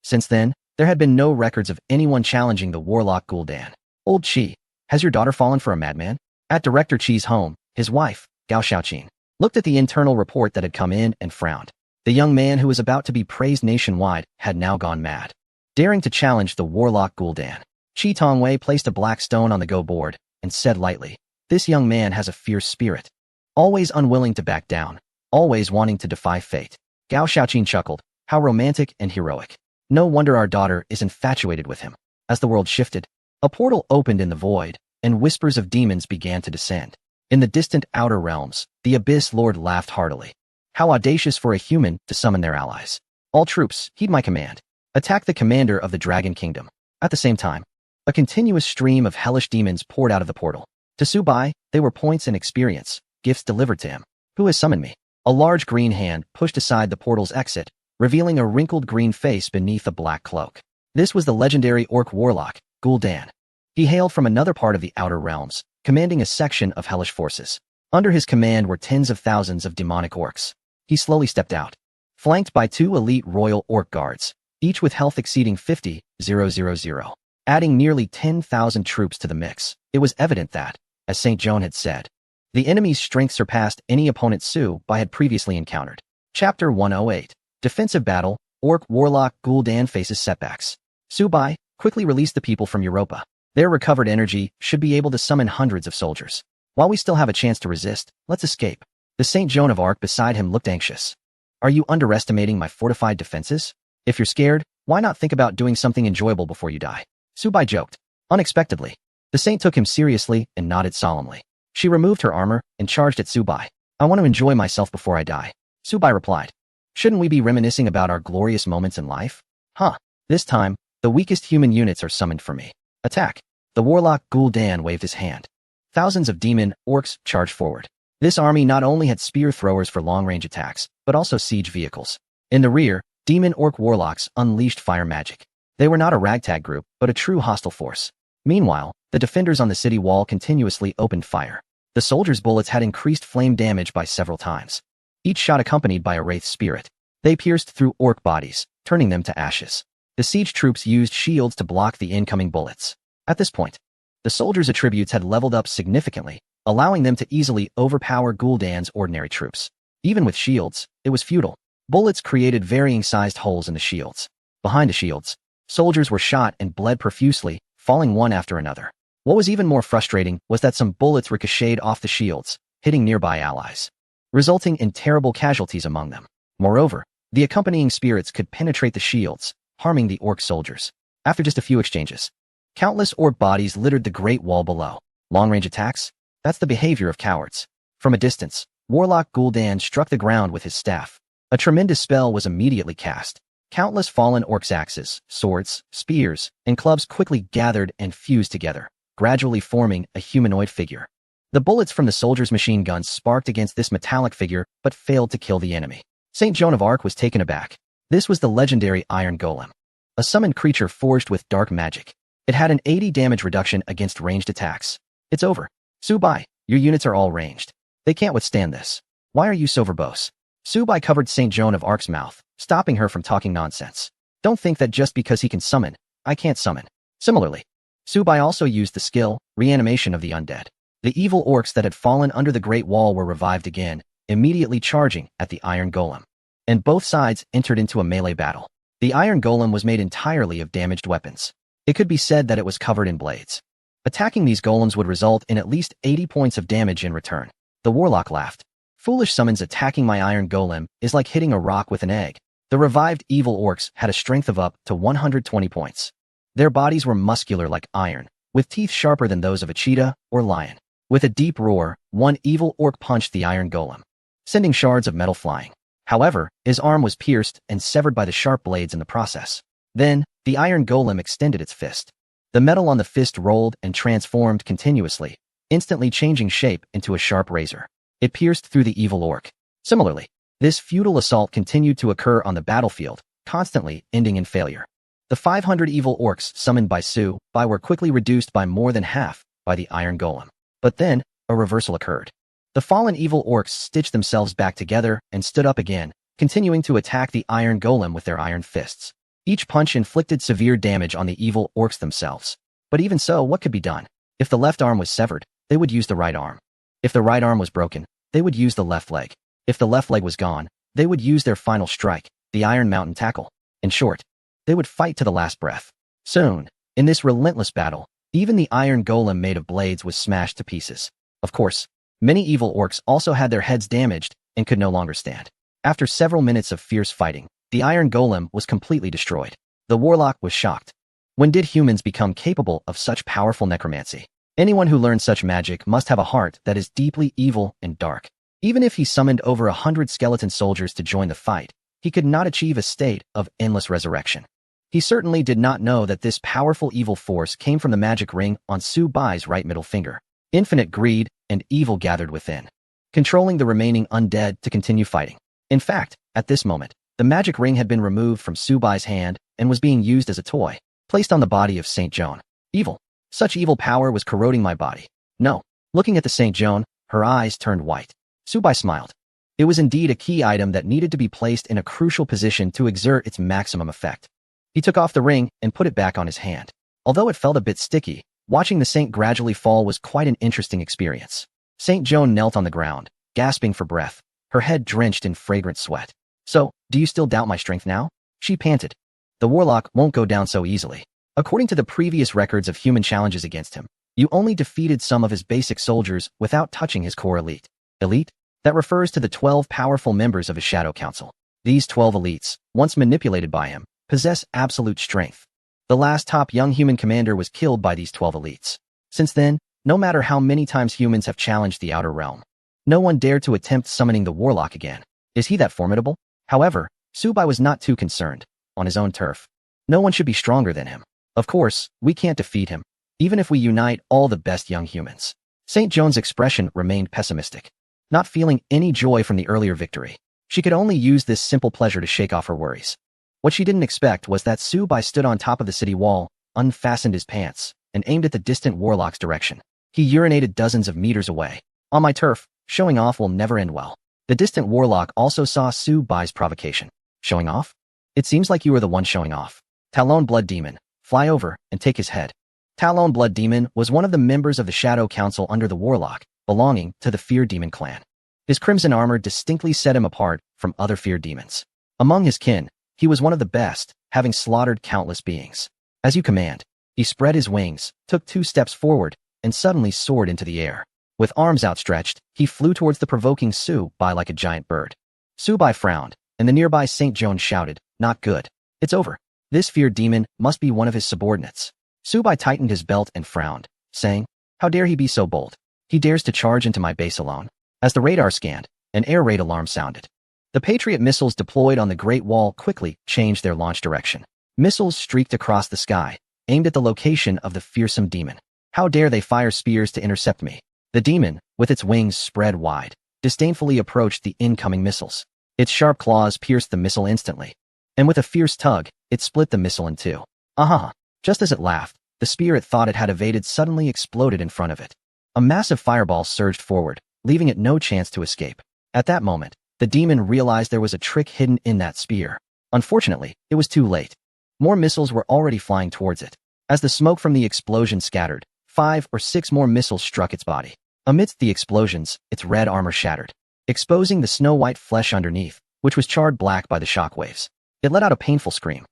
Since then, there had been no records of anyone challenging the warlock Gul'dan. Old Qi, has your daughter fallen for a madman? At Director Qi's home, his wife, Gao Xiaoqin, looked at the internal report that had come in and frowned. The young man who was about to be praised nationwide had now gone mad, daring to challenge the warlock Gul'dan. Qi Tongwei placed a black stone on the go board and said lightly, "This young man has a fierce spirit, always unwilling to back down, always wanting to defy fate." Gao Xiaoqin chuckled, "How romantic and heroic. No wonder our daughter is infatuated with him." As the world shifted, a portal opened in the void, and whispers of demons began to descend. In the distant outer realms, the Abyss Lord laughed heartily. How audacious for a human to summon their allies. "All troops, heed my command. Attack the commander of the Dragon Kingdom." At the same time, a continuous stream of hellish demons poured out of the portal. To Su Bai, they were points and experience, gifts delivered to him. "Who has summoned me?" A large green hand pushed aside the portal's exit, revealing a wrinkled green face beneath a black cloak. This was the legendary orc warlock, Gul'dan. He hailed from another part of the outer realms, commanding a section of hellish forces. Under his command were tens of thousands of demonic orcs. He slowly stepped out, flanked by 2 elite royal orc guards, each with health exceeding 50,000. Adding nearly 10,000 troops to the mix, it was evident that, as St. Joan had said, the enemy's strength surpassed any opponent Su Bai had previously encountered. Chapter 108. Defensive Battle, Orc Warlock Gul'dan faces setbacks. Su Bai, quickly release the people from Europa. Their recovered energy should be able to summon hundreds of soldiers. While we still have a chance to resist, let's escape. The St. Joan of Arc beside him looked anxious. "Are you underestimating my fortified defenses? If you're scared, why not think about doing something enjoyable before you die?" Su Bai joked. Unexpectedly, the saint took him seriously and nodded solemnly. She removed her armor and charged at Su Bai. "I want to enjoy myself before I die." Su Bai replied, "Shouldn't we be reminiscing about our glorious moments in life?" "Huh. This time, the weakest human units are summoned for me. Attack." The warlock Gul'dan waved his hand. Thousands of demon orcs charged forward. This army not only had spear throwers for long-range attacks, but also siege vehicles. In the rear, demon orc warlocks unleashed fire magic. They were not a ragtag group, but a true hostile force. Meanwhile, the defenders on the city wall continuously opened fire. The soldiers' bullets had increased flame damage by several times, each shot accompanied by a wraith spirit. They pierced through orc bodies, turning them to ashes. The siege troops used shields to block the incoming bullets. At this point, the soldiers' attributes had leveled up significantly, allowing them to easily overpower Gul'dan's ordinary troops. Even with shields, it was futile. Bullets created varying-sized holes in the shields. Behind the shields, soldiers were shot and bled profusely, falling one after another. What was even more frustrating was that some bullets ricocheted off the shields, hitting nearby allies, resulting in terrible casualties among them. Moreover, the accompanying spirits could penetrate the shields, harming the orc soldiers. After just a few exchanges, countless orc bodies littered the Great Wall below. Long-range attacks? That's the behavior of cowards. From a distance, Warlock Gul'dan struck the ground with his staff. A tremendous spell was immediately cast. Countless fallen orcs' axes, swords, spears, and clubs quickly gathered and fused together, gradually forming a humanoid figure. The bullets from the soldiers' machine guns sparked against this metallic figure but failed to kill the enemy. St. Joan of Arc was taken aback. This was the legendary Iron Golem, a summoned creature forged with dark magic. It had an 80 damage reduction against ranged attacks. "It's over. Su Bai, your units are all ranged. They can't withstand this. Why are you so verbose?" Su Bai covered St. Joan of Arc's mouth, stopping her from talking nonsense. "Don't think that just because he can summon, I can't summon." Similarly, Su Bai also used the skill, Reanimation of the Undead. The evil orcs that had fallen under the Great Wall were revived again, immediately charging at the Iron Golem. And both sides entered into a melee battle. The Iron Golem was made entirely of damaged weapons. It could be said that it was covered in blades. Attacking these golems would result in at least 80 points of damage in return. The warlock laughed. "Foolish summons attacking my Iron Golem is like hitting a rock with an egg." The revived evil orcs had a strength of up to 120 points. Their bodies were muscular like iron, with teeth sharper than those of a cheetah or lion. With a deep roar, one evil orc punched the Iron Golem, sending shards of metal flying. However, his arm was pierced and severed by the sharp blades in the process. Then, the Iron Golem extended its fist. The metal on the fist rolled and transformed continuously, instantly changing shape into a sharp razor. It pierced through the evil orc. Similarly, this futile assault continued to occur on the battlefield, constantly ending in failure. The 500 evil orcs summoned by Su Bai were quickly reduced by more than half by the Iron Golem. But then, a reversal occurred. The fallen evil orcs stitched themselves back together and stood up again, continuing to attack the Iron Golem with their iron fists. Each punch inflicted severe damage on the evil orcs themselves. But even so, what could be done? If the left arm was severed, they would use the right arm. If the right arm was broken, they would use the left leg. If the left leg was gone, they would use their final strike, the Iron Mountain Tackle. In short, they would fight to the last breath. Soon, in this relentless battle, even the iron golem made of blades was smashed to pieces. Of course, many evil orcs also had their heads damaged and could no longer stand. After several minutes of fierce fighting, the iron golem was completely destroyed. The warlock was shocked. When did humans become capable of such powerful necromancy? Anyone who learns such magic must have a heart that is deeply evil and dark. Even if he summoned over 100 skeleton soldiers to join the fight, he could not achieve a state of endless resurrection. He certainly did not know that this powerful evil force came from the magic ring on Su Bai's right middle finger. Infinite greed and evil gathered within, controlling the remaining undead to continue fighting. In fact, at this moment, the magic ring had been removed from Su Bai's hand and was being used as a toy, placed on the body of Saint Joan. Evil. Such evil power was corroding my body. No. Looking at the Saint Joan, her eyes turned white. Su Bai smiled. It was indeed a key item that needed to be placed in a crucial position to exert its maximum effect. He took off the ring and put it back on his hand. Although it felt a bit sticky, watching the saint gradually fall was quite an interesting experience. Saint Joan knelt on the ground, gasping for breath, her head drenched in fragrant sweat. So, do you still doubt my strength now? She panted. The warlock won't go down so easily. According to the previous records of human challenges against him, you only defeated some of his basic soldiers without touching his core elite. Elite? That refers to the 12 powerful members of his Shadow Council. These 12 elites, once manipulated by him, possess absolute strength. The last top young human commander was killed by these 12 elites. Since then, no matter how many times humans have challenged the Outer Realm, no one dared to attempt summoning the warlock again. Is he that formidable? However, Su Bai was not too concerned. On his own turf, no one should be stronger than him. Of course, we can't defeat him, even if we unite all the best young humans. Saint Joan's expression remained pessimistic, not feeling any joy from the earlier victory. She could only use this simple pleasure to shake off her worries. What she didn't expect was that Su Bai stood on top of the city wall, unfastened his pants, and aimed at the distant warlock's direction. He urinated dozens of meters away. On my turf, showing off will never end well. The distant warlock also saw Su Bai's provocation. Showing off? It seems like you are the one showing off. Talon Blood Demon, fly over and take his head. Talon Blood Demon was one of the members of the Shadow Council under the warlock, belonging to the Fear Demon clan. His crimson armor distinctly set him apart from other fear demons. Among his kin, he was one of the best, having slaughtered countless beings. As you command, he spread his wings, took 2 steps forward, and suddenly soared into the air. With arms outstretched, he flew towards the provoking Su Bai like a giant bird. Su Bai frowned, and the nearby Saint Joan shouted, "Not good. It's over." This fear demon must be one of his subordinates. Su Bai tightened his belt and frowned, saying, "How dare he be so bold? He dares to charge into my base alone." As the radar scanned, an air raid alarm sounded. The Patriot missiles deployed on the Great Wall quickly changed their launch direction. Missiles streaked across the sky, aimed at the location of the fearsome demon. How dare they fire spears to intercept me? The demon, with its wings spread wide, disdainfully approached the incoming missiles. Its sharp claws pierced the missile instantly, and with a fierce tug, it split the missile in two. Aha! Just as it laughed, the spear it thought it had evaded suddenly exploded in front of it. A massive fireball surged forward, leaving it no chance to escape. At that moment, the demon realized there was a trick hidden in that spear. Unfortunately, it was too late. More missiles were already flying towards it. As the smoke from the explosion scattered, 5 or 6 more missiles struck its body. Amidst the explosions, its red armor shattered, exposing the snow-white flesh underneath, which was charred black by the shockwaves. It let out a painful scream.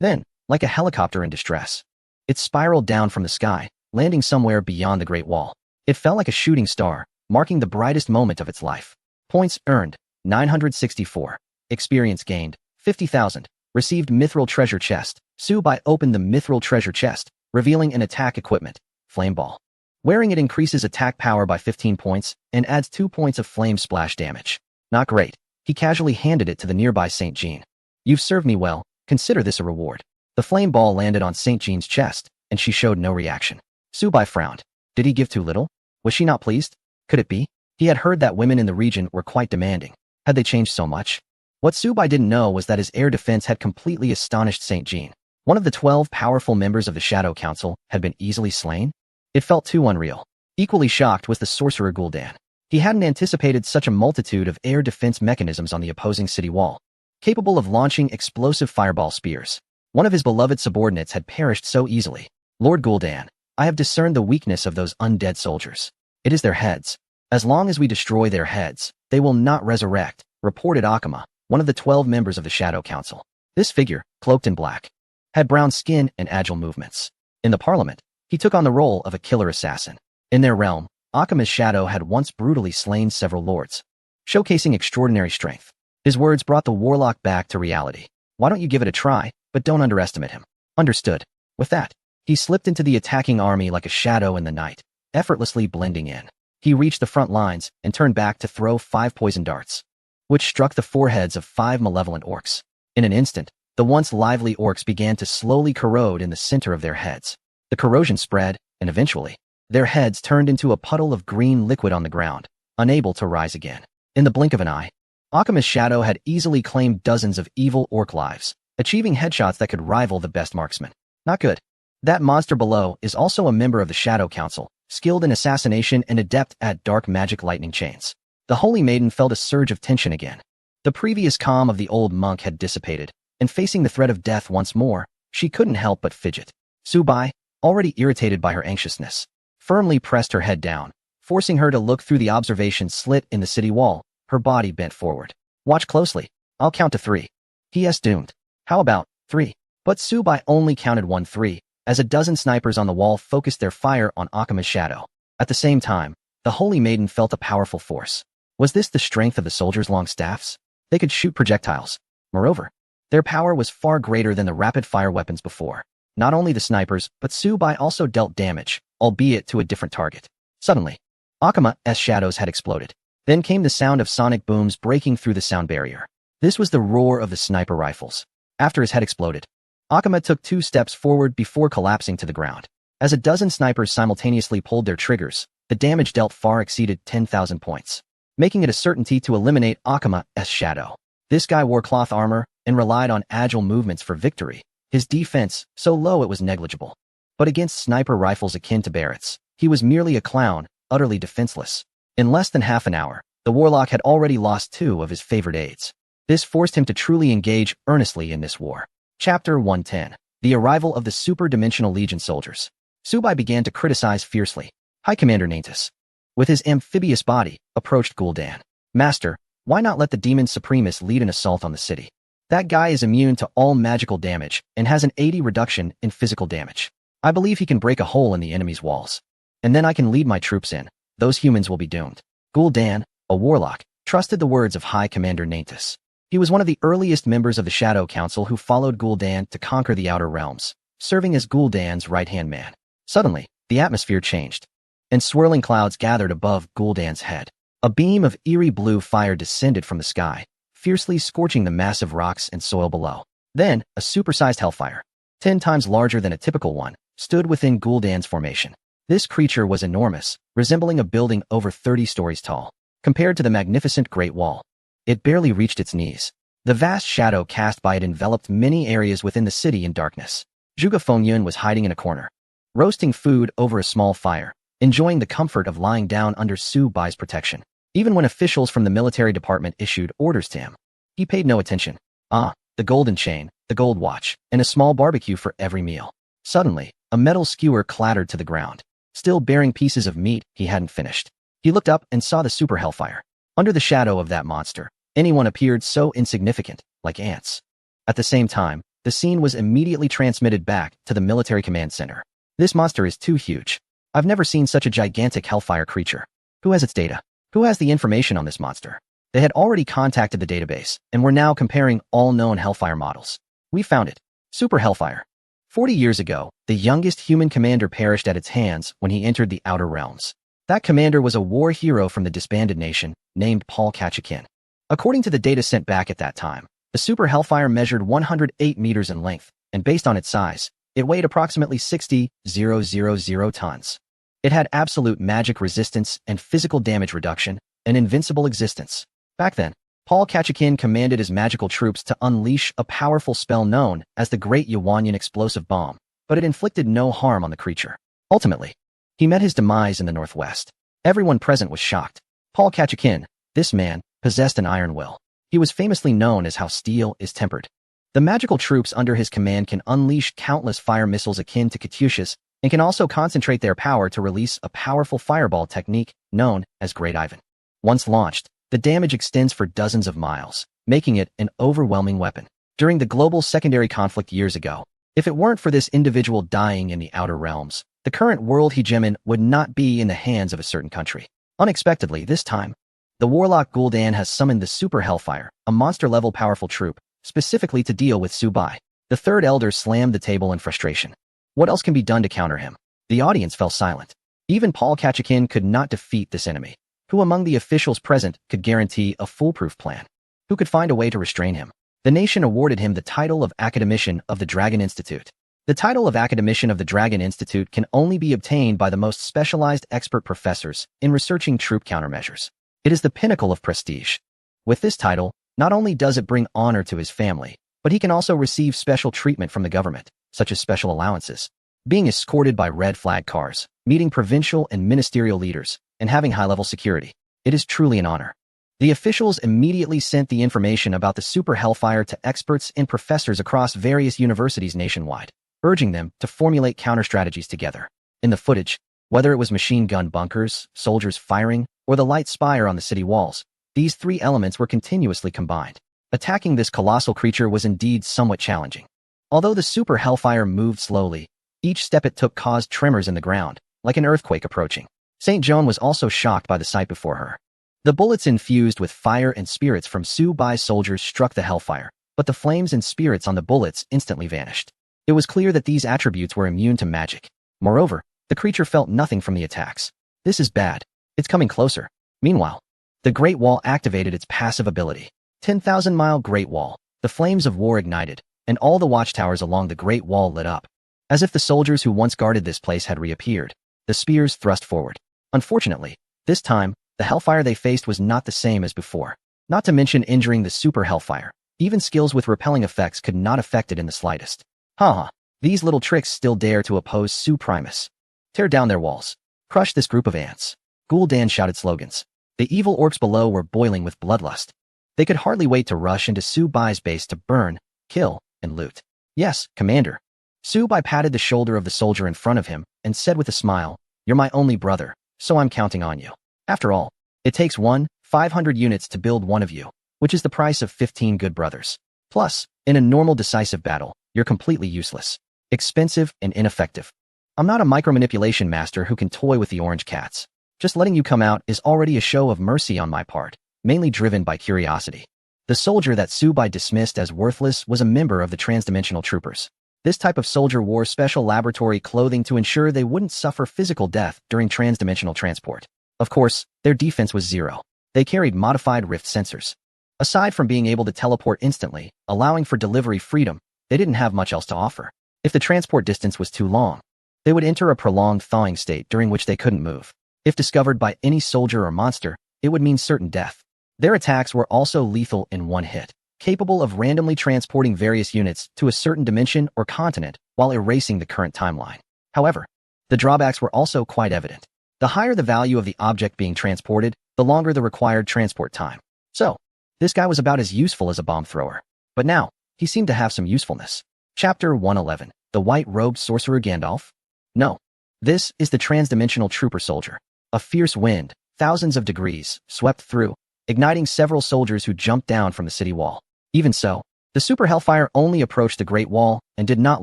Then, like a helicopter in distress, it spiraled down from the sky, landing somewhere beyond the Great Wall. It fell like a shooting star, marking the brightest moment of its life. Points earned, 964. Experience gained, 50,000. Received Mithril Treasure Chest. Su Bai opened the Mithril Treasure Chest, revealing an attack equipment, Flame Ball. Wearing it increases attack power by 15 points and adds 2 points of flame splash damage. Not great. He casually handed it to the nearby Saint Jean. "You've served me well, consider this a reward." The flame ball landed on Saint Jean's chest, and she showed no reaction. Su Bai frowned. Did he give too little? Was she not pleased? Could it be? He had heard that women in the region were quite demanding. Had they changed so much? What Su Bai didn't know was that his air defense had completely astonished Saint Jean. One of the 12 powerful members of the Shadow Council had been easily slain? It felt too unreal. Equally shocked was the sorcerer Gul'dan. He hadn't anticipated such a multitude of air defense mechanisms on the opposing city wall, capable of launching explosive fireball spears. One of his beloved subordinates had perished so easily. Lord Gul'dan, I have discerned the weakness of those undead soldiers. It is their heads. As long as we destroy their heads, they will not resurrect, reported Akama, one of the 12 members of the Shadow Council. This figure, cloaked in black, had brown skin and agile movements. In the parliament, he took on the role of a killer assassin. In their realm, Akama's shadow had once brutally slain several lords, showcasing extraordinary strength. His words brought the warlock back to reality. Why don't you give it a try, but don't underestimate him. Understood. With that, he slipped into the attacking army like a shadow in the night, effortlessly blending in. He reached the front lines and turned back to throw 5 poison darts, which struck the foreheads of 5 malevolent orcs. In an instant, the once lively orcs began to slowly corrode in the center of their heads. The corrosion spread, and eventually, their heads turned into a puddle of green liquid on the ground, unable to rise again. In the blink of an eye, Akama's shadow had easily claimed dozens of evil orc lives, achieving headshots that could rival the best marksman. Not good. That monster below is also a member of the Shadow Council, skilled in assassination and adept at dark magic lightning chains. The Holy Maiden felt a surge of tension again. The previous calm of the old monk had dissipated, and facing the threat of death once more, she couldn't help but fidget. Subai, already irritated by her anxiousness, firmly pressed her head down, forcing her to look through the observation slit in the city wall. Her body bent forward. Watch closely. I'll count to 3. P.S. doomed. How about 3? But Subai only counted 1-3, as a dozen snipers on the wall focused their fire on Akama's shadow. At the same time, the Holy Maiden felt a powerful force. Was this the strength of the soldiers' long staffs? They could shoot projectiles. Moreover, their power was far greater than the rapid-fire weapons before. Not only the snipers, but Subai also dealt damage, albeit to a different target. Suddenly, Akama's shadows had exploded. Then came the sound of sonic booms breaking through the sound barrier. This was the roar of the sniper rifles. After his head exploded, Akama took 2 steps forward before collapsing to the ground. As a dozen snipers simultaneously pulled their triggers, the damage dealt far exceeded 10,000 points, making it a certainty to eliminate Akama's shadow. This guy wore cloth armor and relied on agile movements for victory. His defense, so low it was negligible. But against sniper rifles akin to Barrett's, he was merely a clown, utterly defenseless. In less than half an hour, the warlock had already lost 2 of his favored aides. This forced him to truly engage earnestly in this war. Chapter 110. The Arrival of the Super-Dimensional Legion Soldiers. Subai began to criticize fiercely. High Commander Naintus, with his amphibious body, approached Gul'dan. Master, why not let the Demon Supremus lead an assault on the city? That guy is immune to all magical damage and has an 80 reduction in physical damage. I believe he can break a hole in the enemy's walls. And then I can lead my troops in. Those humans will be doomed. Gul'dan, a warlock, trusted the words of High Commander Naintus. He was one of the earliest members of the Shadow Council who followed Gul'dan to conquer the Outer Realms, serving as Gul'dan's right-hand man. Suddenly, the atmosphere changed, and swirling clouds gathered above Gul'dan's head. A beam of eerie blue fire descended from the sky, fiercely scorching the massive rocks and soil below. Then, a supersized hellfire, 10 times larger than a typical one, stood within Gul'dan's formation. This creature was enormous, resembling a building over 30 stories tall. Compared to the magnificent Great Wall, it barely reached its knees. The vast shadow cast by it enveloped many areas within the city in darkness. Zhuge Fengyun was hiding in a corner, roasting food over a small fire, enjoying the comfort of lying down under Su Bai's protection. Even when officials from the military department issued orders to him, he paid no attention. The golden chain, the gold watch, and a small barbecue for every meal. Suddenly, a metal skewer clattered to the ground, still bearing pieces of meat he hadn't finished. He looked up and saw the super hellfire. Under the shadow of that monster, anyone appeared so insignificant, like ants. At the same time, the scene was immediately transmitted back to the military command center. This monster is too huge. I've never seen such a gigantic hellfire creature. Who has its data? Who has the information on this monster? They had already contacted the database, and were now comparing all known hellfire models. We found it. Super hellfire. 40 years ago, the youngest human commander perished at its hands when he entered the Outer Realms. That commander was a war hero from the disbanded nation, named Paul Kachakin. According to the data sent back at that time, the Super Hellfire measured 108 meters in length, and based on its size, it weighed approximately 60,000 tons. It had absolute magic resistance and physical damage reduction, an invincible existence. Back then, Paul Kachakin commanded his magical troops to unleash a powerful spell known as the Great Yawanyan Explosive Bomb, but it inflicted no harm on the creature. Ultimately, he met his demise in the northwest. Everyone present was shocked. Paul Kachakin, this man, possessed an iron will. He was famously known as how steel is tempered. The magical troops under his command can unleash countless fire missiles akin to Katyushas and can also concentrate their power to release a powerful fireball technique known as Great Ivan. Once launched, the damage extends for dozens of miles, making it an overwhelming weapon. During the global secondary conflict years ago, if it weren't for this individual dying in the outer realms, the current world hegemon would not be in the hands of a certain country. Unexpectedly, this time, the warlock Gul'dan has summoned the Super Hellfire, a monster-level powerful troop, specifically to deal with Su-bai. The third elder slammed the table in frustration. What else can be done to counter him? The audience fell silent. Even Paul Kachakin could not defeat this enemy. Who among the officials present could guarantee a foolproof plan? Who could find a way to restrain him? The nation awarded him the title of Academician of the Dragon Institute. The title of Academician of the Dragon Institute can only be obtained by the most specialized expert professors in researching troop countermeasures. It is the pinnacle of prestige. With this title, not only does it bring honor to his family, but he can also receive special treatment from the government, such as special allowances, being escorted by red flag cars, meeting provincial and ministerial leaders, and having high-level security. It is truly an honor. The officials immediately sent the information about the Super Hellfire to experts and professors across various universities nationwide, urging them to formulate counter-strategies together. In the footage, whether it was machine gun bunkers, soldiers firing, or the light spire on the city walls, these three elements were continuously combined. Attacking this colossal creature was indeed somewhat challenging. Although the Super Hellfire moved slowly, each step it took caused tremors in the ground, like an earthquake approaching. St. Joan was also shocked by the sight before her. The bullets infused with fire and spirits from Su-bai's soldiers struck the Hellfire, but the flames and spirits on the bullets instantly vanished. It was clear that these attributes were immune to magic. Moreover, the creature felt nothing from the attacks. This is bad. It's coming closer. Meanwhile, the Great Wall activated its passive ability. 10,000-mile Great Wall. The flames of war ignited, and all the watchtowers along the Great Wall lit up. As if the soldiers who once guarded this place had reappeared, the spears thrust forward. Unfortunately, this time, the Hellfire they faced was not the same as before. Not to mention injuring the Super Hellfire. Even skills with repelling effects could not affect it in the slightest. Haha, these little tricks still dare to oppose Su Primus. Tear down their walls. Crush this group of ants. Gul'dan shouted slogans. The evil orcs below were boiling with bloodlust. They could hardly wait to rush into Su-bai's base to burn, kill, and loot. Yes, Commander. Su-bai patted the shoulder of the soldier in front of him and said with a smile, "You're my only brother, so I'm counting on you. After all, it takes 500 units to build one of you, which is the price of 15 good brothers. Plus, in a normal decisive battle, you're completely useless, expensive, and ineffective. I'm not a micromanipulation master who can toy with the orange cats. Just letting you come out is already a show of mercy on my part, mainly driven by curiosity." The soldier that Su-bai dismissed as worthless was a member of the transdimensional troopers. This type of soldier wore special laboratory clothing to ensure they wouldn't suffer physical death during transdimensional transport. Of course, their defense was zero. They carried modified rift sensors. Aside from being able to teleport instantly, allowing for delivery freedom, they didn't have much else to offer. If the transport distance was too long, they would enter a prolonged thawing state during which they couldn't move. If discovered by any soldier or monster, it would mean certain death. Their attacks were also lethal in one hit, capable of randomly transporting various units to a certain dimension or continent while erasing the current timeline. However, the drawbacks were also quite evident. The higher the value of the object being transported, the longer the required transport time. So, this guy was about as useful as a bomb thrower. But now, he seemed to have some usefulness. Chapter 111. The White-Robed Sorcerer Gandalf? No. This is the transdimensional trooper soldier. A fierce wind, thousands of degrees, swept through, igniting several soldiers who jumped down from the city wall. Even so, the Super Hellfire only approached the Great Wall and did not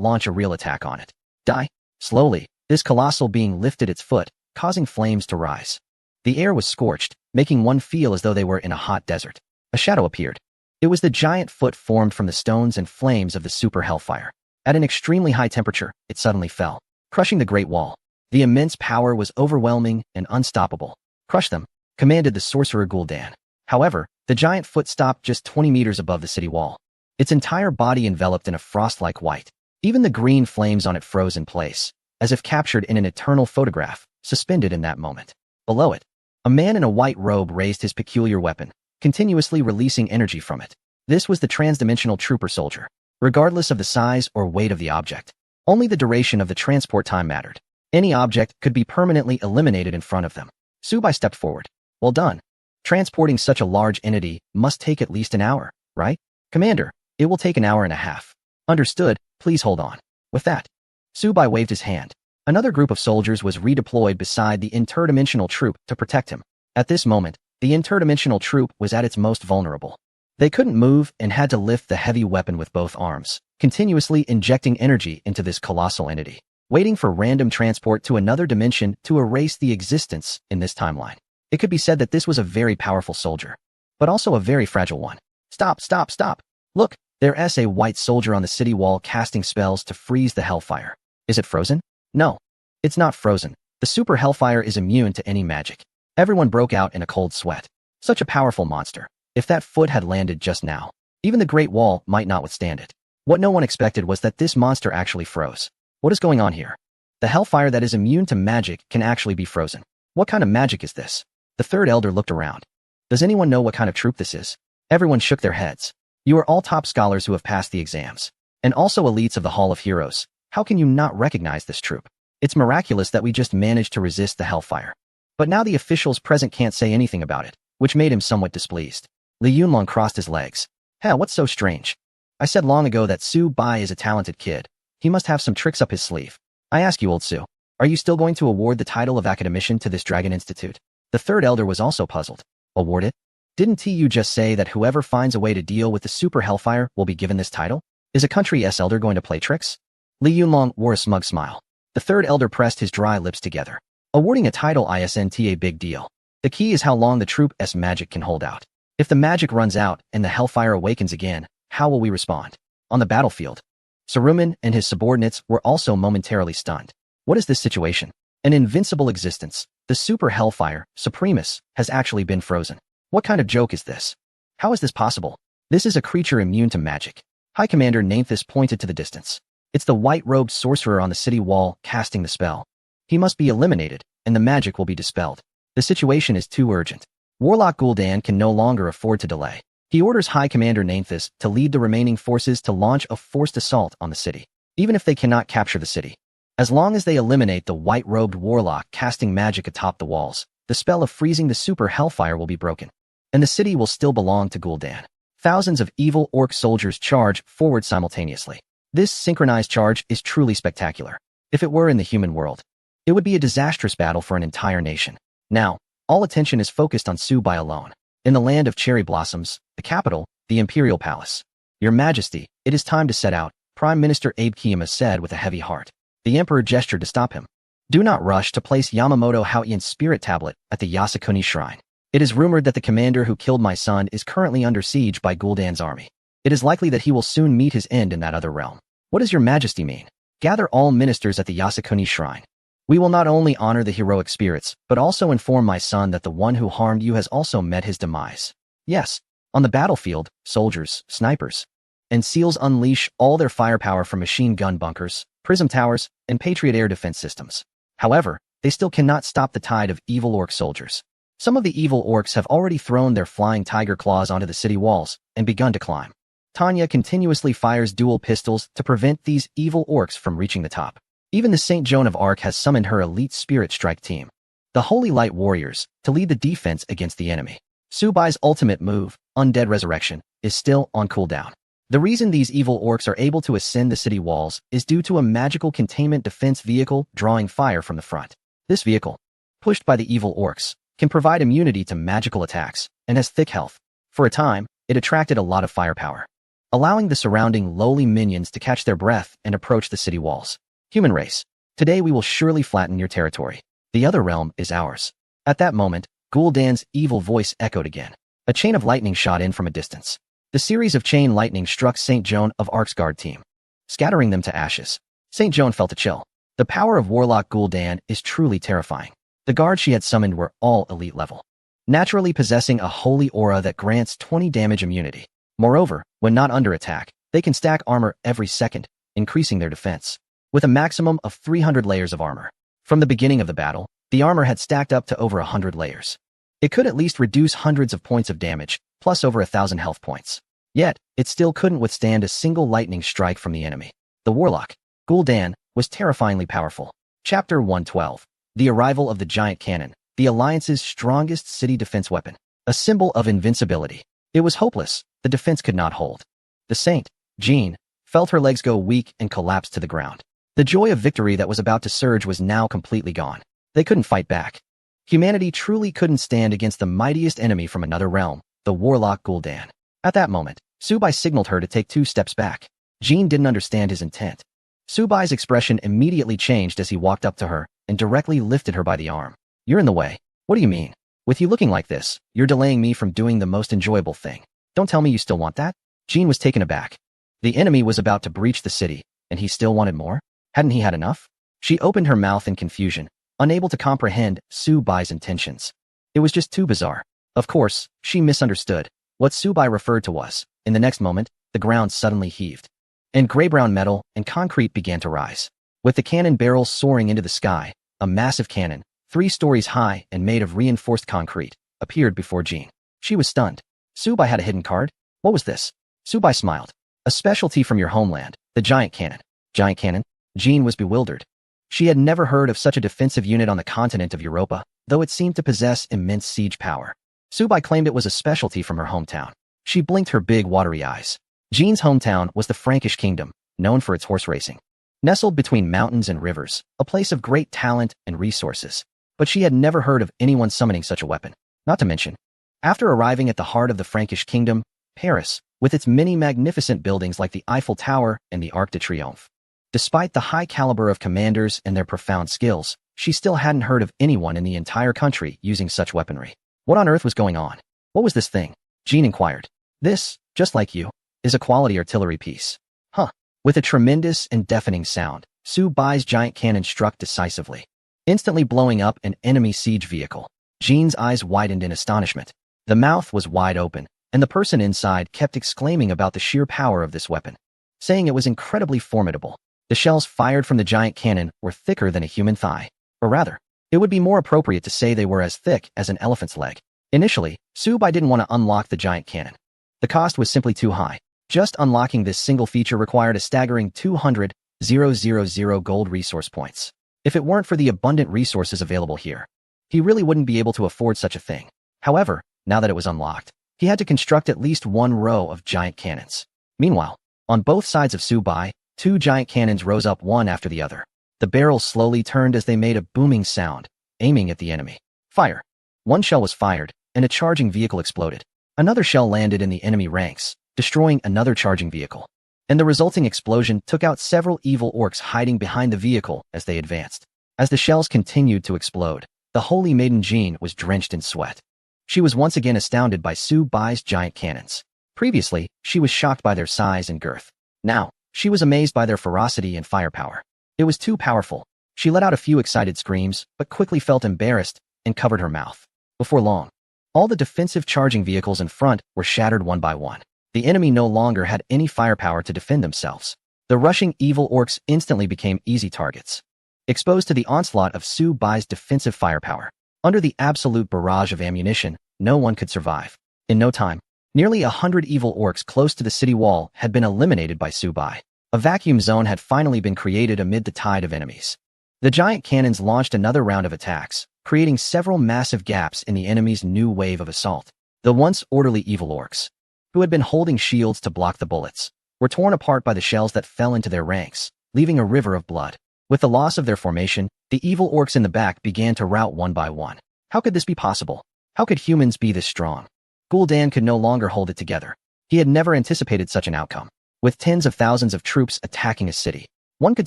launch a real attack on it. Die. Slowly, this colossal being lifted its foot, causing flames to rise. The air was scorched, making one feel as though they were in a hot desert. A shadow appeared. It was the giant foot formed from the stones and flames of the Super Hellfire. At an extremely high temperature, it suddenly fell, crushing the Great Wall. The immense power was overwhelming and unstoppable. Crush them, commanded the sorcerer Gul'dan. However, the giant foot stopped just 20 meters above the city wall. Its entire body enveloped in a frost-like white. Even the green flames on it froze in place, as if captured in an eternal photograph, suspended in that moment. Below it, a man in a white robe raised his peculiar weapon, continuously releasing energy from it. This was the transdimensional trooper soldier. Regardless of the size or weight of the object, only the duration of the transport time mattered. Any object could be permanently eliminated in front of them. Su-bai stepped forward. Well done. Transporting such a large entity must take at least an hour, right? Commander, It will take an hour and a half. Understood, please hold on. With that, Subai waved his hand. Another group of soldiers was redeployed beside the interdimensional troop to protect him. At this moment, the interdimensional troop was at its most vulnerable. They couldn't move and had to lift the heavy weapon with both arms, continuously injecting energy into this colossal entity, waiting for random transport to another dimension to erase the existence in this timeline. It could be said that this was a very powerful soldier, but also a very fragile one. Stop, stop, stop. Look, there's a white soldier on the city wall casting spells to freeze the hellfire. Is it frozen? No, it's not frozen. The super hellfire is immune to any magic. Everyone broke out in a cold sweat. Such a powerful monster. If that foot had landed just now, even the Great Wall might not withstand it. What no one expected was that this monster actually froze. What is going on here? The hellfire that is immune to magic can actually be frozen. What kind of magic is this? The third elder looked around. Does anyone know what kind of troop this is? Everyone shook their heads. You are all top scholars who have passed the exams, and also elites of the Hall of Heroes. How can you not recognize this troop? It's miraculous that we just managed to resist the hellfire. But now the officials present can't say anything about it, which made him somewhat displeased. Li Yunlong crossed his legs. Hell, what's so strange? I said long ago that Su Bai is a talented kid. He must have some tricks up his sleeve. I ask you, old Su, are you still going to award the title of academician to this Dragon Institute? The third elder was also puzzled. Award it? Didn't you just say that whoever finds a way to deal with the super hellfire will be given this title? Is a country's elder going to play tricks? Li Yunlong wore a smug smile. The third elder pressed his dry lips together. Awarding a title isn't a big deal. The key is how long the troop's magic can hold out. If the magic runs out and the hellfire awakens again, how will we respond? On the battlefield, Saruman and his subordinates were also momentarily stunned. What is this situation? An invincible existence, the super hellfire, Supremus, has actually been frozen. What kind of joke is this? How is this possible? This is a creature immune to magic. High Commander Nanthus pointed to the distance. It's the white-robed sorcerer on the city wall casting the spell. He must be eliminated, and the magic will be dispelled. The situation is too urgent. Warlock Gul'dan can no longer afford to delay. He orders High Commander Nanthus to lead the remaining forces to launch a forced assault on the city, even if they cannot capture the city. As long as they eliminate the white-robed warlock casting magic atop the walls, the spell of freezing the super hellfire will be broken, and the city will still belong to Gul'dan. Thousands of evil orc soldiers charge forward simultaneously. This synchronized charge is truly spectacular. If it were in the human world, it would be a disastrous battle for an entire nation. Now, all attention is focused on Su Bai alone. In the land of cherry blossoms, the capital, the Imperial Palace. Your Majesty, it is time to set out, Prime Minister Abe Kiyama said with a heavy heart. The Emperor gestured to stop him. Do not rush to place Yamamoto Haoyan's spirit tablet at the Yasukuni Shrine. It is rumored that the commander who killed my son is currently under siege by Gul'dan's army. It is likely that he will soon meet his end in that other realm. What does your Majesty mean? Gather all ministers at the Yasukuni Shrine. We will not only honor the heroic spirits, but also inform my son that the one who harmed you has also met his demise. Yes, on the battlefield, soldiers, snipers, and SEALs unleash all their firepower from machine gun bunkers, prism towers, and Patriot air defense systems. However, they still cannot stop the tide of evil orc soldiers. Some of the evil orcs have already thrown their flying tiger claws onto the city walls and begun to climb. Tanya continuously fires dual pistols to prevent these evil orcs from reaching the top. Even the St. Joan of Arc has summoned her elite spirit strike team, the Holy Light Warriors, to lead the defense against the enemy. Su Bai's ultimate move, Undead Resurrection, is still on cooldown. The reason these evil orcs are able to ascend the city walls is due to a magical containment defense vehicle drawing fire from the front. This vehicle, pushed by the evil orcs, can provide immunity to magical attacks and has thick health. For a time, it attracted a lot of firepower, allowing the surrounding lowly minions to catch their breath and approach the city walls. Human race, today we will surely flatten your territory. The other realm is ours. At that moment, Gul'dan's evil voice echoed again. A chain of lightning shot in from a distance. The series of chain lightning struck St. Joan of Arc's guard team, scattering them to ashes. St. Joan felt a chill. The power of Warlock Gul'dan is truly terrifying. The guards she had summoned were all elite level, naturally possessing a holy aura that grants 20 damage immunity. Moreover, when not under attack, they can stack armor every second, increasing their defense, with a maximum of 300 layers of armor. From the beginning of the battle, the armor had stacked up to over 100 layers. It could at least reduce hundreds of points of damage, plus over 1,000 health points. Yet, it still couldn't withstand a single lightning strike from the enemy. The Warlock, Gul'dan, was terrifyingly powerful. Chapter 112. The Arrival of the Giant Cannon, the Alliance's strongest city defense weapon. A symbol of invincibility. It was hopeless. The defense could not hold. The saint, Jean, felt her legs go weak and collapsed to the ground. The joy of victory that was about to surge was now completely gone. They couldn't fight back. Humanity truly couldn't stand against the mightiest enemy from another realm, the warlock Gul'dan. At that moment, Subai signaled her to take 2 steps back. Jean didn't understand his intent. Subai's expression immediately changed as he walked up to her and directly lifted her by the arm. "You're in the way. What do you mean? With you looking like this, you're delaying me from doing the most enjoyable thing. Don't tell me you still want that?" Jean was taken aback. The enemy was about to breach the city, and he still wanted more? Hadn't he had enough? She opened her mouth in confusion, unable to comprehend Subai's intentions. It was just too bizarre. Of course, she misunderstood. What Subai referred to was, in the next moment, the ground suddenly heaved, and gray-brown metal and concrete began to rise. With the cannon barrels soaring into the sky, a massive cannon, 3 stories high and made of reinforced concrete, appeared before Jean. She was stunned. Subai had a hidden card? What was this? Subai smiled. "A specialty from your homeland, the giant cannon." Giant cannon? Jean was bewildered. She had never heard of such a defensive unit on the continent of Europa, though it seemed to possess immense siege power. Subai claimed it was a specialty from her hometown. She blinked her big, watery eyes. Jean's hometown was the Frankish kingdom, known for its horse racing. Nestled between mountains and rivers, a place of great talent and resources. But she had never heard of anyone summoning such a weapon. Not to mention, after arriving at the heart of the Frankish kingdom, Paris, with its many magnificent buildings like the Eiffel Tower and the Arc de Triomphe. Despite the high caliber of commanders and their profound skills, she still hadn't heard of anyone in the entire country using such weaponry. What on earth was going on? What was this thing? Jean inquired. "This, just like you, is a quality artillery piece." Huh. With a tremendous and deafening sound, Subai's giant cannon struck decisively, instantly blowing up an enemy siege vehicle. Jean's eyes widened in astonishment. The mouth was wide open, and the person inside kept exclaiming about the sheer power of this weapon, saying it was incredibly formidable. The shells fired from the giant cannon were thicker than a human thigh. Or rather, it would be more appropriate to say they were as thick as an elephant's leg. Initially, Subai didn't want to unlock the giant cannon. The cost was simply too high. Just unlocking this single feature required a staggering 200,000 gold resource points. If it weren't for the abundant resources available here, he really wouldn't be able to afford such a thing. However, now that it was unlocked, he had to construct at least 1 row of giant cannons. Meanwhile, on both sides of Subai, 2 giant cannons rose up one after the other. The barrels slowly turned as they made a booming sound, aiming at the enemy. Fire. 1 shell was fired, and a charging vehicle exploded. Another shell landed in the enemy ranks, destroying another charging vehicle. And the resulting explosion took out several evil orcs hiding behind the vehicle as they advanced. As the shells continued to explode, the holy maiden Jean was drenched in sweat. She was once again astounded by Subai's giant cannons. Previously, she was shocked by their size and girth. Now, she was amazed by their ferocity and firepower. It was too powerful. She let out a few excited screams, but quickly felt embarrassed and covered her mouth. Before long, all the defensive charging vehicles in front were shattered one by one. The enemy no longer had any firepower to defend themselves. The rushing evil orcs instantly became easy targets, exposed to the onslaught of Subai's defensive firepower. Under the absolute barrage of ammunition, no one could survive. In no time, nearly 100 evil orcs close to the city wall had been eliminated by Subai. A vacuum zone had finally been created amid the tide of enemies. The giant cannons launched another round of attacks, creating several massive gaps in the enemy's new wave of assault. The once orderly evil orcs, who had been holding shields to block the bullets, were torn apart by the shells that fell into their ranks, leaving a river of blood. With the loss of their formation, the evil orcs in the back began to rout one by one. How could this be possible? How could humans be this strong? Gul'dan could no longer hold it together. He had never anticipated such an outcome. With tens of thousands of troops attacking a city, one could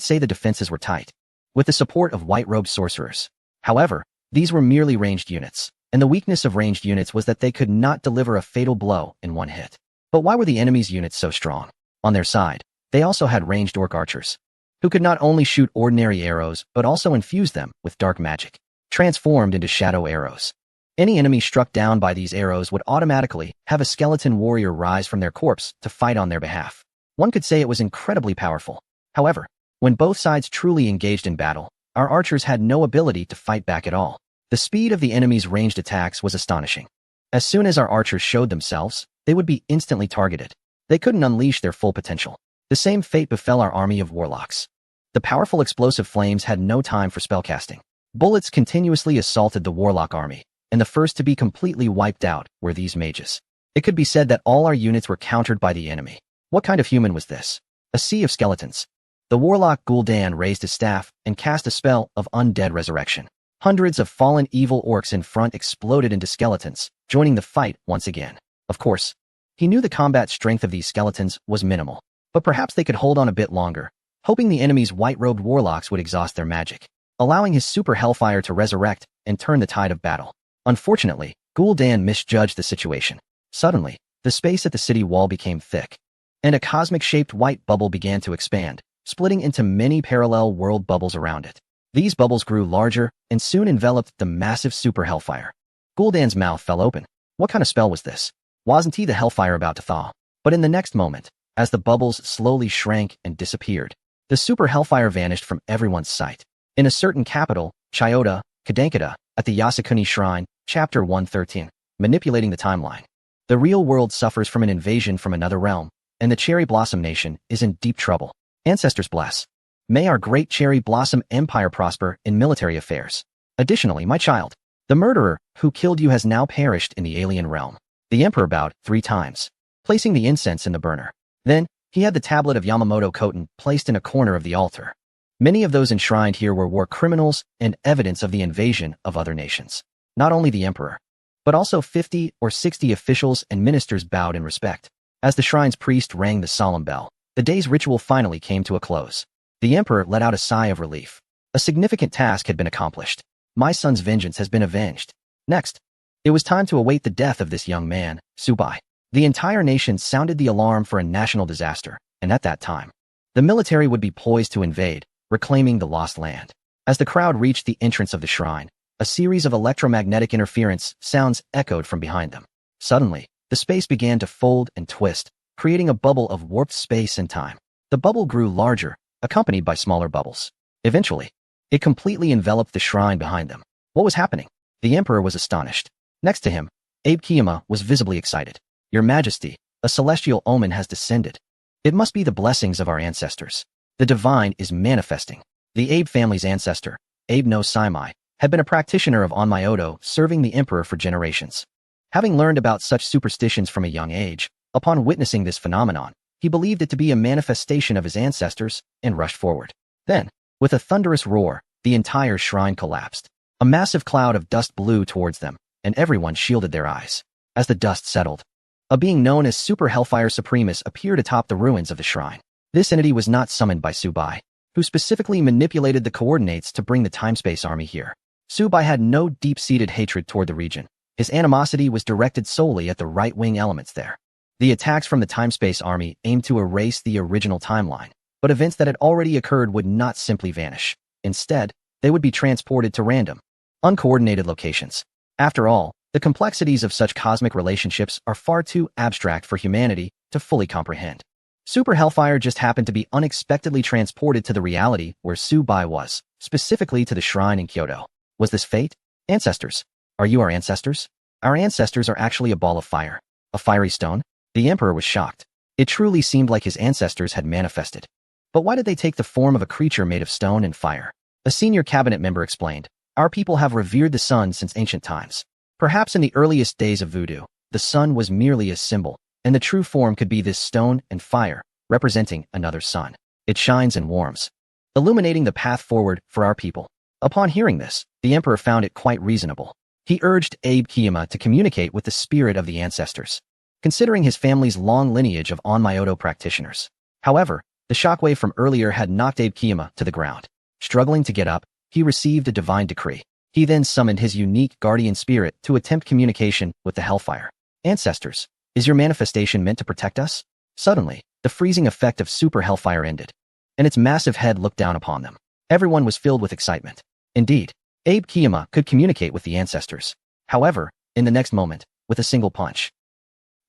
say the defenses were tight, with the support of white-robed sorcerers. However, these were merely ranged units, and the weakness of ranged units was that they could not deliver a fatal blow in one hit. But why were the enemy's units so strong? On their side, they also had ranged orc archers, who could not only shoot ordinary arrows but also infuse them with dark magic, transformed into shadow arrows. Any enemy struck down by these arrows would automatically have a skeleton warrior rise from their corpse to fight on their behalf. One could say it was incredibly powerful. However, when both sides truly engaged in battle, our archers had no ability to fight back at all. The speed of the enemy's ranged attacks was astonishing. As soon as our archers showed themselves, they would be instantly targeted. They couldn't unleash their full potential. The same fate befell our army of warlocks. The powerful explosive flames had no time for spellcasting. Bullets continuously assaulted the warlock army, and the first to be completely wiped out were these mages. It could be said that all our units were countered by the enemy. What kind of human was this? A sea of skeletons. The warlock Gul'dan raised his staff and cast a spell of undead resurrection. Hundreds of fallen evil orcs in front exploded into skeletons, joining the fight once again. Of course, he knew the combat strength of these skeletons was minimal, but perhaps they could hold on a bit longer, hoping the enemy's white-robed warlocks would exhaust their magic, allowing his super hellfire to resurrect and turn the tide of battle. Unfortunately, Gul'dan misjudged the situation. Suddenly, the space at the city wall became thick, and a cosmic-shaped white bubble began to expand, splitting into many parallel world bubbles around it. These bubbles grew larger and soon enveloped the massive super hellfire. Gul'dan's mouth fell open. What kind of spell was this? Wasn't he the hellfire about to thaw? But in the next moment, as the bubbles slowly shrank and disappeared, the super hellfire vanished from everyone's sight. In a certain capital, Chiyoda, Kadankata, at the Yasukuni Shrine, Chapter 113, manipulating the timeline. The real world suffers from an invasion from another realm, and the Cherry Blossom Nation is in deep trouble. Ancestors bless. May our great Cherry Blossom Empire prosper in military affairs. Additionally, my child, the murderer who killed you has now perished in the alien realm. The Emperor bowed 3 times, placing the incense in the burner. Then, he had the tablet of Yamamoto Koten placed in a corner of the altar. Many of those enshrined here were war criminals and evidence of the invasion of other nations. Not only the Emperor, but also 50 or 60 officials and ministers bowed in respect. As the shrine's priest rang the solemn bell, the day's ritual finally came to a close. The Emperor let out a sigh of relief. A significant task had been accomplished. My son's vengeance has been avenged. Next, it was time to await the death of this young man, Subai. The entire nation sounded the alarm for a national disaster, and at that time, the military would be poised to invade, reclaiming the lost land. As the crowd reached the entrance of the shrine, a series of electromagnetic interference sounds echoed from behind them. Suddenly, the space began to fold and twist, creating a bubble of warped space and time. The bubble grew larger, accompanied by smaller bubbles. Eventually, it completely enveloped the shrine behind them. What was happening? The Emperor was astonished. Next to him, Abe Kiyama was visibly excited. Your Majesty, a celestial omen has descended. It must be the blessings of our ancestors. The divine is manifesting. The Abe family's ancestor, Abe no Saimai, had been a practitioner of Onmyoto, serving the Emperor for generations. Having learned about such superstitions from a young age, upon witnessing this phenomenon, he believed it to be a manifestation of his ancestors and rushed forward. Then, with a thunderous roar, the entire shrine collapsed. A massive cloud of dust blew towards them, and everyone shielded their eyes. As the dust settled, a being known as Super Hellfire Supremus appeared atop the ruins of the shrine. This entity was not summoned by Subai, who specifically manipulated the coordinates to bring the Timespace Army here. Subai had no deep-seated hatred toward the region. His animosity was directed solely at the right-wing elements there. The attacks from the Timespace Army aimed to erase the original timeline, but events that had already occurred would not simply vanish. Instead, they would be transported to random, uncoordinated locations. After all, the complexities of such cosmic relationships are far too abstract for humanity to fully comprehend. Super Hellfire just happened to be unexpectedly transported to the reality where Subai was, specifically to the shrine in Kyoto. Was this fate? Ancestors. Are you our ancestors? Our ancestors are actually a ball of fire. A fiery stone? The Emperor was shocked. It truly seemed like his ancestors had manifested. But why did they take the form of a creature made of stone and fire? A senior cabinet member explained, our people have revered the sun since ancient times. Perhaps in the earliest days of voodoo, the sun was merely a symbol, and the true form could be this stone and fire, representing another sun. It shines and warms, illuminating the path forward for our people. Upon hearing this, the Emperor found it quite reasonable. He urged Abe Kiyama to communicate with the spirit of the ancestors, considering his family's long lineage of Onmyoto practitioners. However, the shockwave from earlier had knocked Abe Kiyama to the ground. Struggling to get up, he received a divine decree. He then summoned his unique guardian spirit to attempt communication with the Hellfire. Ancestors, is your manifestation meant to protect us? Suddenly, the freezing effect of Super Hellfire ended, and its massive head looked down upon them. Everyone was filled with excitement. Indeed, Abe Kiyama could communicate with the ancestors. However, in the next moment, with a single punch,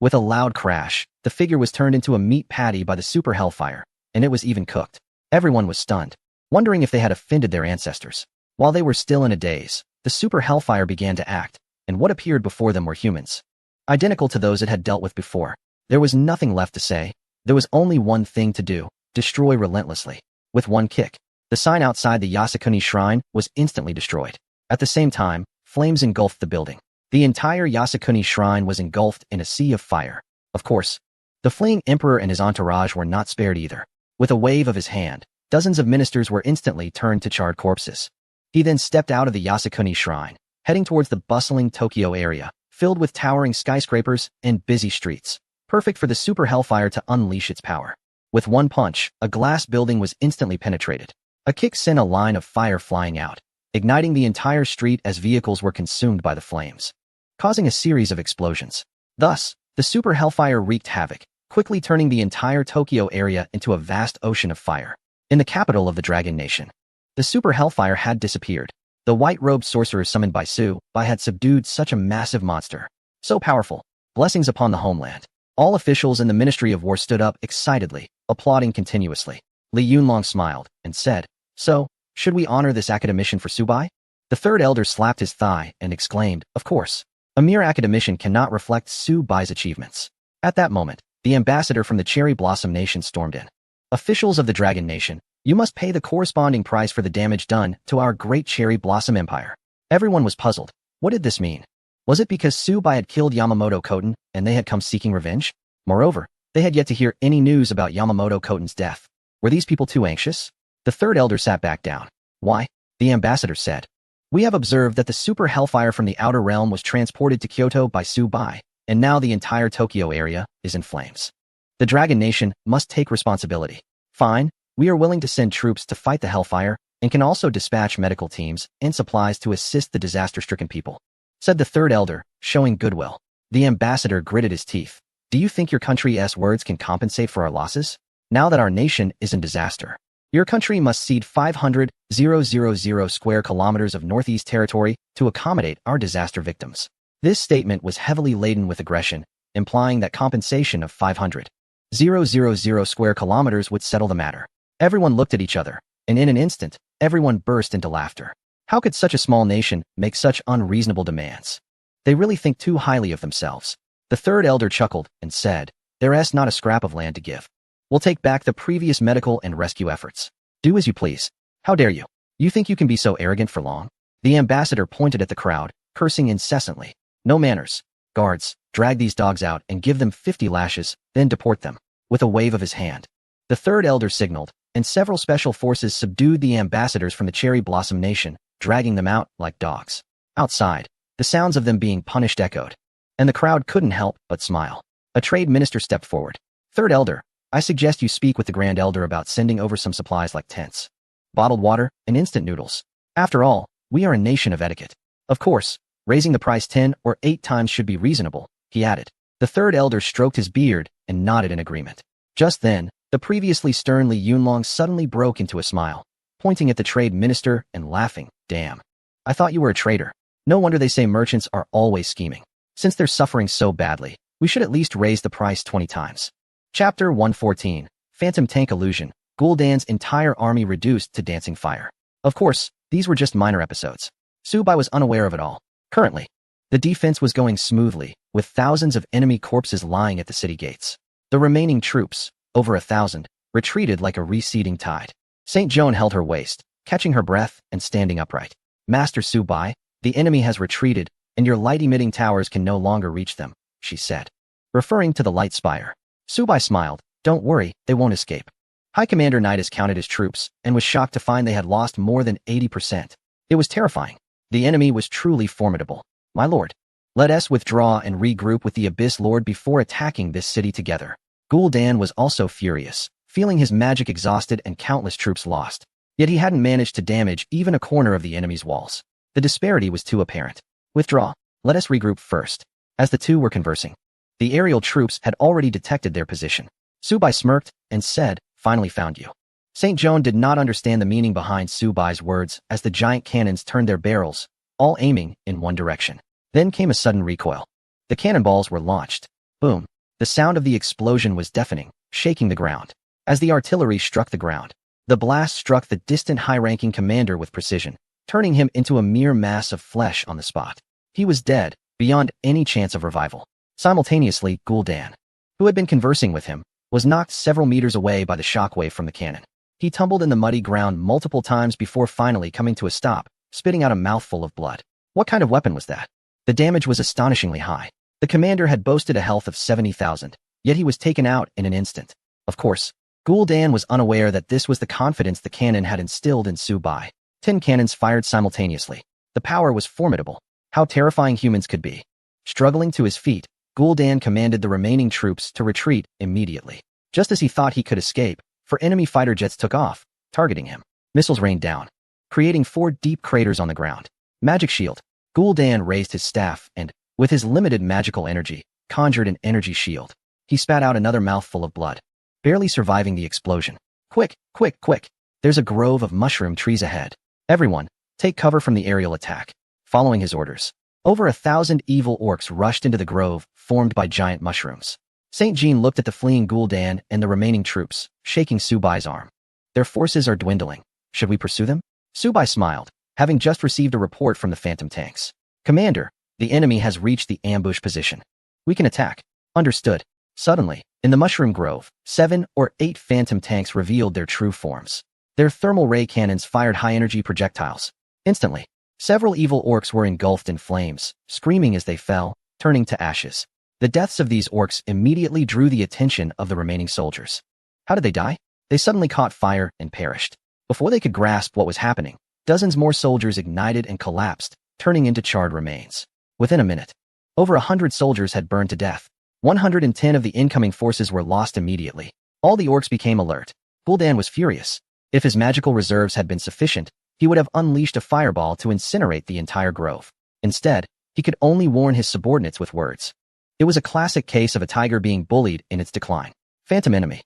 with a loud crash, the figure was turned into a meat patty by the Super Hellfire, and it was even cooked. Everyone was stunned, wondering if they had offended their ancestors. While they were still in a daze, the Super Hellfire began to act, and what appeared before them were humans, identical to those it had dealt with before. There was nothing left to say. There was only one thing to do: destroy relentlessly. With one kick, the sign outside the Yasukuni Shrine was instantly destroyed. At the same time, flames engulfed the building. The entire Yasukuni Shrine was engulfed in a sea of fire. Of course, The fleeing emperor and his entourage were not spared either. With a wave of his hand, dozens of ministers were instantly turned to charred corpses. He then stepped out of the Yasukuni shrine, heading towards the bustling Tokyo area, filled with towering skyscrapers and busy streets, perfect for the super hellfire to unleash its power. With one punch, a glass building was instantly penetrated. A kick sent a line of fire flying out, igniting the entire street as vehicles were consumed by the flames, causing a series of explosions. Thus, the super hellfire wreaked havoc, quickly turning the entire Tokyo area into a vast ocean of fire. In the capital of the Dragon Nation, the super hellfire had disappeared. The white-robed sorcerers summoned by Su-bai had subdued such a massive monster. So powerful. Blessings upon the homeland. All officials in the Ministry of War stood up excitedly, applauding continuously. Li Yunlong smiled and said, "So, should we honor this academician for Su-bai?" The third elder slapped his thigh and exclaimed, "Of course. A mere academician cannot reflect Su-bai's achievements." At that moment, the ambassador from the Cherry Blossom Nation stormed in. "Officials of the Dragon Nation, you must pay the corresponding price for the damage done to our great Cherry Blossom Empire." Everyone was puzzled. What did this mean? Was it because Su-bai had killed Yamamoto Koten and they had come seeking revenge? Moreover, they had yet to hear any news about Yamamoto Koten's death. Were these people too anxious? The third elder sat back down. "Why?" The ambassador said. "We have observed that the super hellfire from the outer realm was transported to Kyoto by Su-bai, and now the entire Tokyo area is in flames. The Dragon Nation must take responsibility. Fine, we are willing to send troops to fight the hellfire and can also dispatch medical teams and supplies to assist the disaster-stricken people," said the third elder, showing goodwill. The ambassador gritted his teeth. "Do you think your country's words can compensate for our losses? Now that our nation is in disaster, your country must cede 500,000 square kilometers of northeast territory to accommodate our disaster victims." This statement was heavily laden with aggression, implying that compensation of 500,000 square kilometers would settle the matter. Everyone looked at each other, and in an instant, everyone burst into laughter. How could such a small nation make such unreasonable demands? They really think too highly of themselves. The third elder chuckled and said, "There's not a scrap of land to give. We'll take back the previous medical and rescue efforts. Do as you please. How dare you? You think you can be so arrogant for long?" The ambassador pointed at the crowd, cursing incessantly. "No manners. Guards, drag these dogs out and give them 50 lashes, then deport them." With a wave of his hand, the third elder signaled, and several special forces subdued the ambassadors from the Cherry Blossom Nation, dragging them out like dogs. Outside, the sounds of them being punished echoed, and the crowd couldn't help but smile. A trade minister stepped forward. "Third elder, I suggest you speak with the Grand Elder about sending over some supplies like tents, bottled water, and instant noodles. After all, we are a nation of etiquette. Of course, raising the price 10 or 8 times should be reasonable," he added. The third elder stroked his beard and nodded in agreement. Just then, the previously stern Li Yunlong suddenly broke into a smile, pointing at the trade minister and laughing. "Damn. I thought you were a traitor. No wonder they say merchants are always scheming. Since they're suffering so badly, we should at least raise the price 20 times. Chapter 114, Phantom Tank Illusion, Gul'dan's entire army reduced to dancing fire. Of course, these were just minor episodes. Su-bai was unaware of it all. Currently, the defense was going smoothly, with thousands of enemy corpses lying at the city gates. The remaining troops, over 1,000, retreated like a receding tide. St. Joan held her waist, catching her breath and standing upright. "Master Su-bai, the enemy has retreated, and your light-emitting towers can no longer reach them," she said, referring to the light spire. Su-bai smiled. "Don't worry, they won't escape." High Commander Nidus counted his troops and was shocked to find they had lost more than 80%. It was terrifying. The enemy was truly formidable. "My lord, let us withdraw and regroup with the Abyss Lord before attacking this city together." Gul'dan was also furious, feeling his magic exhausted and countless troops lost. Yet he hadn't managed to damage even a corner of the enemy's walls. The disparity was too apparent. "Withdraw. Let us regroup first." As the two were conversing, the aerial troops had already detected their position. Su-bai smirked and said, "Finally found you." St. Joan did not understand the meaning behind Su-bai's words as the giant cannons turned their barrels, all aiming in one direction. Then came a sudden recoil. The cannonballs were launched. Boom. The sound of the explosion was deafening, shaking the ground. As the artillery struck the ground, the blast struck the distant high-ranking commander with precision, turning him into a mere mass of flesh on the spot. He was dead, beyond any chance of revival. Simultaneously, Gul'dan, who had been conversing with him, was knocked several meters away by the shockwave from the cannon. He tumbled in the muddy ground multiple times before finally coming to a stop, spitting out a mouthful of blood. What kind of weapon was that? The damage was astonishingly high. The commander had boasted a health of 70,000, yet he was taken out in an instant. Of course, Gul'dan was unaware that this was the confidence the cannon had instilled in Su Bai. 10 cannons fired simultaneously. The power was formidable. How terrifying humans could be. Struggling to his feet, Gul'dan commanded the remaining troops to retreat immediately. Just as he thought he could escape, 4 enemy fighter jets took off, targeting him. Missiles rained down, creating 4 deep craters on the ground. Magic shield. Gul'dan raised his staff and, with his limited magical energy, conjured an energy shield. He spat out another mouthful of blood, barely surviving the explosion. Quick, quick, quick. There's a grove of mushroom trees ahead. Everyone, take cover from the aerial attack. Following his orders, over 1,000 evil orcs rushed into the grove, formed by giant mushrooms. Saint Jean looked at the fleeing Gul'dan and the remaining troops, shaking Su Bai's arm. Their forces are dwindling. Should we pursue them? Su Bai smiled, having just received a report from the phantom tanks. Commander, the enemy has reached the ambush position. We can attack. Understood. Suddenly, in the mushroom grove, 7 or 8 phantom tanks revealed their true forms. Their thermal ray cannons fired high-energy projectiles. Instantly, several evil orcs were engulfed in flames, screaming as they fell, turning to ashes. The deaths of these orcs immediately drew the attention of the remaining soldiers. How did they die? They suddenly caught fire and perished. Before they could grasp what was happening, dozens more soldiers ignited and collapsed, turning into charred remains. Within a minute, over 100 soldiers had burned to death. 110 of the incoming forces were lost immediately. All the orcs became alert. Gul'dan was furious. If his magical reserves had been sufficient, he would have unleashed a fireball to incinerate the entire grove. Instead, he could only warn his subordinates with words. It was a classic case of a tiger being bullied in its decline. Phantom enemy.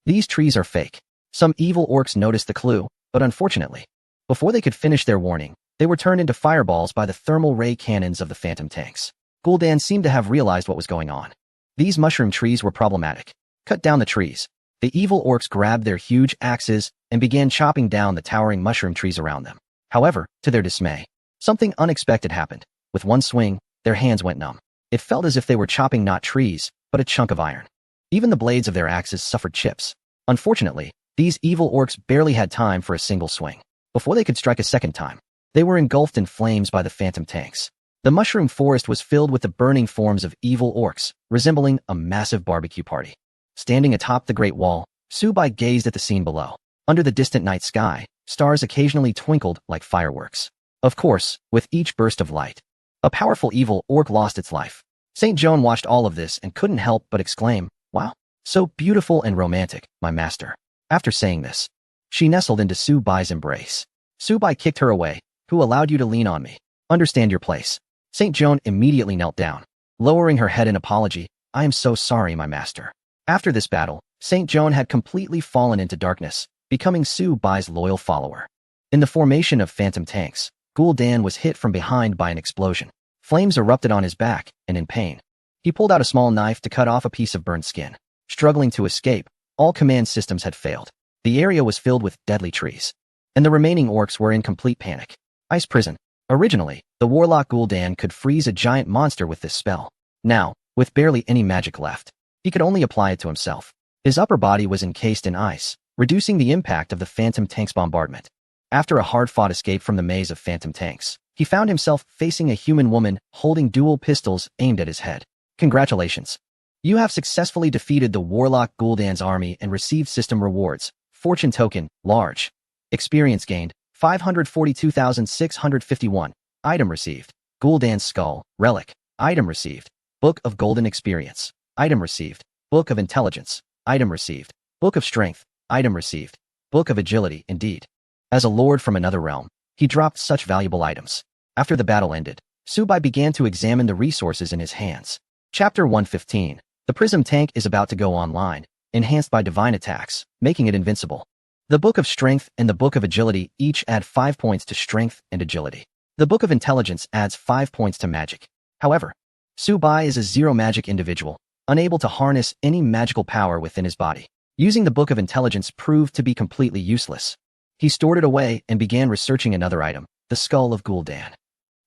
These trees are fake. Some evil orcs noticed the clue, but unfortunately, before they could finish their warning, they were turned into fireballs by the thermal ray cannons of the phantom tanks. Gul'dan seemed to have realized what was going on. These mushroom trees were problematic. Cut down the trees. The evil orcs grabbed their huge axes and began chopping down the towering mushroom trees around them. However, to their dismay, something unexpected happened. With one swing, their hands went numb. It felt as if they were chopping not trees, but a chunk of iron. Even the blades of their axes suffered chips. Unfortunately, these evil orcs barely had time for a single swing. Before they could strike a second time, they were engulfed in flames by the phantom tanks. The mushroom forest was filled with the burning forms of evil orcs, resembling a massive barbecue party. Standing atop the Great Wall, Su Bai gazed at the scene below. Under the distant night sky, stars occasionally twinkled like fireworks. Of course, with each burst of light, a powerful evil orc lost its life. Saint Joan watched all of this and couldn't help but exclaim, "Wow, so beautiful and romantic, my master." After saying this, she nestled into Su Bai's embrace. Su Bai kicked her away. "Who allowed you to lean on me? Understand your place." Saint Joan immediately knelt down, lowering her head in apology. "I am so sorry, my master." After this battle, Saint Joan had completely fallen into darkness, becoming Su Bai's loyal follower. In the formation of phantom tanks, Gul'dan was hit from behind by an explosion. Flames erupted on his back, and in pain, he pulled out a small knife to cut off a piece of burned skin. Struggling to escape, all command systems had failed. The area was filled with deadly trees, and the remaining orcs were in complete panic. Ice prison. Originally, the warlock Gul'dan could freeze a giant monster with this spell. Now, with barely any magic left, he could only apply it to himself. His upper body was encased in ice, reducing the impact of the phantom tanks' bombardment. After a hard-fought escape from the maze of phantom tanks, he found himself facing a human woman holding dual pistols aimed at his head. "Congratulations. You have successfully defeated the warlock Gul'dan's army and received system rewards. Fortune token, large. Experience gained, 542,651. Item received. Gul'dan's skull, relic. Item received. Book of Golden Experience. Item received. Book of Intelligence. Item received. Book of Strength. Item received. Book of Agility, indeed." As a lord from another realm, he dropped such valuable items. After the battle ended, Su Bai began to examine the resources in his hands. Chapter 115. The Prism Tank is about to go online, enhanced by divine attacks, making it invincible. The Book of Strength and the Book of Agility each add 5 points to strength and agility. The Book of Intelligence adds 5 points to magic. However, Su Bai is a zero magic individual, unable to harness any magical power within his body. Using the Book of Intelligence proved to be completely useless. He stored it away and began researching another item, the Skull of Gul'dan.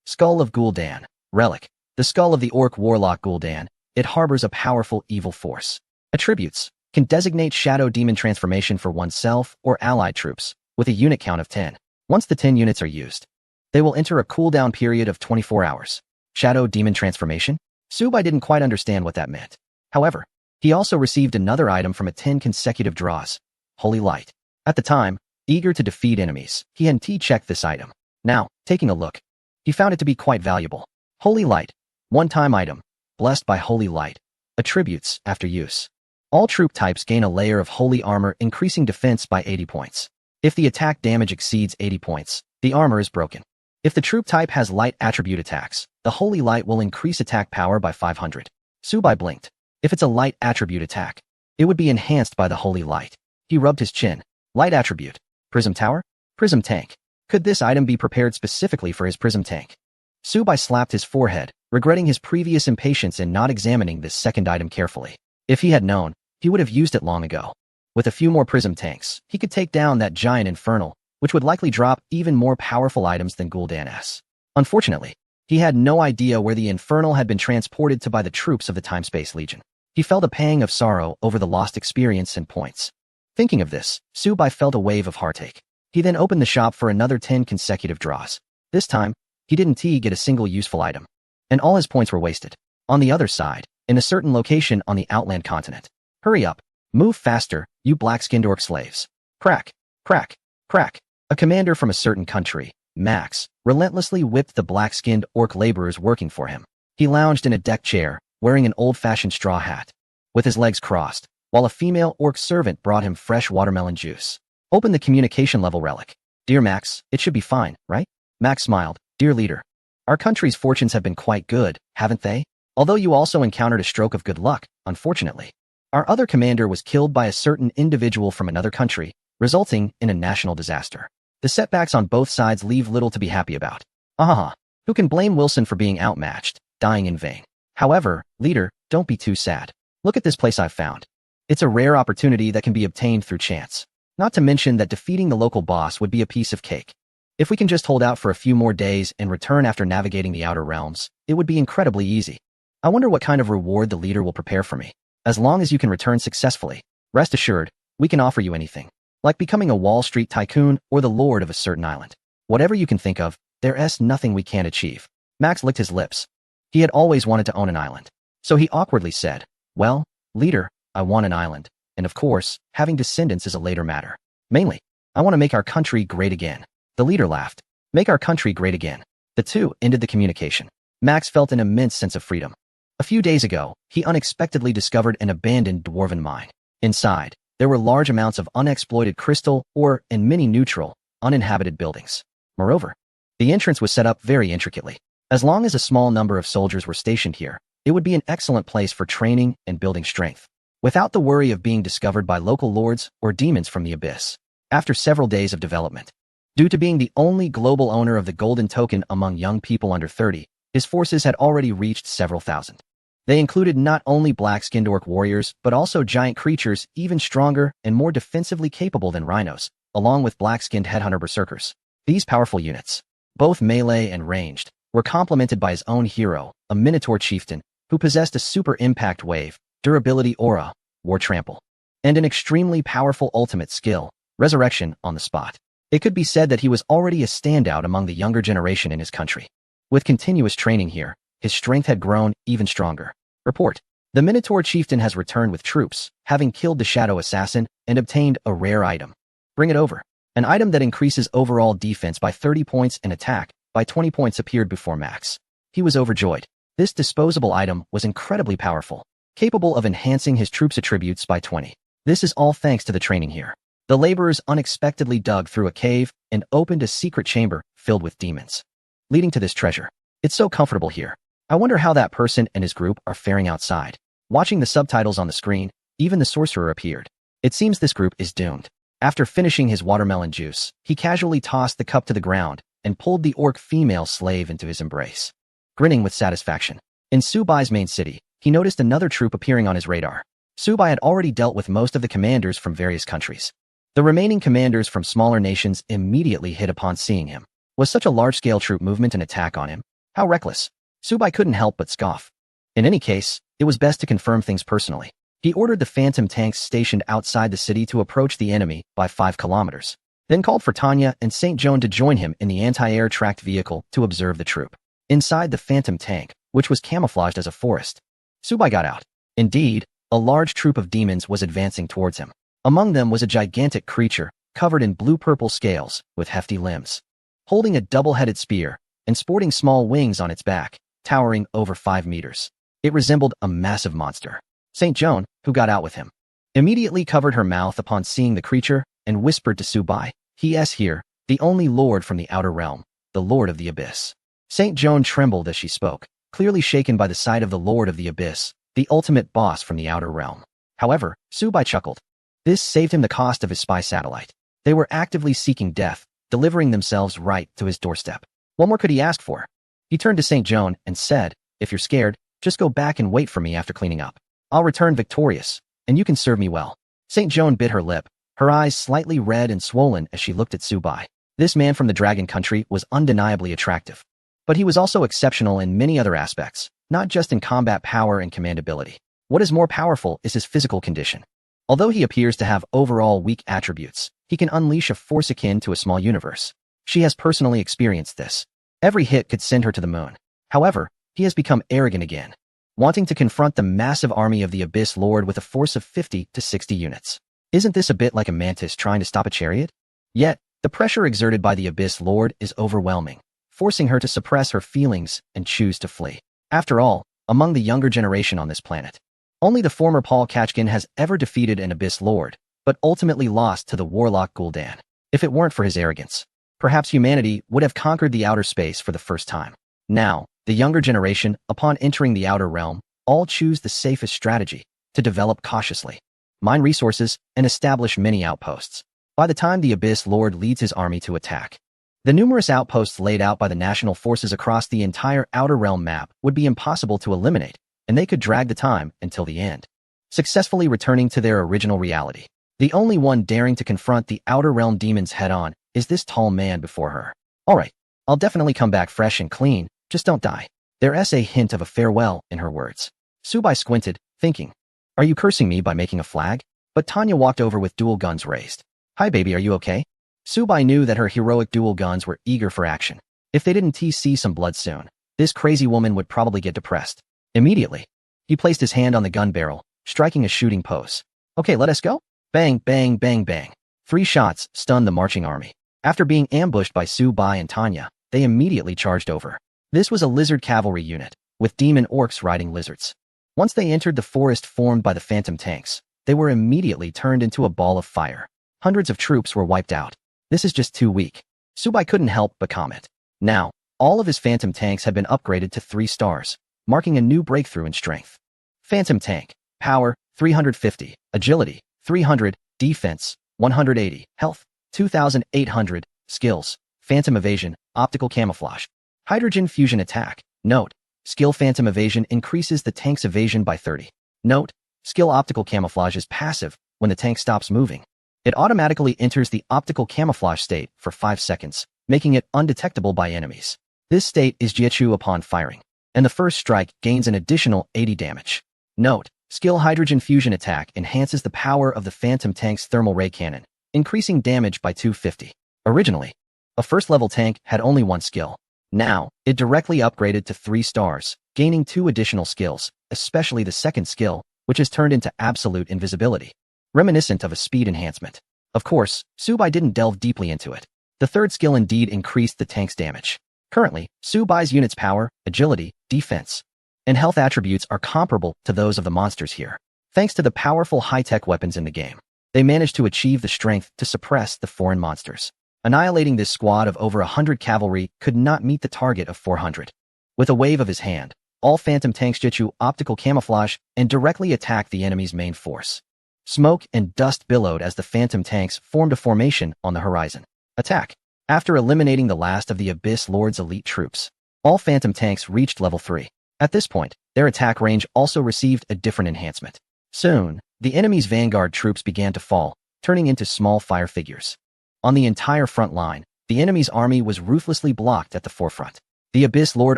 Skull of Gul'dan. Relic. The skull of the orc warlock Gul'dan. It harbors a powerful evil force. Attributes. Can designate shadow demon transformation for oneself or allied troops, with a unit count of 10. Once the 10 units are used, they will enter a cooldown period of 24 hours. Shadow demon transformation? Su Bai didn't quite understand what that meant. However, He also received another item from 10 consecutive draws, Holy Light. At the time, eager to defeat enemies, he had checked this item. Now, taking a look, he found it to be quite valuable. Holy Light, one-time item, blessed by Holy Light. Attributes after use. All troop types gain a layer of holy armor, increasing defense by 80 points. If the attack damage exceeds 80 points, the armor is broken. If the troop type has light attribute attacks, the Holy Light will increase attack power by 500. Subai blinked. If it's a light attribute attack, it would be enhanced by the Holy Light. He rubbed his chin. Light attribute. Prism Tower? Prism Tank. Could this item be prepared specifically for his Prism Tank? Subai slapped his forehead, regretting his previous impatience in not examining this second item carefully. If he had known, he would have used it long ago. With a few more Prism Tanks, he could take down that giant Infernal, which would likely drop even more powerful items than Gul'dan S. Unfortunately, he had no idea where the Infernal had been transported to by the troops of the Time-Space Legion. He felt a pang of sorrow over the lost experience and points. Thinking of this, Subai felt a wave of heartache. He then opened the shop for another 10 consecutive draws. This time, he didn't get a single useful item, and all his points were wasted. On the other side, in a certain location on the Outland continent. Hurry up. Move faster, you black-skinned orc slaves. Crack, crack, crack. A commander from a certain country, Max, relentlessly whipped the black-skinned orc laborers working for him. He lounged in a deck chair, wearing an old-fashioned straw hat, with his legs crossed, while a female orc servant brought him fresh watermelon juice. Open the communication level relic. Dear Max, it should be fine, right? Max smiled. Dear leader, our country's fortunes have been quite good, haven't they? Although you also encountered a stroke of good luck, unfortunately. Our other commander was killed by a certain individual from another country, resulting in a national disaster. The setbacks on both sides leave little to be happy about. Ahaha. Who can blame Wilson for being outmatched, dying in vain? However, leader, don't be too sad. Look at this place I've found. It's a rare opportunity that can be obtained through chance. Not to mention that defeating the local boss would be a piece of cake. If we can just hold out for a few more days and return after navigating the Outer Realms, it would be incredibly easy. I wonder what kind of reward the leader will prepare for me. As long as you can return successfully, rest assured, we can offer you anything. Like becoming a Wall Street tycoon or the lord of a certain island. Whatever you can think of, there's nothing we can't achieve. Max licked his lips. He had always wanted to own an island. So he awkwardly said, well, leader, I want an island. And of course, having descendants is a later matter. Mainly, I want to make our country great again. The leader laughed. Make our country great again. The two ended the communication. Max felt an immense sense of freedom. A few days ago, he unexpectedly discovered an abandoned dwarven mine. Inside, there were large amounts of unexploited crystal ore and many neutral, uninhabited buildings. Moreover, the entrance was set up very intricately. As long as a small number of soldiers were stationed here, it would be an excellent place for training and building strength, without the worry of being discovered by local lords or demons from the abyss. After several days of development, due to being the only global owner of the golden token among young people under 30, his forces had already reached several thousand. They included not only black-skinned orc warriors, but also giant creatures even stronger and more defensively capable than rhinos, along with black-skinned headhunter berserkers. These powerful units, both melee and ranged, were complemented by his own hero, a Minotaur chieftain, who possessed a super impact wave, durability aura, war trample, and an extremely powerful ultimate skill, resurrection on the spot. It could be said that he was already a standout among the younger generation in his country. With continuous training here, his strength had grown even stronger. Report. The Minotaur chieftain has returned with troops, having killed the shadow assassin and obtained a rare item. Bring it over. An item that increases overall defense by 30 points and attack by 20 points appeared before Max. He was overjoyed. This disposable item was incredibly powerful, capable of enhancing his troops' attributes by 20. This is all thanks to the training here. The laborers unexpectedly dug through a cave and opened a secret chamber filled with demons, leading to this treasure. It's so comfortable here. I wonder how that person and his group are faring outside. Watching the subtitles on the screen, even the sorcerer appeared. It seems this group is doomed. After finishing his watermelon juice, he casually tossed the cup to the ground and pulled the orc female slave into his embrace, grinning with satisfaction. In Subai's main city, he noticed another troop appearing on his radar. Subai had already dealt with most of the commanders from various countries. The remaining commanders from smaller nations immediately hit upon seeing him. Was such a large-scale troop movement an attack on him? How reckless. Subai couldn't help but scoff. In any case, it was best to confirm things personally. He ordered the phantom tanks stationed outside the city to approach the enemy by 5 kilometers, then called for Tanya and St. Joan to join him in the anti-air tracked vehicle to observe the troop. Inside the phantom tank, which was camouflaged as a forest, Subai got out. Indeed, A large troop of demons was advancing towards him. Among them was a gigantic creature, covered in blue-purple scales, with hefty limbs. Holding a double-headed spear, and sporting small wings on its back, towering over 5 meters. It resembled a massive monster. St. Joan, who got out with him, immediately covered her mouth upon seeing the creature and whispered to Subai, "He is here, the only lord from the outer realm, the Lord of the Abyss." St. Joan trembled as she spoke, clearly shaken by the sight of the Lord of the Abyss, the ultimate boss from the outer realm. However, Subai chuckled. This saved him the cost of his spy satellite. They were actively seeking death, delivering themselves right to his doorstep. What more could he ask for? He turned to St. Joan and said, "If you're scared, just go back and wait for me after cleaning up. I'll return victorious, and you can serve me well." St. Joan bit her lip, her eyes slightly red and swollen as she looked at Subai. This man from the Dragon Country was undeniably attractive. But he was also exceptional in many other aspects, not just in combat power and command ability. What is more powerful is his physical condition. Although he appears to have overall weak attributes, he can unleash a force akin to a small universe. She has personally experienced this. Every hit could send her to the moon. However, he has become arrogant again, wanting to confront the massive army of the Abyss Lord with a force of 50 to 60 units. Isn't this a bit like a mantis trying to stop a chariot? Yet, the pressure exerted by the Abyss Lord is overwhelming, forcing her to suppress her feelings and choose to flee. After all, among the younger generation on this planet, only the former Paul Kachkin has ever defeated an Abyss Lord, but ultimately lost to the warlock Gul'dan. If it weren't for his arrogance, perhaps humanity would have conquered the outer space for the first time. Now, the younger generation, upon entering the outer realm, all choose the safest strategy, to develop cautiously, mine resources, and establish many outposts. By the time the Abyss Lord leads his army to attack, the numerous outposts laid out by the national forces across the entire outer realm map would be impossible to eliminate, and they could drag the time until the end, successfully returning to their original reality. The only one daring to confront the outer realm demons head-on is this tall man before her. "Alright, I'll definitely come back fresh and clean, just don't die." There's a hint of a farewell in her words. Subai squinted, thinking, "Are you cursing me by making a flag?" But Tanya walked over with dual guns raised. "Hi baby, are you okay?" Subai knew that her heroic dual guns were eager for action. If they didn't see some blood soon, this crazy woman would probably get depressed. Immediately, he placed his hand on the gun barrel, striking a shooting pose. "Okay, let us go." Bang, bang, bang, bang. 3 shots stunned the marching army. After being ambushed by Subai and Tanya, they immediately charged over. This was a lizard cavalry unit, with demon orcs riding lizards. Once they entered the forest formed by the phantom tanks, they were immediately turned into a ball of fire. Hundreds of troops were wiped out. This is just too weak. Subai couldn't help but comment. Now, all of his phantom tanks had been upgraded to 3 stars, marking a new breakthrough in strength. Phantom tank, power, 350, agility, 300, defense, 180, health, 2,800, skills, phantom evasion, optical camouflage, hydrogen fusion attack. Note, skill phantom evasion increases the tank's evasion by 30. Note, skill optical camouflage is passive when the tank stops moving. It automatically enters the optical camouflage state for 5 seconds, making it undetectable by enemies. This state is Jiachu upon firing, and the first strike gains an additional 80 damage. Note, skill hydrogen fusion attack enhances the power of the phantom tank's thermal ray cannon, increasing damage by 250. Originally, a first-level tank had only 1 skill. Now, it directly upgraded to 3 stars, gaining 2 additional skills, especially the second skill, which has turned into absolute invisibility, reminiscent of a speed enhancement. Of course, Subai didn't delve deeply into it. The third skill indeed increased the tank's damage. Currently, Subai's unit's power, agility, defense, and health attributes are comparable to those of the monsters here. Thanks to the powerful high-tech weapons in the game, they managed to achieve the strength to suppress the foreign monsters. Annihilating this squad of over 100 cavalry could not meet the target of 400. With a wave of his hand, all phantom tanks jitsu optical camouflage and directly attacked the enemy's main force. Smoke and dust billowed as the phantom tanks formed a formation on the horizon. Attack. After eliminating the last of the Abyss Lord's elite troops, all phantom tanks reached level 3. At this point, their attack range also received a different enhancement. Soon, the enemy's vanguard troops began to fall, turning into small fire figures. On the entire front line, the enemy's army was ruthlessly blocked at the forefront. The Abyss Lord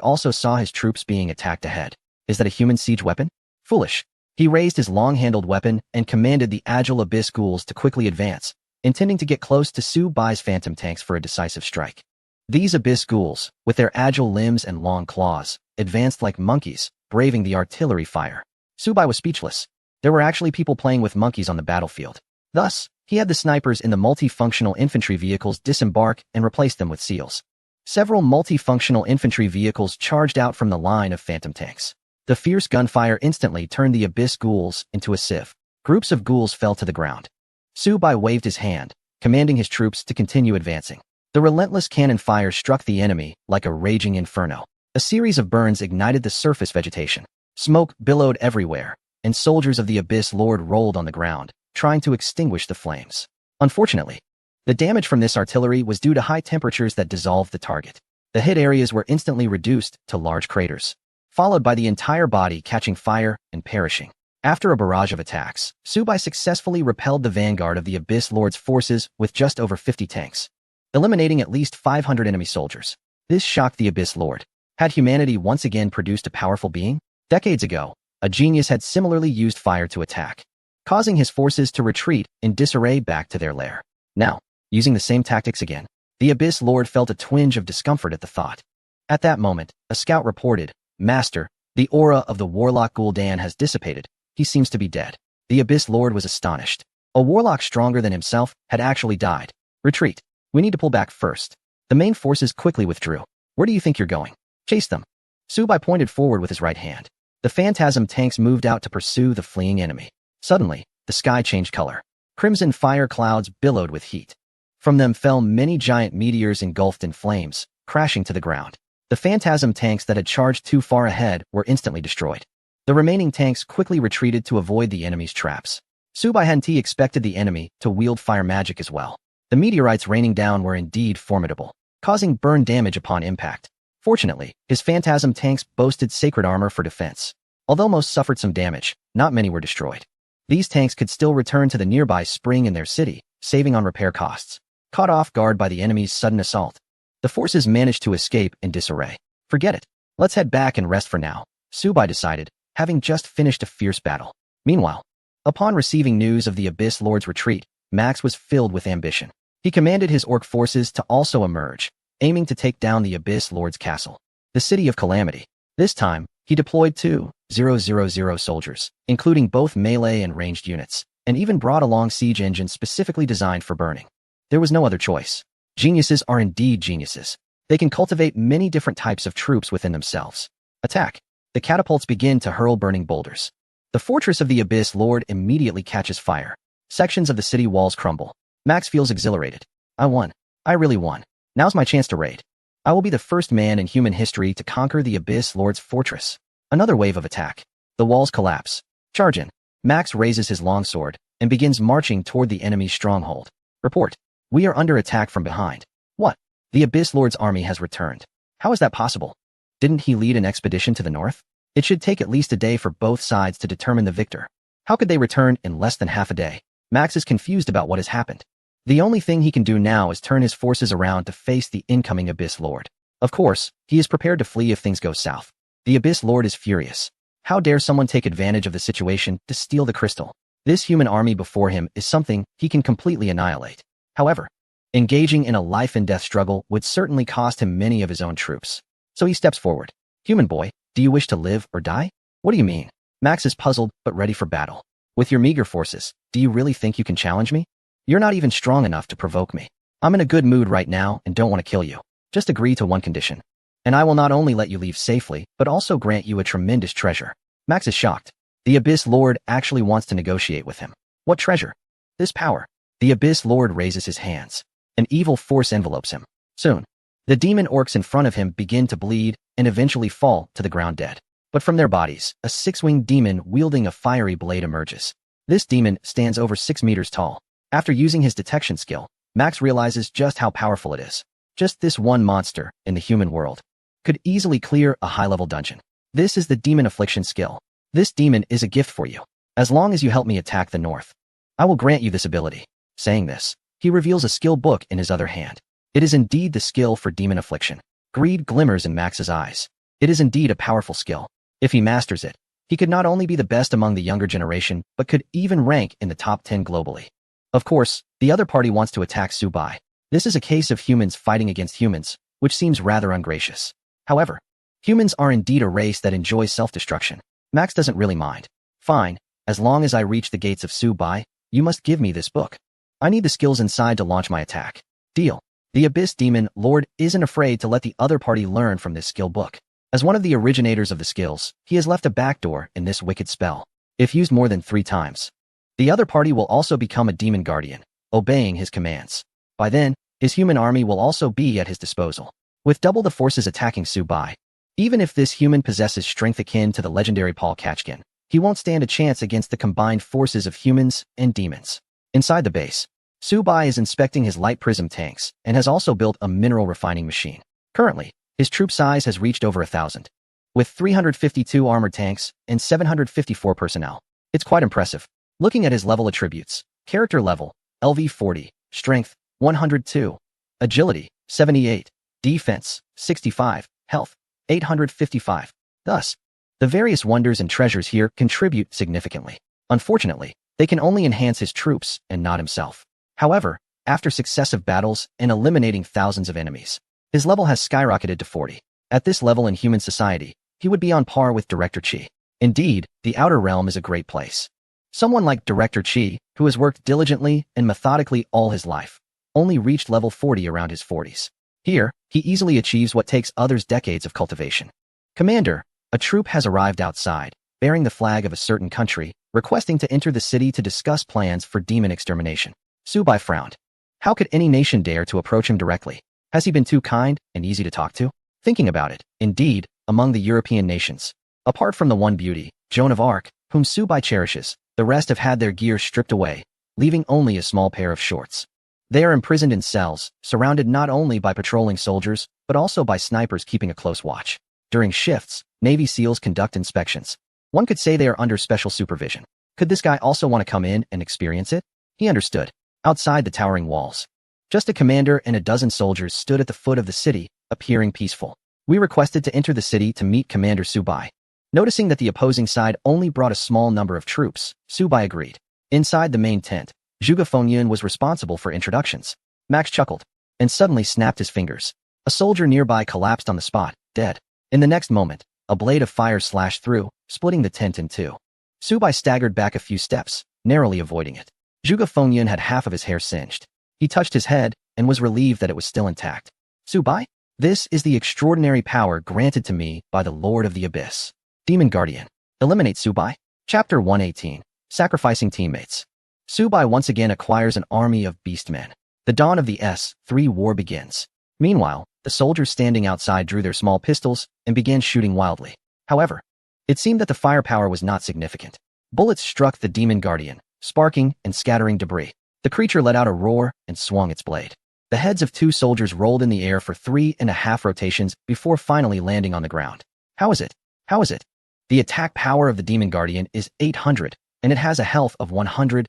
also saw his troops being attacked ahead. Is that a human siege weapon? Foolish. He raised his long-handled weapon and commanded the agile Abyss ghouls to quickly advance, intending to get close to Subai's phantom tanks for a decisive strike. These Abyss ghouls, with their agile limbs and long claws, advanced like monkeys, braving the artillery fire. Subai was speechless. There were actually people playing with monkeys on the battlefield. Thus, he had the snipers in the multifunctional infantry vehicles disembark and replace them with SEALs. Several multifunctional infantry vehicles charged out from the line of phantom tanks. The fierce gunfire instantly turned the Abyss ghouls into a sieve. Groups of ghouls fell to the ground. Subai waved his hand, commanding his troops to continue advancing. The relentless cannon fire struck the enemy like a raging inferno. A series of burns ignited the surface vegetation. Smoke billowed everywhere, and soldiers of the Abyss Lord rolled on the ground, trying to extinguish the flames. Unfortunately, the damage from this artillery was due to high temperatures that dissolved the target. The hit areas were instantly reduced to large craters, followed by the entire body catching fire and perishing. After a barrage of attacks, Subai successfully repelled the vanguard of the Abyss Lord's forces with just over 50 tanks, eliminating at least 500 enemy soldiers. This shocked the Abyss Lord. Had humanity once again produced a powerful being? Decades ago, a genius had similarly used fire to attack, causing his forces to retreat in disarray back to their lair. Now, using the same tactics again, the Abyss Lord felt a twinge of discomfort at the thought. At that moment, a scout reported, "Master, the aura of the Warlock Gul'dan has dissipated. He seems to be dead." The Abyss Lord was astonished. A warlock stronger than himself had actually died. "Retreat. We need to pull back first." The main forces quickly withdrew. "Where do you think you're going?" "Chase them." Subai pointed forward with his right hand. The phantasm tanks moved out to pursue the fleeing enemy. Suddenly, the sky changed color. Crimson fire clouds billowed with heat. From them fell many giant meteors engulfed in flames, crashing to the ground. The phantasm tanks that had charged too far ahead were instantly destroyed. The remaining tanks quickly retreated to avoid the enemy's traps. Subai hadn't expected the enemy to wield fire magic as well. The meteorites raining down were indeed formidable, causing burn damage upon impact. Fortunately, his phantasm tanks boasted sacred armor for defense. Although most suffered some damage, not many were destroyed. These tanks could still return to the nearby spring in their city, saving on repair costs. Caught off guard by the enemy's sudden assault, the forces managed to escape in disarray. "Forget it. Let's head back and rest for now," Subai decided, having just finished a fierce battle. Meanwhile, upon receiving news of the Abyss Lord's retreat, Max was filled with ambition. He commanded his orc forces to also emerge, aiming to take down the Abyss Lord's castle, the City of Calamity. This time, he deployed 2,000 soldiers, including both melee and ranged units, and even brought along siege engines specifically designed for burning. There was no other choice. Geniuses are indeed geniuses. They can cultivate many different types of troops within themselves. Attack. The catapults begin to hurl burning boulders. The fortress of the Abyss Lord immediately catches fire. Sections of the city walls crumble. Max feels exhilarated. "I won. I really won. Now's my chance to raid. I will be the first man in human history to conquer the Abyss Lord's fortress." Another wave of attack. The walls collapse. Charge in. Max raises his longsword and begins marching toward the enemy's stronghold. Report. "We are under attack from behind." "What? The Abyss Lord's army has returned. How is that possible? Didn't he lead an expedition to the north? It should take at least a day for both sides to determine the victor. How could they return in less than half a day?" Max is confused about what has happened. The only thing he can do now is turn his forces around to face the incoming Abyss Lord. Of course, he is prepared to flee if things go south. The Abyss Lord is furious. How dare someone take advantage of the situation to steal the crystal? This human army before him is something he can completely annihilate. However, engaging in a life-and-death struggle would certainly cost him many of his own troops. So he steps forward. "Human boy, do you wish to live or die?" "What do you mean?" Max is puzzled but ready for battle. "With your meager forces, do you really think you can challenge me? You're not even strong enough to provoke me. I'm in a good mood right now and don't want to kill you. Just agree to one condition, and I will not only let you leave safely, but also grant you a tremendous treasure." Max is shocked. The Abyss Lord actually wants to negotiate with him. What treasure? This power. The Abyss Lord raises his hands. An evil force envelopes him. Soon, the demon orcs in front of him begin to bleed and eventually fall to the ground dead. But from their bodies, a six-winged demon wielding a fiery blade emerges. This demon stands over 6 meters tall. After using his detection skill, Max realizes just how powerful it is. Just this one monster in the human world could easily clear a high-level dungeon. This is the Demon Affliction skill. This demon is a gift for you. As long as you help me attack the north, I will grant you this ability. Saying this, he reveals a skill book in his other hand. It is indeed the skill for Demon Affliction. Greed glimmers in Max's eyes. It is indeed a powerful skill. If he masters it, he could not only be the best among the younger generation, but could even rank in the top 10 globally. Of course, the other party wants to attack Subai. This is a case of humans fighting against humans, which seems rather ungracious. However, humans are indeed a race that enjoys self-destruction. Max doesn't really mind. Fine, As long as I reach the gates of Su-Bai, you must give me this book. I need the skills inside to launch my attack. Deal. The Abyss Demon Lord isn't afraid to let the other party learn from this skill book. As one of the originators of the skills, he has left a backdoor in this wicked spell. If used more than 3 times, the other party will also become a demon guardian, obeying his commands. By then, his human army will also be at his disposal, with double the forces attacking Su-Bai. Even if this human possesses strength akin to the legendary Paul Kachkin, he won't stand a chance against the combined forces of humans and demons. Inside the base, Su-Bai is inspecting his light prism tanks and has also built a mineral refining machine. Currently, his troop size has reached over 1,000, with 352 armored tanks and 754 personnel. It's quite impressive. Looking at his level attributes, character level, LV 40, strength, 102, agility, 78, defense, 65, health, 855. Thus, the various wonders and treasures here contribute significantly. Unfortunately, they can only enhance his troops and not himself. However, after successive battles and eliminating thousands of enemies, his level has skyrocketed to 40. At this level in human society, he would be on par with Director Chi. Indeed, the Outer Realm is a great place. Someone like Director Chi, who has worked diligently and methodically all his life, only reached level 40 around his 40s. Here, he easily achieves what takes others decades of cultivation. Commander, a troop has arrived outside, bearing the flag of a certain country, requesting to enter the city to discuss plans for demon extermination. Su-Bai frowned. How could any nation dare to approach him directly? Has he been too kind and easy to talk to? Thinking about it, indeed, among the European nations, apart from the one beauty, Joan of Arc, whom Su-Bai cherishes, the rest have had their gear stripped away, leaving only a small pair of shorts. They are imprisoned in cells, surrounded not only by patrolling soldiers, but also by snipers keeping a close watch. During shifts, Navy SEALs conduct inspections. One could say they are under special supervision. Could this guy also want to come in and experience it? He understood. Outside the towering walls, just a commander and a dozen soldiers stood at the foot of the city, appearing peaceful. We requested to enter the city to meet Commander Su-Bai. Noticing that the opposing side only brought a small number of troops, Su-Bai agreed. Inside the main tent, Zhuge Fengyun was responsible for introductions. Max chuckled and suddenly snapped his fingers. A soldier nearby collapsed on the spot, dead. In the next moment, a blade of fire slashed through, splitting the tent in two. Su-Bai staggered back a few steps, narrowly avoiding it. Zhuge Fengyun had half of his hair singed. He touched his head and was relieved that it was still intact. Su-Bai? This is the extraordinary power granted to me by the Lord of the Abyss. Demon Guardian. Eliminate Su-Bai. Chapter 118. Sacrificing Teammates. Su-Bai once again acquires an army of beastmen. The dawn of the S-3 war begins. Meanwhile, the soldiers standing outside drew their small pistols and began shooting wildly. However, it seemed that the firepower was not significant. Bullets struck the Demon Guardian, sparking and scattering debris. The creature let out a roar and swung its blade. The heads of 2 soldiers rolled in the air for 3.5 rotations before finally landing on the ground. How is it? How is it? The attack power of the Demon Guardian is 800, and it has a health of 100,000.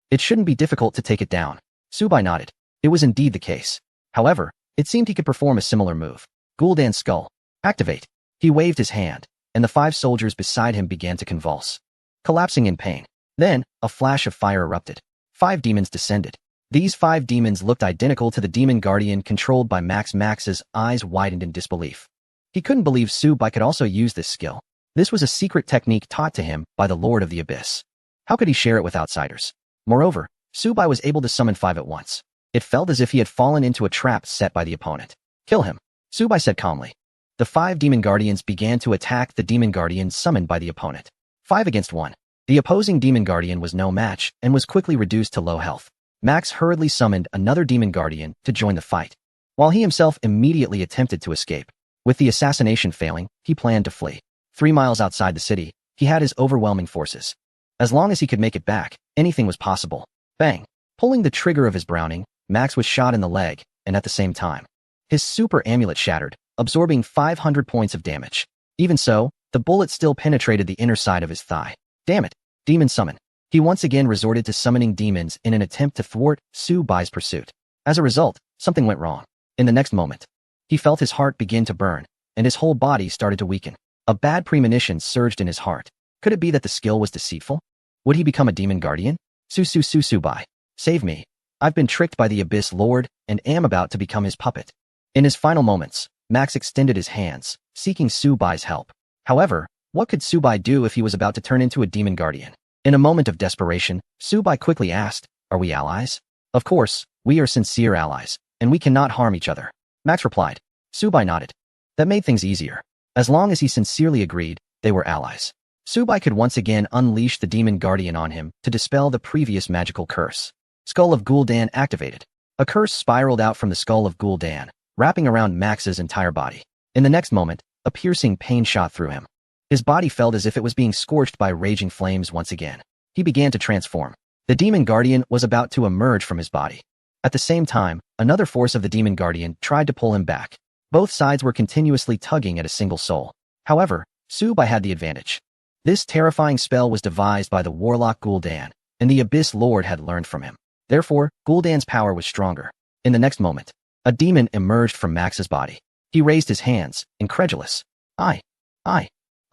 It shouldn't be difficult to take it down. Su-Bai nodded. It was indeed the case. However, it seemed he could perform a similar move. Gul'dan's skull. Activate. He waved his hand, and the 5 soldiers beside him began to convulse, collapsing in pain. Then, a flash of fire erupted. 5 demons descended. These 5 demons looked identical to the Demon Guardian controlled by Max. Max's eyes widened in disbelief. He couldn't believe Su-Bai could also use this skill. This was a secret technique taught to him by the Lord of the Abyss. How could he share it with outsiders? Moreover, Su-Bai was able to summon 5 at once. It felt as if he had fallen into a trap set by the opponent. Kill him, Su-Bai said calmly. The 5 Demon Guardians began to attack the Demon Guardian summoned by the opponent. 5 against 1. The opposing Demon Guardian was no match and was quickly reduced to low health. Max hurriedly summoned another Demon Guardian to join the fight, while he himself immediately attempted to escape. With the assassination failing, he planned to flee. 3 miles outside the city, he had his overwhelming forces. As long as he could make it back, anything was possible. Bang! Pulling the trigger of his Browning, Max was shot in the leg, and at the same time, his super amulet shattered, absorbing 500 points of damage. Even so, the bullet still penetrated the inner side of his thigh. Damn it! Demon summon. He once again resorted to summoning demons in an attempt to thwart Su-Bai's pursuit. As a result, something went wrong. In the next moment, he felt his heart begin to burn, and his whole body started to weaken. A bad premonition surged in his heart. Could it be that the skill was deceitful? Would he become a Demon Guardian? Su-Bai. Save me. I've been tricked by the Abyss Lord and am about to become his puppet. In his final moments, Max extended his hands, seeking Su-Bai's help. However, What could Subai do if he was about to turn into a demon guardian? In a moment of desperation, Subai quickly asked, "Are we allies?" "Of course, we are sincere allies, and we cannot harm each other," Max replied. Subai nodded. That made things easier. As long as he sincerely agreed, they were allies. Subai could once again unleash the demon guardian on him to dispel the previous magical curse. Skull of Gul'dan activated. A curse spiraled out from the skull of Gul'dan, wrapping around Max's entire body. In the next moment, a piercing pain shot through him. His body felt as if it was being scorched by raging flames once again. He began to transform. The demon guardian was about to emerge from his body. At the same time, another force of the demon guardian tried to pull him back. Both sides were continuously tugging at a single soul. However, Subai had the advantage. This terrifying spell was devised by the warlock Gul'dan, and the Abyss Lord had learned from him. Therefore, Gul'dan's power was stronger. In the next moment, a demon emerged from Max's body. He raised his hands, incredulous.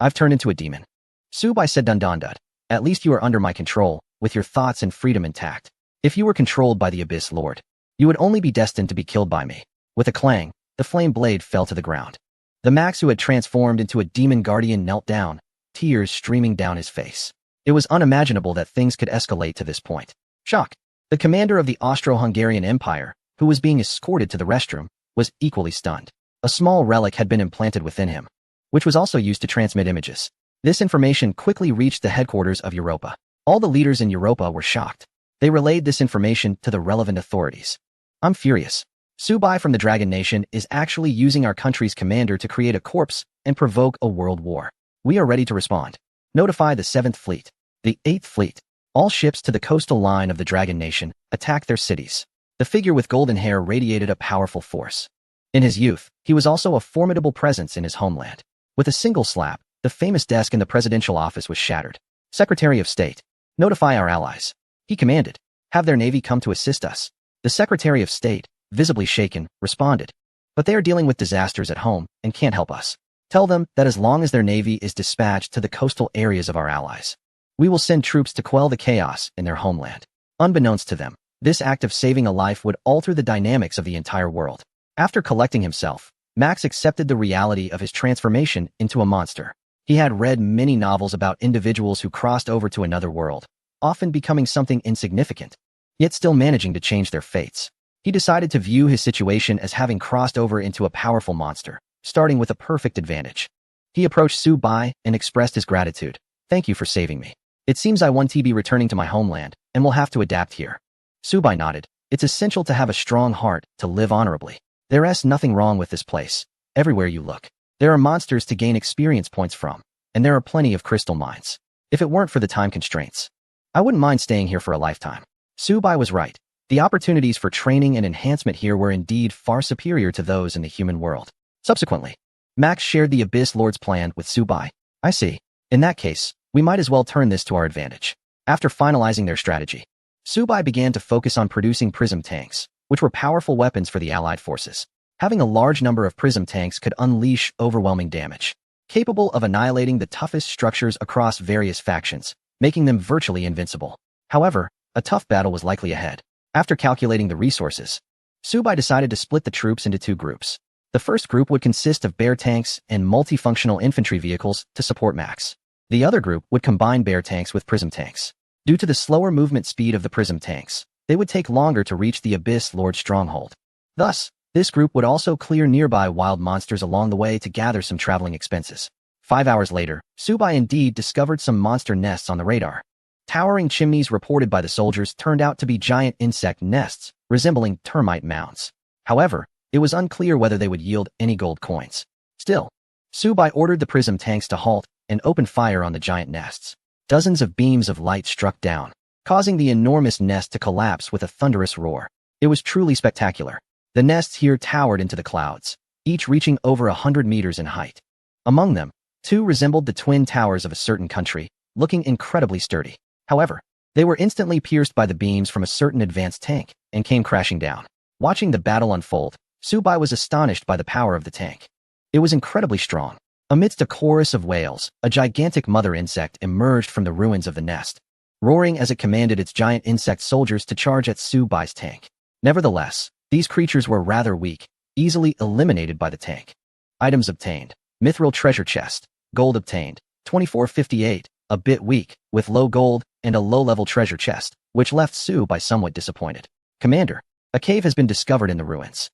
I've turned into a demon. Subai said dun-dun-dun. At least you are under my control, with your thoughts and freedom intact. If you were controlled by the Abyss Lord, you would only be destined to be killed by me. With a clang, the flame blade fell to the ground. The Max who had transformed into a demon guardian knelt down, tears streaming down his face. It was unimaginable that things could escalate to this point. Shock. The commander of the Austro-Hungarian Empire, who was being escorted to the restroom, was equally stunned. A small relic had been implanted within him, which was also used to transmit images. This information quickly reached the headquarters of Europa. All the leaders in Europa were shocked. They relayed this information to the relevant authorities. I'm furious. Subai from the Dragon Nation is actually using our country's commander to create a corpse and provoke a world war. We are ready to respond. Notify the 7th Fleet. The 8th Fleet. All ships to the coastal line of the Dragon Nation attack their cities. The figure with golden hair radiated a powerful force. In his youth, he was also a formidable presence in his homeland. With a single slap, the famous desk in the presidential office was shattered. Secretary of State. Notify our allies. He commanded. Have their navy come to assist us. The Secretary of State, visibly shaken, responded. But they are dealing with disasters at home and can't help us. Tell them that as long as their navy is dispatched to the coastal areas of our allies, we will send troops to quell the chaos in their homeland. Unbeknownst to them, this act of saving a life would alter the dynamics of the entire world. After collecting himself, Max accepted the reality of his transformation into a monster. He had read many novels about individuals who crossed over to another world, often becoming something insignificant, yet still managing to change their fates. He decided to view his situation as having crossed over into a powerful monster, starting with a perfect advantage. He approached Subai and expressed his gratitude. Thank you for saving me. It seems I won't be returning to my homeland and will have to adapt here. Subai nodded. It's essential to have a strong heart to live honorably. There's nothing wrong with this place. Everywhere you look, there are monsters to gain experience points from, and there are plenty of crystal mines. If it weren't for the time constraints, I wouldn't mind staying here for a lifetime. Subai was right. The opportunities for training and enhancement here were indeed far superior to those in the human world. Subsequently, Max shared the Abyss Lord's plan with Subai. I see. In that case, we might as well turn this to our advantage. After finalizing their strategy, Subai began to focus on producing prism tanks, which were powerful weapons for the Allied forces. Having a large number of prism tanks could unleash overwhelming damage, capable of annihilating the toughest structures across various factions, making them virtually invincible. However, a tough battle was likely ahead. After calculating the resources, Subai decided to split the troops into two groups. The first group would consist of bear tanks and multifunctional infantry vehicles to support Max. The other group would combine bear tanks with prism tanks. Due to the slower movement speed of the prism tanks, they would take longer to reach the Abyss Lord's stronghold. Thus, this group would also clear nearby wild monsters along the way to gather some traveling expenses. 5 hours later, Subai indeed discovered some monster nests on the radar. Towering chimneys reported by the soldiers turned out to be giant insect nests, resembling termite mounds. However, it was unclear whether they would yield any gold coins. Still, Subai ordered the prism tanks to halt and open fire on the giant nests. Dozens of beams of light struck down, causing the enormous nest to collapse with a thunderous roar. It was truly spectacular. The nests here towered into the clouds, each reaching over 100 meters in height. Among them, two resembled the twin towers of a certain country, looking incredibly sturdy. However, they were instantly pierced by the beams from a certain advanced tank and came crashing down. Watching the battle unfold, Subai was astonished by the power of the tank. It was incredibly strong. Amidst a chorus of wails, a gigantic mother insect emerged from the ruins of the nest, roaring as it commanded its giant insect soldiers to charge at Subai's tank. Nevertheless, these creatures were rather weak, easily eliminated by the tank. Items obtained. Mithril treasure chest. Gold obtained. 2458, a bit weak, with low gold and a low-level treasure chest, which left Su-Bai somewhat disappointed. Commander, a cave has been discovered in the ruins.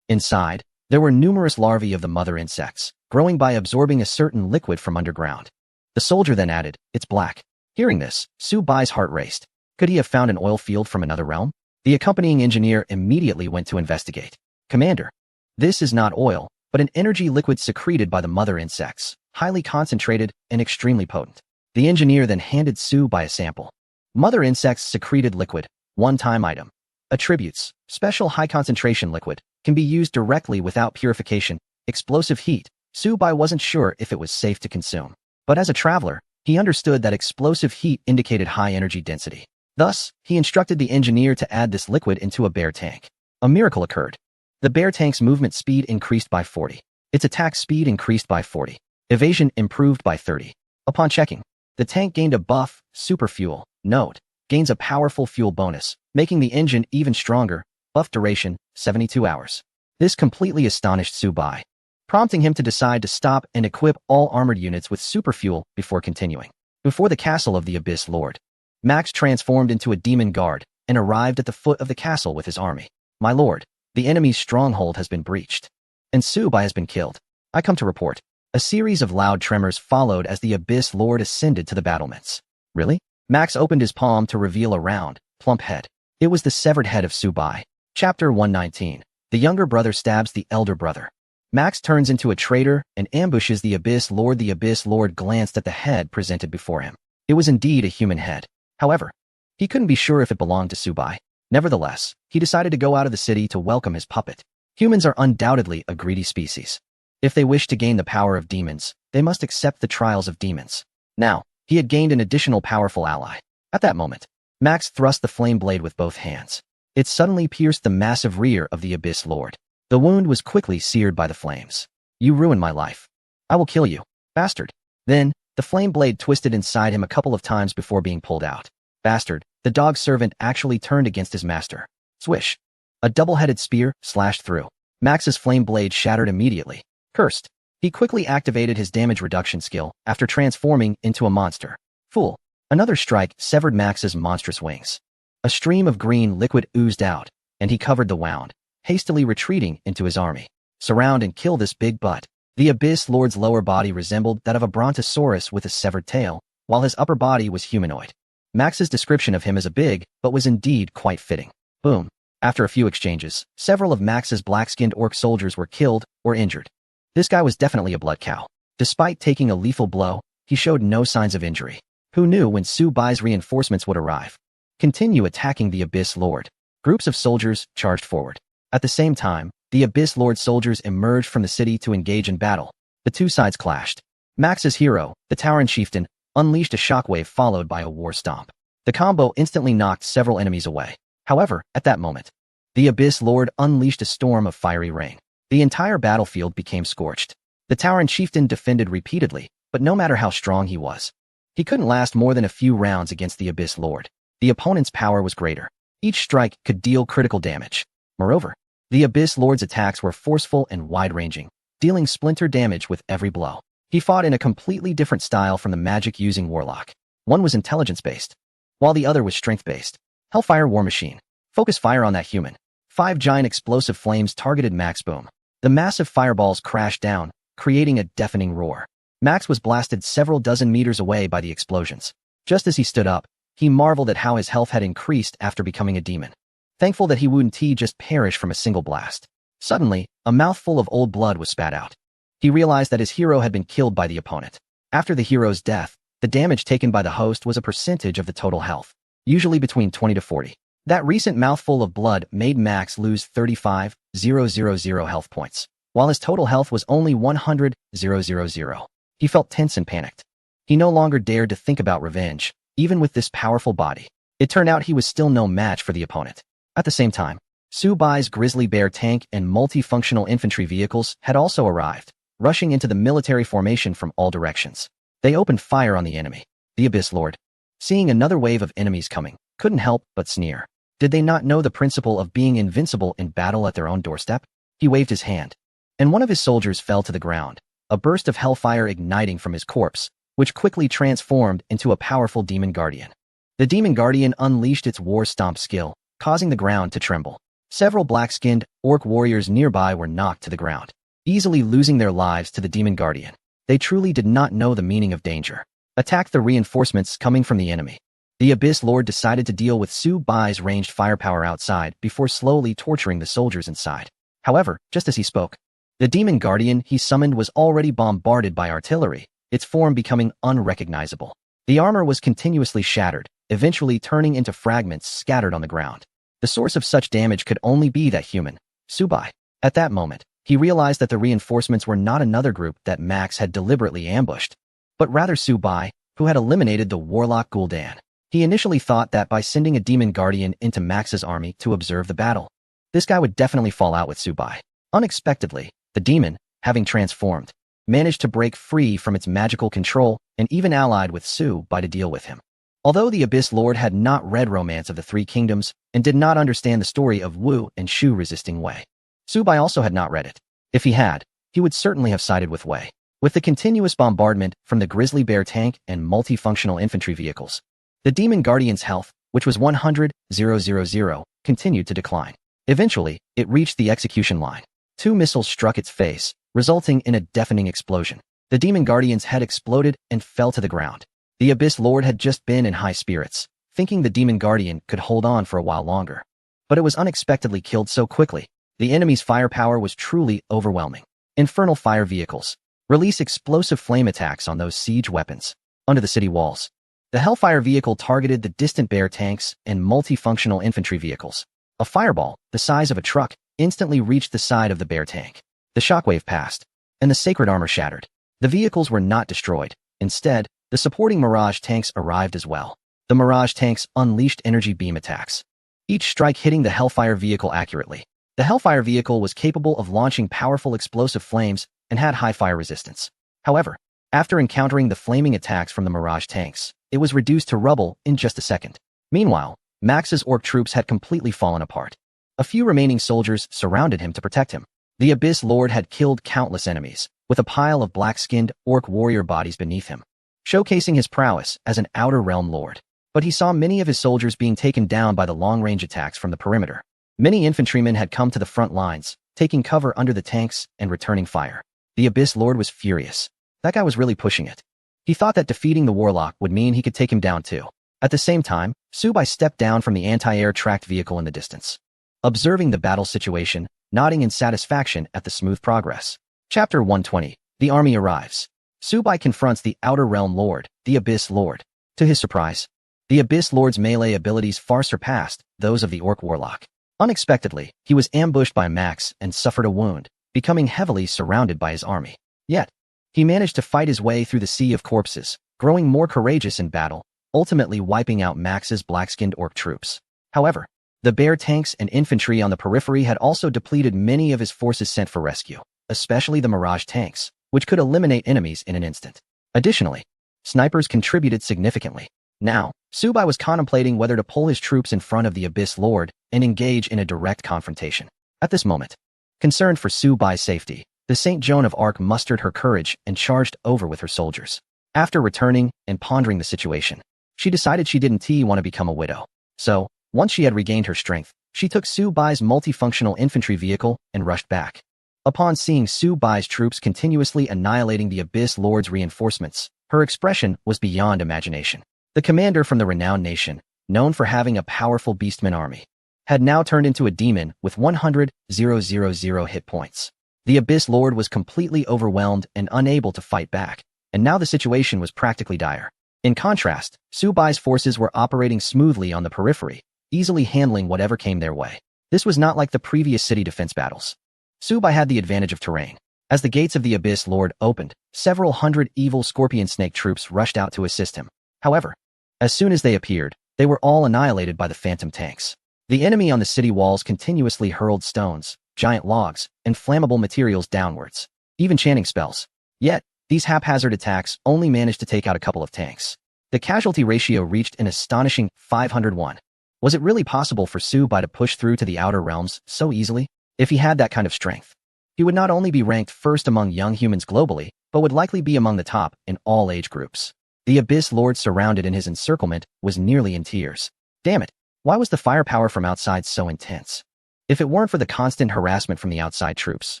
Inside, there were numerous larvae of the mother insects, growing by absorbing a certain liquid from underground. The soldier then added, "It's black." Hearing this, Su-Bai's heart raced. Could he have found an oil field from another realm? The accompanying engineer immediately went to investigate. Commander, this is not oil, but an energy liquid secreted by the mother insects, highly concentrated and extremely potent. The engineer then handed Su-Bai a sample. Mother insects secreted liquid, one-time item. Attributes, special high-concentration liquid, can be used directly without purification, explosive heat. Su-Bai wasn't sure if it was safe to consume. But as a traveler, he understood that explosive heat indicated high energy density. Thus, he instructed the engineer to add this liquid into a bear tank. A miracle occurred. The bear tank's movement speed increased by 40. Its attack speed increased by 40. Evasion improved by 30. Upon checking, the tank gained a buff, super fuel. Note, gains a powerful fuel bonus, making the engine even stronger. Buff duration, 72 hours. This completely astonished Su-Bai, prompting him to decide to stop and equip all armored units with super fuel before continuing. Before the castle of the Abyss Lord, Max transformed into a demon guard and arrived at the foot of the castle with his army. "My lord, the enemy's stronghold has been breached, and Su-Bai has been killed. I come to report." A series of loud tremors followed as the Abyss Lord ascended to the battlements. Really? Max opened his palm to reveal a round, plump head. It was the severed head of Su-Bai. Chapter 119. The younger brother stabs the elder brother. Max turns into a traitor and ambushes the Abyss Lord. The Abyss Lord glanced at the head presented before him. It was indeed a human head. However, he couldn't be sure if it belonged to Su-Bai. Nevertheless, he decided to go out of the city to welcome his puppet. Humans are undoubtedly a greedy species. If they wish to gain the power of demons, they must accept the trials of demons. Now, he had gained an additional powerful ally. At that moment, Max thrust the flame blade with both hands. It suddenly pierced the massive rear of the Abyss Lord. The wound was quickly seared by the flames. "You ruined my life. I will kill you, bastard." Then, the flame blade twisted inside him a couple of times before being pulled out. Bastard, the dog servant actually turned against his master. Swish. A double-headed spear slashed through. Max's flame blade shattered immediately. Cursed. He quickly activated his damage reduction skill after transforming into a monster. Fool. Another strike severed Max's monstrous wings. A stream of green liquid oozed out, and he covered the wound, hastily retreating into his army. Surround and kill this big butt. The Abyss Lord's lower body resembled that of a brontosaurus with a severed tail, while his upper body was humanoid. Max's description of him as a big, but was indeed quite fitting. Boom. After a few exchanges, several of Max's black-skinned orc soldiers were killed or injured. This guy was definitely a blood cow. Despite taking a lethal blow, he showed no signs of injury. Who knew when Su-Bai's reinforcements would arrive? Continue attacking the Abyss Lord. Groups of soldiers charged forward. At the same time, the Abyss Lord soldiers emerged from the city to engage in battle. The two sides clashed. Max's hero, the Tauren chieftain, unleashed a shockwave followed by a war stomp. The combo instantly knocked several enemies away. However, at that moment, the Abyss Lord unleashed a storm of fiery rain. The entire battlefield became scorched. The Tauren chieftain defended repeatedly, but no matter how strong he was, he couldn't last more than a few rounds against the Abyss Lord. The opponent's power was greater. Each strike could deal critical damage. Moreover, the Abyss Lord's attacks were forceful and wide-ranging, dealing splinter damage with every blow. He fought in a completely different style from the magic-using warlock. One was intelligence-based, while the other was strength-based. Hellfire War Machine. Focus fire on that human. 5 giant explosive flames targeted Max. Boom. The massive fireballs crashed down, creating a deafening roar. Max was blasted several dozen meters away by the explosions. Just as he stood up, he marveled at how his health had increased after becoming a demon. Thankful that he wouldn't just perish from a single blast. Suddenly, a mouthful of old blood was spat out. He realized that his hero had been killed by the opponent. After the hero's death, the damage taken by the host was a percentage of the total health, usually between 20 to 40. That recent mouthful of blood made Max lose 35,000 health points, while his total health was only 100,000. He felt tense and panicked. He no longer dared to think about revenge, even with this powerful body. It turned out he was still no match for the opponent. At the same time, Su-Bai's grizzly bear tank and multifunctional infantry vehicles had also arrived, rushing into the military formation from all directions. They opened fire on the enemy. The Abyss Lord, seeing another wave of enemies coming, couldn't help but sneer. Did they not know the principle of being invincible in battle at their own doorstep? He waved his hand, and one of his soldiers fell to the ground, a burst of hellfire igniting from his corpse, which quickly transformed into a powerful demon guardian. The demon guardian unleashed its war stomp skill, causing the ground to tremble. Several black-skinned orc warriors nearby were knocked to the ground, easily losing their lives to the demon guardian. They truly did not know the meaning of danger. Attack the reinforcements coming from the enemy. The Abyss Lord decided to deal with Su Bai's ranged firepower outside before slowly torturing the soldiers inside. However, just as he spoke, the demon guardian he summoned was already bombarded by artillery, its form becoming unrecognizable. The armor was continuously shattered, eventually turning into fragments scattered on the ground. The source of such damage could only be that human, Su Bai. At that moment, he realized that the reinforcements were not another group that Max had deliberately ambushed, but rather Su Bai, who had eliminated the warlock Gul'dan. He initially thought that by sending a demon guardian into Max's army to observe the battle, this guy would definitely fall out with Su Bai. Unexpectedly, the demon, having transformed, managed to break free from its magical control and even allied with Su Bai to deal with him. Although the Abyss Lord had not read Romance of the Three Kingdoms and did not understand the story of Wu and Shu resisting Wei, Su Bai also had not read it. If he had, he would certainly have sided with Wei. With the continuous bombardment from the grizzly bear tank and multifunctional infantry vehicles, the demon guardian's health, which was 100,000, continued to decline. Eventually, it reached the execution line. 2 missiles struck its face, resulting in a deafening explosion. The demon guardian's head exploded and fell to the ground. The Abyss Lord had just been in high spirits, thinking the demon guardian could hold on for a while longer. But it was unexpectedly killed so quickly. The enemy's firepower was truly overwhelming. Infernal fire vehicles. Release explosive flame attacks on those siege weapons. Under the city walls, the Hellfire vehicle targeted the distant bear tanks and multifunctional infantry vehicles. A fireball, the size of a truck, instantly reached the side of the bear tank. The shockwave passed, and the sacred armor shattered. The vehicles were not destroyed. Instead, the supporting Mirage tanks arrived as well. The Mirage tanks unleashed energy beam attacks, each strike hitting the Hellfire vehicle accurately. The Hellfire vehicle was capable of launching powerful explosive flames and had high fire resistance. However, after encountering the flaming attacks from the Mirage tanks, it was reduced to rubble in just a second. Meanwhile, Max's orc troops had completely fallen apart. A few remaining soldiers surrounded him to protect him. The Abyss Lord had killed countless enemies, with a pile of black-skinned orc warrior bodies beneath him, showcasing his prowess as an Outer Realm Lord. But he saw many of his soldiers being taken down by the long-range attacks from the perimeter. Many infantrymen had come to the front lines, taking cover under the tanks and returning fire. The Abyss Lord was furious. That guy was really pushing it. He thought that defeating the warlock would mean he could take him down too. At the same time, Su Bai stepped down from the anti-air tracked vehicle in the distance, observing the battle situation, nodding in satisfaction at the smooth progress. Chapter 120. The army arrives. Su Bai confronts the Outer Realm Lord, the Abyss Lord. To his surprise, the Abyss Lord's melee abilities far surpassed those of the Orc Warlock. Unexpectedly, he was ambushed by Max and suffered a wound, becoming heavily surrounded by his army. Yet, he managed to fight his way through the sea of corpses, growing more courageous in battle, ultimately wiping out Max's black-skinned orc troops. However, the bear tanks and infantry on the periphery had also depleted many of his forces sent for rescue, especially the Mirage tanks, which could eliminate enemies in an instant. Additionally, snipers contributed significantly. Now, Su Bai was contemplating whether to pull his troops in front of the Abyss Lord and engage in a direct confrontation. At this moment, concerned for Su Bai's safety, the Saint Joan of Arc mustered her courage and charged over with her soldiers. After returning and pondering the situation, she decided she didn't want to become a widow. So, once she had regained her strength, she took Su Bai's multifunctional infantry vehicle and rushed back. Upon seeing Su Bai's troops continuously annihilating the Abyss Lord's reinforcements, her expression was beyond imagination. The commander from the renowned nation, known for having a powerful beastman army, had now turned into a demon with 100,000 hit points. The Abyss Lord was completely overwhelmed and unable to fight back, and now the situation was practically dire. In contrast, Su Bai's forces were operating smoothly on the periphery, easily handling whatever came their way. This was not like the previous city defense battles. Su Bai had the advantage of terrain. As the gates of the Abyss Lord opened, several hundred evil scorpion snake troops rushed out to assist him. However, as soon as they appeared, they were all annihilated by the phantom tanks. The enemy on the city walls continuously hurled stones, giant logs, and flammable materials downwards, even chanting spells. Yet, these haphazard attacks only managed to take out a couple of tanks. The casualty ratio reached an astonishing 501. Was it really possible for Su Bai to push through to the Outer Realms so easily? If he had that kind of strength, he would not only be ranked first among young humans globally, but would likely be among the top in all age groups. The Abyss Lord surrounded in his encirclement was nearly in tears. Damn it, why was the firepower from outside so intense? If it weren't for the constant harassment from the outside troops,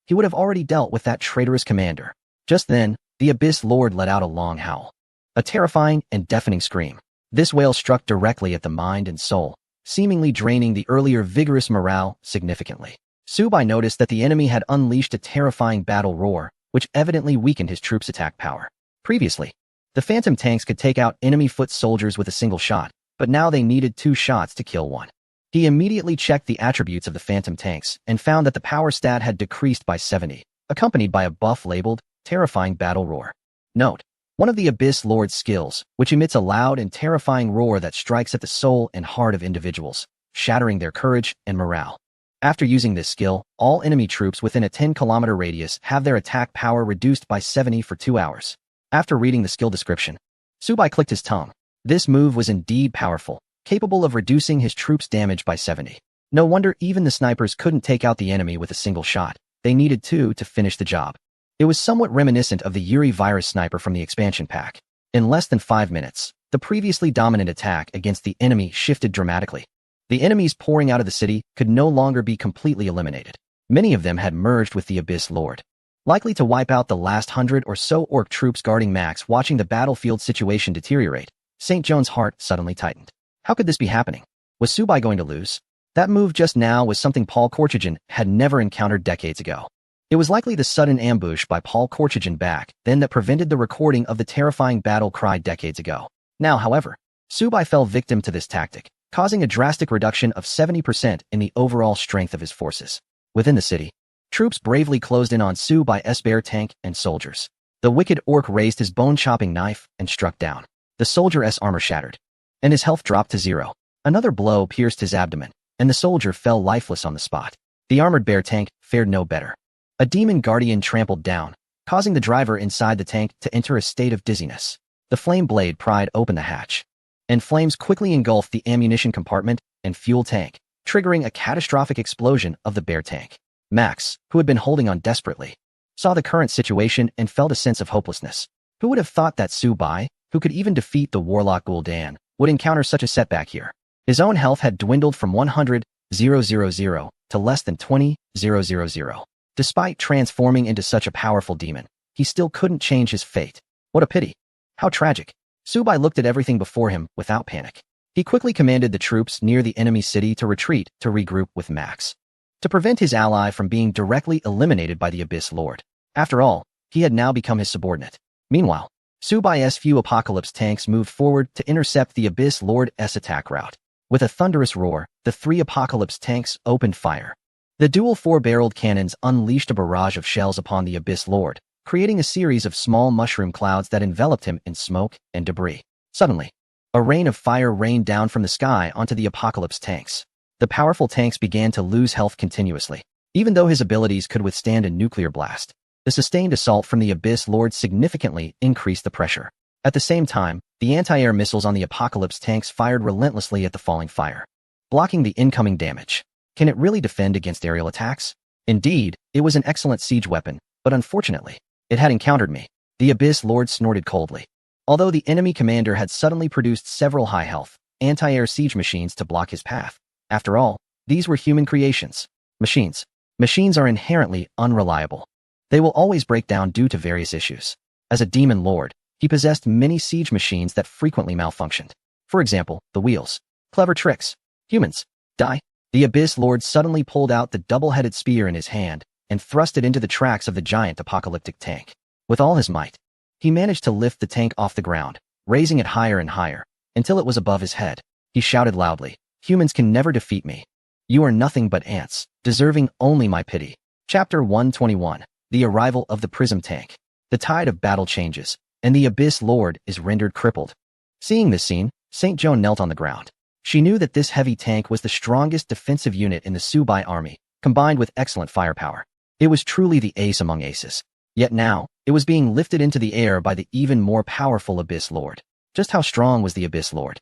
he would have already dealt with that traitorous commander. Just then, the Abyss Lord let out a long howl. A terrifying and deafening scream. This wail struck directly at the mind and soul, seemingly draining the earlier vigorous morale significantly. Subai noticed that the enemy had unleashed a terrifying battle roar, which evidently weakened his troops' attack power. Previously, the Phantom tanks could take out enemy foot soldiers with a single shot, but now they needed 2 shots to kill one. He immediately checked the attributes of the Phantom tanks and found that the power stat had decreased by 70, accompanied by a buff labeled Terrifying Battle Roar. Note: one of the Abyss Lord's skills, which emits a loud and terrifying roar that strikes at the soul and heart of individuals, shattering their courage and morale. After using this skill, all enemy troops within a 10-kilometer radius have their attack power reduced by 70 for 2 hours. After reading the skill description, Subai clicked his tongue. This move was indeed powerful, capable of reducing his troops' damage by 70. No wonder even the snipers couldn't take out the enemy with a single shot. They needed 2 to finish the job. It was somewhat reminiscent of the Yuri Virus sniper from the expansion pack. In less than 5 minutes, the previously dominant attack against the enemy shifted dramatically. The enemies pouring out of the city could no longer be completely eliminated. Many of them had merged with the Abyss Lord, likely to wipe out the last 100 or so orc troops guarding Max. Watching the battlefield situation deteriorate, St. John's heart suddenly tightened. How could this be happening? Was Subai going to lose? That move just now was something Paul Korchagin had never encountered decades ago. It was likely the sudden ambush by Paul Korchagin back then that prevented the recording of the terrifying battle cry decades ago. Now, however, Subai fell victim to this tactic, causing a drastic reduction of 70% in the overall strength of his forces. Within the city, troops bravely closed in on Subai's bear tank and soldiers. The wicked orc raised his bone-chopping knife and struck down. The soldier's armor shattered, and his health dropped to 0. Another blow pierced his abdomen, and the soldier fell lifeless on the spot. The armored bear tank fared no better. A demon guardian trampled down, causing the driver inside the tank to enter a state of dizziness. The flame blade pried open the hatch, and flames quickly engulfed the ammunition compartment and fuel tank, triggering a catastrophic explosion of the bear tank. Max, who had been holding on desperately, saw the current situation and felt a sense of hopelessness. Who would have thought that Subai, who could even defeat the warlock Gul'dan, would encounter such a setback here? His own health had dwindled from 100,000 to less than 20,000. Despite transforming into such a powerful demon, he still couldn't change his fate. What a pity. How tragic. Subai looked at everything before him without panic. He quickly commanded the troops near the enemy city to retreat to regroup with Max, to prevent his ally from being directly eliminated by the Abyss Lord. After all, he had now become his subordinate. Meanwhile, Subai's few Apocalypse tanks moved forward to intercept the Abyss Lord's attack route. With a thunderous roar, the 3 Apocalypse tanks opened fire. The dual 4-barreled cannons unleashed a barrage of shells upon the Abyss Lord, creating a series of small mushroom clouds that enveloped him in smoke and debris. Suddenly, a rain of fire rained down from the sky onto the Apocalypse tanks. The powerful tanks began to lose health continuously, even though his abilities could withstand a nuclear blast. The sustained assault from the Abyss Lord significantly increased the pressure. At the same time, the anti-air missiles on the Apocalypse tanks fired relentlessly at the falling fire, blocking the incoming damage. Can it really defend against aerial attacks? Indeed, it was an excellent siege weapon, but unfortunately, it had encountered me. The Abyss Lord snorted coldly. Although the enemy commander had suddenly produced several high-health, anti-air siege machines to block his path. After all, these were human creations. Machines. Machines are inherently unreliable. They will always break down due to various issues. As a demon lord, he possessed many siege machines that frequently malfunctioned. For example, the wheels. Clever tricks. Humans. Die. The Abyss Lord suddenly pulled out the double-headed spear in his hand and thrust it into the tracks of the giant apocalyptic tank. With all his might, he managed to lift the tank off the ground, raising it higher and higher, until it was above his head. He shouted loudly, "Humans can never defeat me. You are nothing but ants, deserving only my pity." Chapter 121. The arrival of the Prism tank. The tide of battle changes, and the Abyss Lord is rendered crippled. Seeing this scene, St. Joan knelt on the ground. She knew that this heavy tank was the strongest defensive unit in the Subai army, combined with excellent firepower. It was truly the ace among aces. Yet now, it was being lifted into the air by the even more powerful Abyss Lord. Just how strong was the Abyss Lord?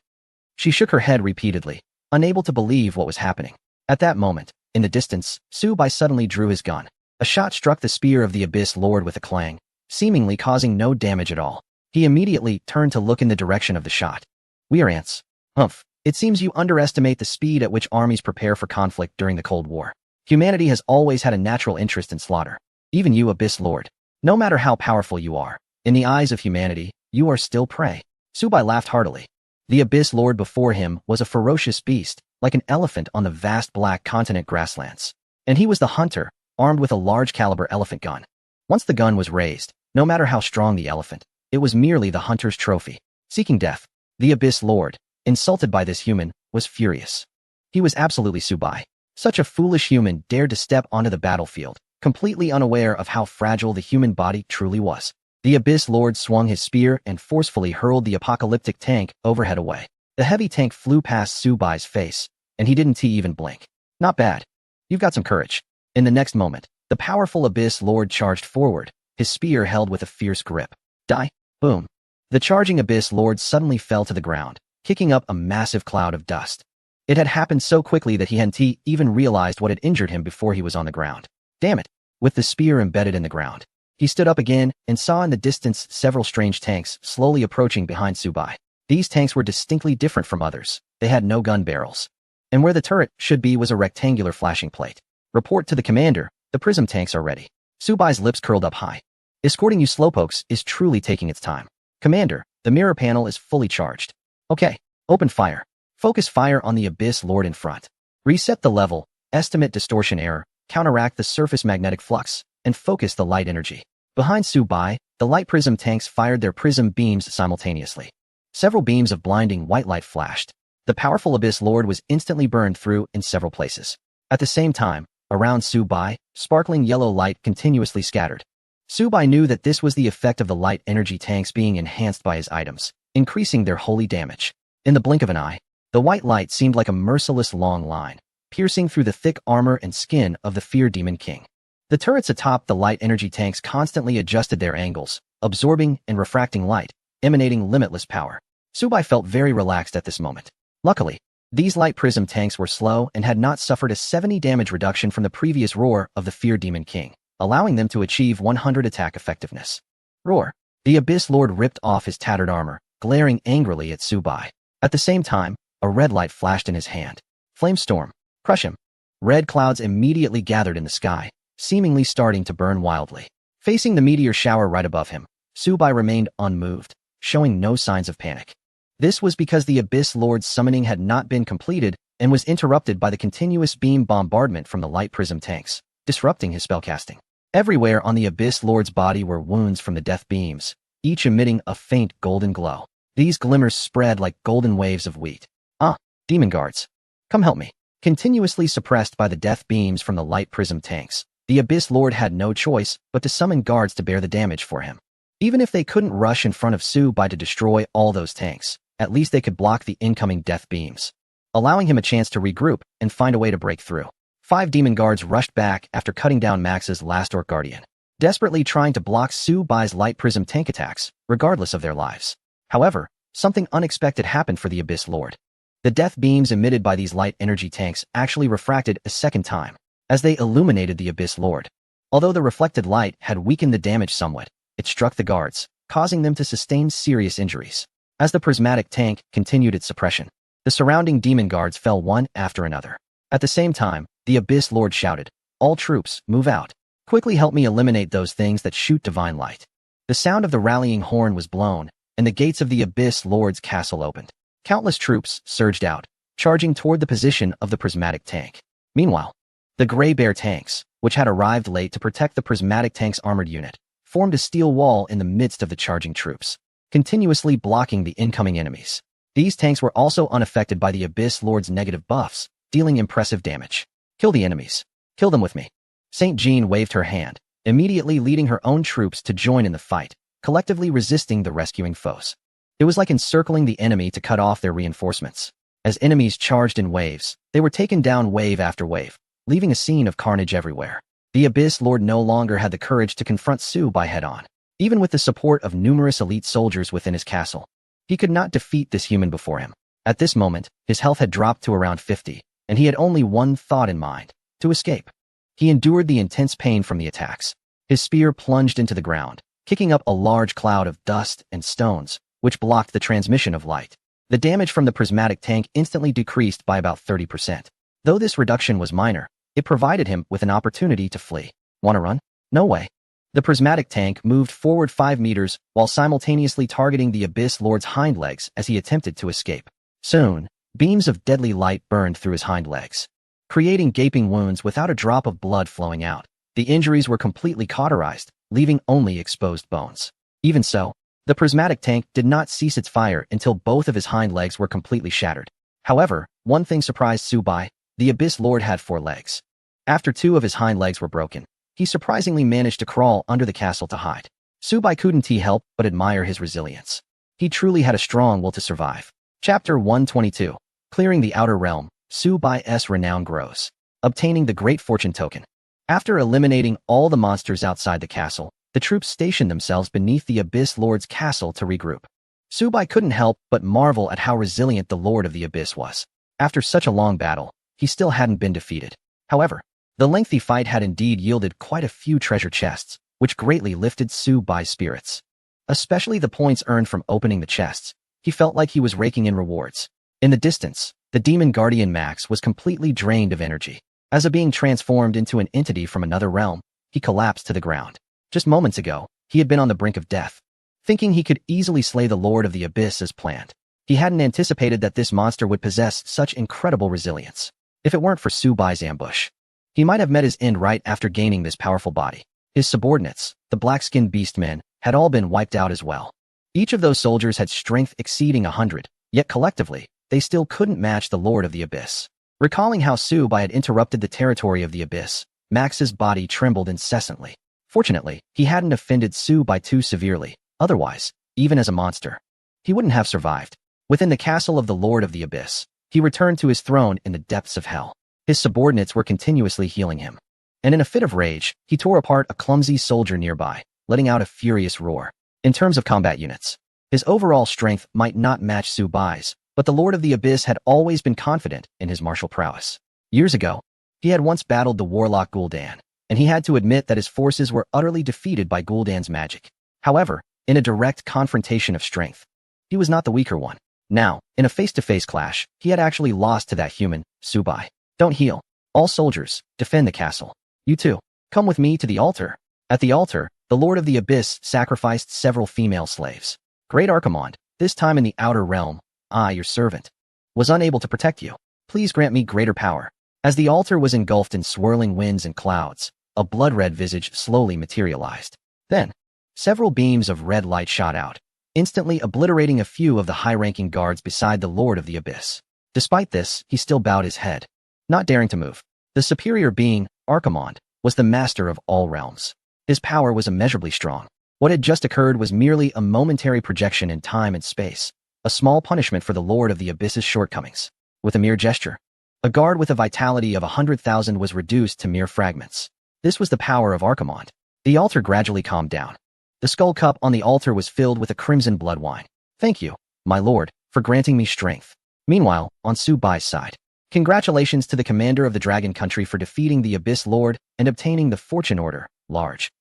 She shook her head repeatedly, unable to believe what was happening. At that moment, in the distance, Subai suddenly drew his gun. A shot struck the spear of the Abyss Lord with a clang, seemingly causing no damage at all. He immediately turned to look in the direction of the shot. We are ants. Humph. It seems you underestimate the speed at which armies prepare for conflict during the Cold War. Humanity has always had a natural interest in slaughter. Even you, Abyss Lord. No matter how powerful you are, in the eyes of humanity, you are still prey. Subai laughed heartily. The Abyss Lord before him was a ferocious beast, like an elephant on the vast black continent grasslands. And he was the hunter, armed with a large-caliber elephant gun. Once the gun was raised, no matter how strong the elephant, it was merely the hunter's trophy. Seeking death, the Abyss Lord, insulted by this human, was furious. He was absolutely Subai. Such a foolish human dared to step onto the battlefield, completely unaware of how fragile the human body truly was. The Abyss Lord swung his spear and forcefully hurled the apocalyptic tank overhead away. The heavy tank flew past Subai's face, and he didn't even blink. Not bad. You've got some courage. In the next moment, the powerful Abyss Lord charged forward, his spear held with a fierce grip. Die! Boom! The charging Abyss Lord suddenly fell to the ground, kicking up a massive cloud of dust. It had happened so quickly that he hadn't even realized what had injured him before he was on the ground. Damn it! With the spear embedded in the ground, he stood up again and saw in the distance several strange tanks slowly approaching behind Subai. These tanks were distinctly different from others. They had no gun barrels. And where the turret should be was a rectangular flashing plate. Report to the commander, the prism tanks are ready. Subai's lips curled up high. Escorting you slowpokes is truly taking its time. Commander, the mirror panel is fully charged. Okay, open fire. Focus fire on the Abyss Lord in front. Reset the level, estimate distortion error, counteract the surface magnetic flux, and focus the light energy. Behind Subai, the light prism tanks fired their prism beams simultaneously. Several beams of blinding white light flashed. The powerful Abyss Lord was instantly burned through in several places. At the same time, around Subai, sparkling yellow light continuously scattered. Subai knew that this was the effect of the light energy tanks being enhanced by his items, increasing their holy damage. In the blink of an eye, the white light seemed like a merciless long line, piercing through the thick armor and skin of the Fear Demon King. The turrets atop the light energy tanks constantly adjusted their angles, absorbing and refracting light, emanating limitless power. Subai felt very relaxed at this moment. Luckily, these light prism tanks were slow and had not suffered a 70 damage reduction from the previous roar of the Fear Demon King, allowing them to achieve 100 attack effectiveness. Roar! The Abyss Lord ripped off his tattered armor, glaring angrily at Subai. At the same time, a red light flashed in his hand. Flame storm. Crush him. Red clouds immediately gathered in the sky, seemingly starting to burn wildly. Facing the meteor shower right above him, Subai remained unmoved, showing no signs of panic. This was because the Abyss Lord's summoning had not been completed and was interrupted by the continuous beam bombardment from the light prism tanks, disrupting his spellcasting. Everywhere on the Abyss Lord's body were wounds from the death beams, each emitting a faint golden glow. These glimmers spread like golden waves of wheat. Ah, demon guards. Come help me. Continuously suppressed by the death beams from the light prism tanks, the Abyss Lord had no choice but to summon guards to bear the damage for him. Even if they couldn't rush in front of Subai to destroy all those tanks, at least they could block the incoming death beams, allowing him a chance to regroup and find a way to break through. 5 demon guards rushed back after cutting down Max's last Orc Guardian, desperately trying to block Subai's light prism tank attacks, regardless of their lives. However, something unexpected happened for the Abyss Lord. The death beams emitted by these light energy tanks actually refracted a second time, as they illuminated the Abyss Lord. Although the reflected light had weakened the damage somewhat, it struck the guards, causing them to sustain serious injuries. As the prismatic tank continued its suppression, the surrounding demon guards fell one after another. At the same time, the Abyss Lord shouted, "All troops, move out. Quickly help me eliminate those things that shoot divine light." The sound of the rallying horn was blown, and the gates of the Abyss Lord's castle opened. Countless troops surged out, charging toward the position of the prismatic tank. Meanwhile, the Grey Bear tanks, which had arrived late to protect the prismatic tank's armored unit, formed a steel wall in the midst of the charging troops, continuously blocking the incoming enemies. These tanks were also unaffected by the Abyss Lord's negative buffs, dealing impressive damage. Kill the enemies. Kill them with me. Saint Jean waved her hand, immediately leading her own troops to join in the fight, collectively resisting the rescuing foes. It was like encircling the enemy to cut off their reinforcements. As enemies charged in waves, they were taken down wave after wave, leaving a scene of carnage everywhere. The Abyss Lord no longer had the courage to confront Subai head-on. Even with the support of numerous elite soldiers within his castle, he could not defeat this human before him. At this moment, his health had dropped to around 50, and he had only one thought in mind: to escape. He endured the intense pain from the attacks. His spear plunged into the ground, kicking up a large cloud of dust and stones, which blocked the transmission of light. The damage from the prismatic tank instantly decreased by about 30%. Though this reduction was minor, it provided him with an opportunity to flee. Wanna run? No way. The prismatic tank moved forward 5 meters while simultaneously targeting the Abyss Lord's hind legs as he attempted to escape. Soon, beams of deadly light burned through his hind legs, creating gaping wounds without a drop of blood flowing out. The injuries were completely cauterized, leaving only exposed bones. Even so, the prismatic tank did not cease its fire until both of his hind legs were completely shattered. However, one thing surprised Subai: the Abyss Lord had 4 legs. After 2 of his hind legs were broken, he surprisingly managed to crawl under the castle to hide. Subai couldn't help but admire his resilience. He truly had a strong will to survive. Chapter 122. Clearing the Outer Realm, Subai's renown grows. Obtaining the Great Fortune Token. After eliminating all the monsters outside the castle, the troops stationed themselves beneath the Abyss Lord's castle to regroup. Subai couldn't help but marvel at how resilient the Lord of the Abyss was. After such a long battle, he still hadn't been defeated. However, the lengthy fight had indeed yielded quite a few treasure chests, which greatly lifted Subai's spirits. Especially the points earned from opening the chests. He felt like he was raking in rewards. In the distance, the demon guardian Max was completely drained of energy. As a being transformed into an entity from another realm, he collapsed to the ground. Just moments ago, he had been on the brink of death, thinking he could easily slay the Lord of the Abyss as planned. He hadn't anticipated that this monster would possess such incredible resilience. If it weren't for Subai's ambush, he might have met his end right after gaining this powerful body. His subordinates, the black-skinned beastmen, had all been wiped out as well. Each of those soldiers had strength exceeding 100, yet collectively, they still couldn't match the Lord of the Abyss. Recalling how Subai had interrupted the territory of the Abyss, Max's body trembled incessantly. Fortunately, he hadn't offended Subai too severely. Otherwise, even as a monster, he wouldn't have survived. Within the castle of the Lord of the Abyss, he returned to his throne in the depths of hell. His subordinates were continuously healing him. And in a fit of rage, he tore apart a clumsy soldier nearby, letting out a furious roar. In terms of combat units, his overall strength might not match Subai's, but the Lord of the Abyss had always been confident in his martial prowess. Years ago, he had once battled the warlock Gul'dan, and he had to admit that his forces were utterly defeated by Gul'dan's magic. However, in a direct confrontation of strength, he was not the weaker one. Now, in a face-to-face clash, he had actually lost to that human, Subai. Don't heal. All soldiers, defend the castle. You too, come with me to the altar. At the altar, the Lord of the Abyss sacrificed several female slaves. Great Archimonde, this time in the outer realm, I, your servant, was unable to protect you. Please grant me greater power. As the altar was engulfed in swirling winds and clouds, a blood-red visage slowly materialized. Then, several beams of red light shot out, instantly obliterating a few of the high-ranking guards beside the Lord of the Abyss. Despite this, he still bowed his head, not daring to move. The superior being, Archimonde, was the master of all realms. His power was immeasurably strong. What had just occurred was merely a momentary projection in time and space, a small punishment for the Lord of the Abyss's shortcomings. With a mere gesture, a guard with a vitality of 100,000 was reduced to mere fragments. This was the power of Archimonde. The altar gradually calmed down. The skull cup on the altar was filled with a crimson blood wine. Thank you, my lord, for granting me strength. Meanwhile, on Subai's side, congratulations to the commander of the Dragon Country for defeating the Abyss Lord and obtaining the Fortune Order, large.